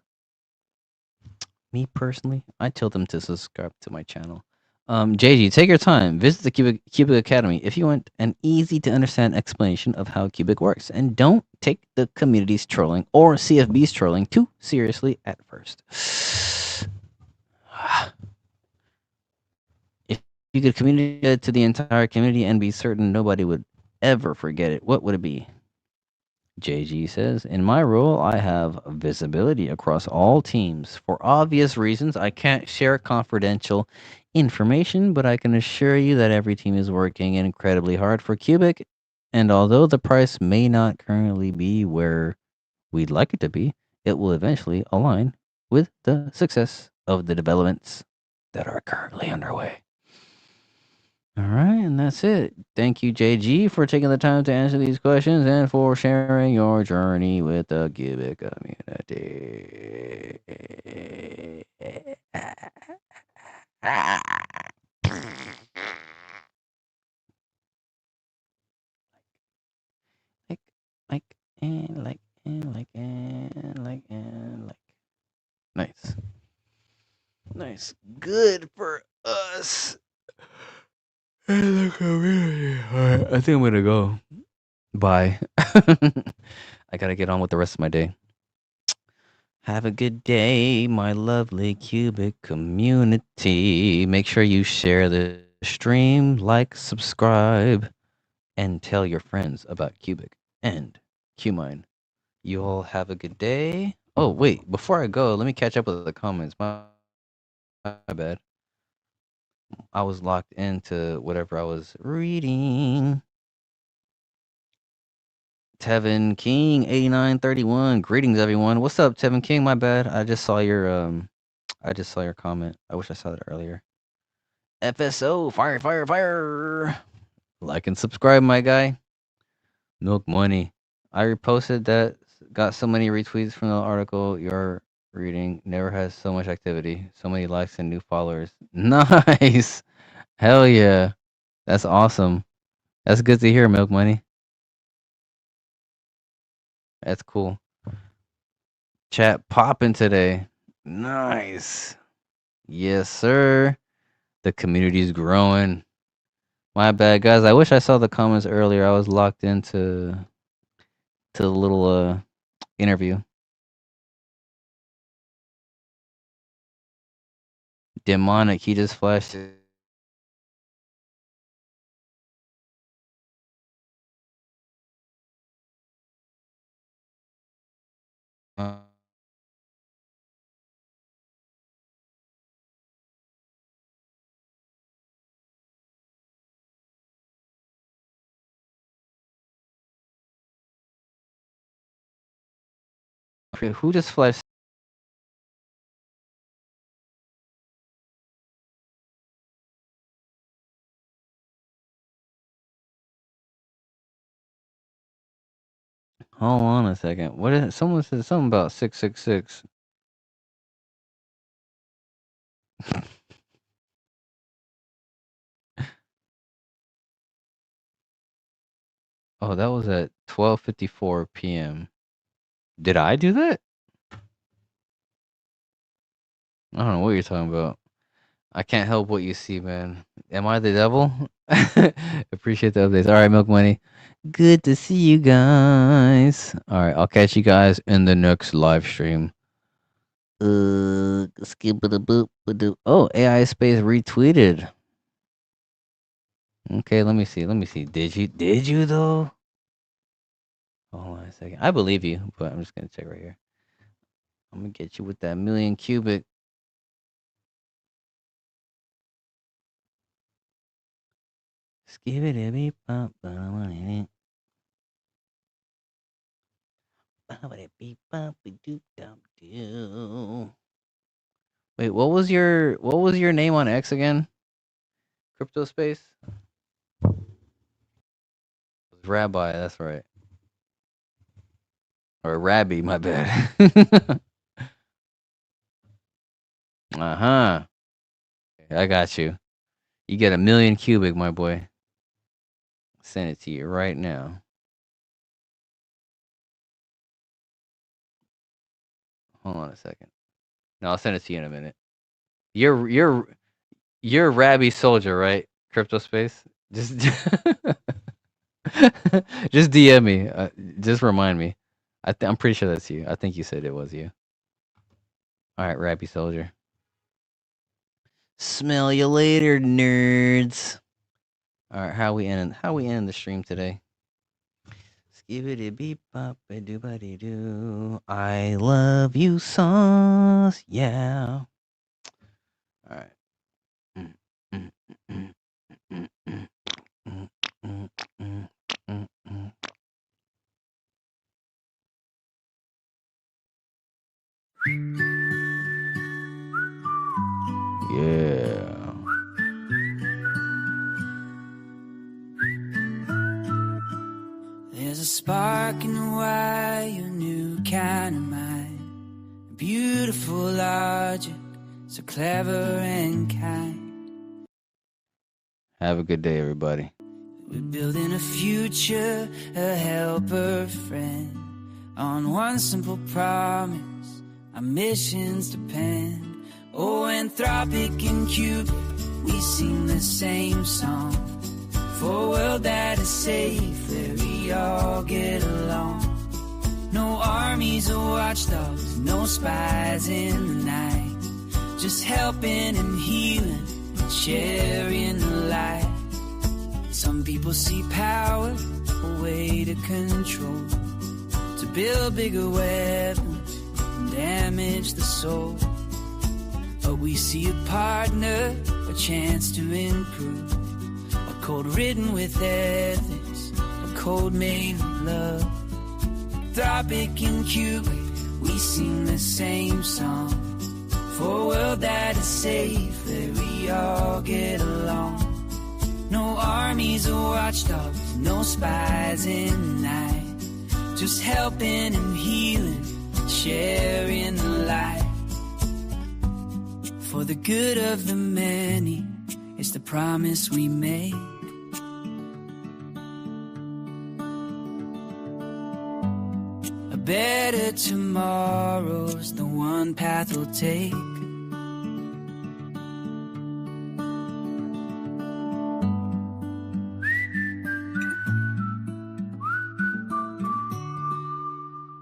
Me personally, I tell them to subscribe to my channel. JG, take your time. Visit the Qubic Academy if you want an easy to understand explanation of how Qubic works, and don't take the community's trolling or CFB's trolling too seriously at first. If you could communicate it to the entire community and be certain nobody would ever forget it, what would it be? JG says, in my role, I have visibility across all teams. For obvious reasons, I can't share confidential information, but I can assure you that every team is working incredibly hard for Qubic. And although the price may not currently be where we'd like it to be, it will eventually align with the success of the developments that are currently underway. All right, and that's it. Thank you, JG, for taking the time to answer these questions and for sharing your journey with the Qubic community. Like, like, and like, and like, and like, and like. Nice. Nice. Good for us. And the community. All right, I think I'm going to go. Bye. I gotta get on with the rest of my day. Have a good day, my lovely Qubic community. Make sure you share the stream, like, subscribe, and tell your friends about Qubic and QMINE. You all have a good day. Oh, wait, before I go, let me catch up with the comments. My bad. I was locked into whatever I was reading. Tevin King 8931. Greetings everyone. What's up, Tevin King? My bad. I just saw your comment. I wish I saw that earlier. FSO, fire, fire, fire. Like and subscribe, my guy. Milk Money. I reposted that. Got so many retweets from the article you're reading. Never has so much activity. So many likes and new followers. Nice. Hell yeah. That's awesome. That's good to hear, Milk Money. That's cool. Chat popping today. Nice. Yes, sir. The community's growing. My bad, guys. I wish I saw the comments earlier. I was locked into the little interview. Demonic. He just flashed it. Who just flashed? Hold on a second. What is it? Someone said something about 666. Oh, that was at 12:54 p.m. Did I do that? I don't know what you're talking about. I can't help what you see, man. Am I the devil? Appreciate the updates. All right, Milk Money. Good to see you guys. All right, I'll catch you guys in the next live stream. Skip it a boop. Oh, AI Space retweeted. Okay, let me see. Let me see. Did you? Did you though? Hold on a second. I believe you, but I'm just gonna check right here. I'm gonna get you with that million cubic. Skip it, beep, bop, bop, wait, what was your name on X again? Crypto Space? Rabbi, that's right. Or Rabbi, my bad. Uh-huh. I got you. You get a million cubic, my boy. Send it to you right now. Hold on a second. No, I'll send it to you in a minute. You're a Rabbi soldier, right? Crypto Space? Just just DM me. Just remind me. I'm pretty sure that's you. I think you said it was you. All right, Rabbi soldier. Smell you later, nerds. All right, how we ending the stream today? Skibbity beep bop a doobity doo. I love you, sauce. Yeah. All right. Yeah. There's a spark in the wire, your new kind of mind. A beautiful logic, so clever and kind. Have a good day, everybody. We're building a future, a helper, friend. On one simple promise, our missions depend. Oh, Anthropic and Cubic, we sing the same song. For a world that is safe, where we all get along. No armies or watchdogs, no spies in the night. Just helping and healing, sharing the light. Some people see power, a way to control. To build bigger weapons, and damage the soul. But we see a partner, a chance to improve. A code written with ethics, a code made with love. Anthropic and Cubic, we sing the same song. For a world that is safe, where we all get along. No armies or watchdogs, no spies in the night. Just helping and healing, sharing the light. For the good of the many, it's the promise we make. A better tomorrow's the one path we'll take.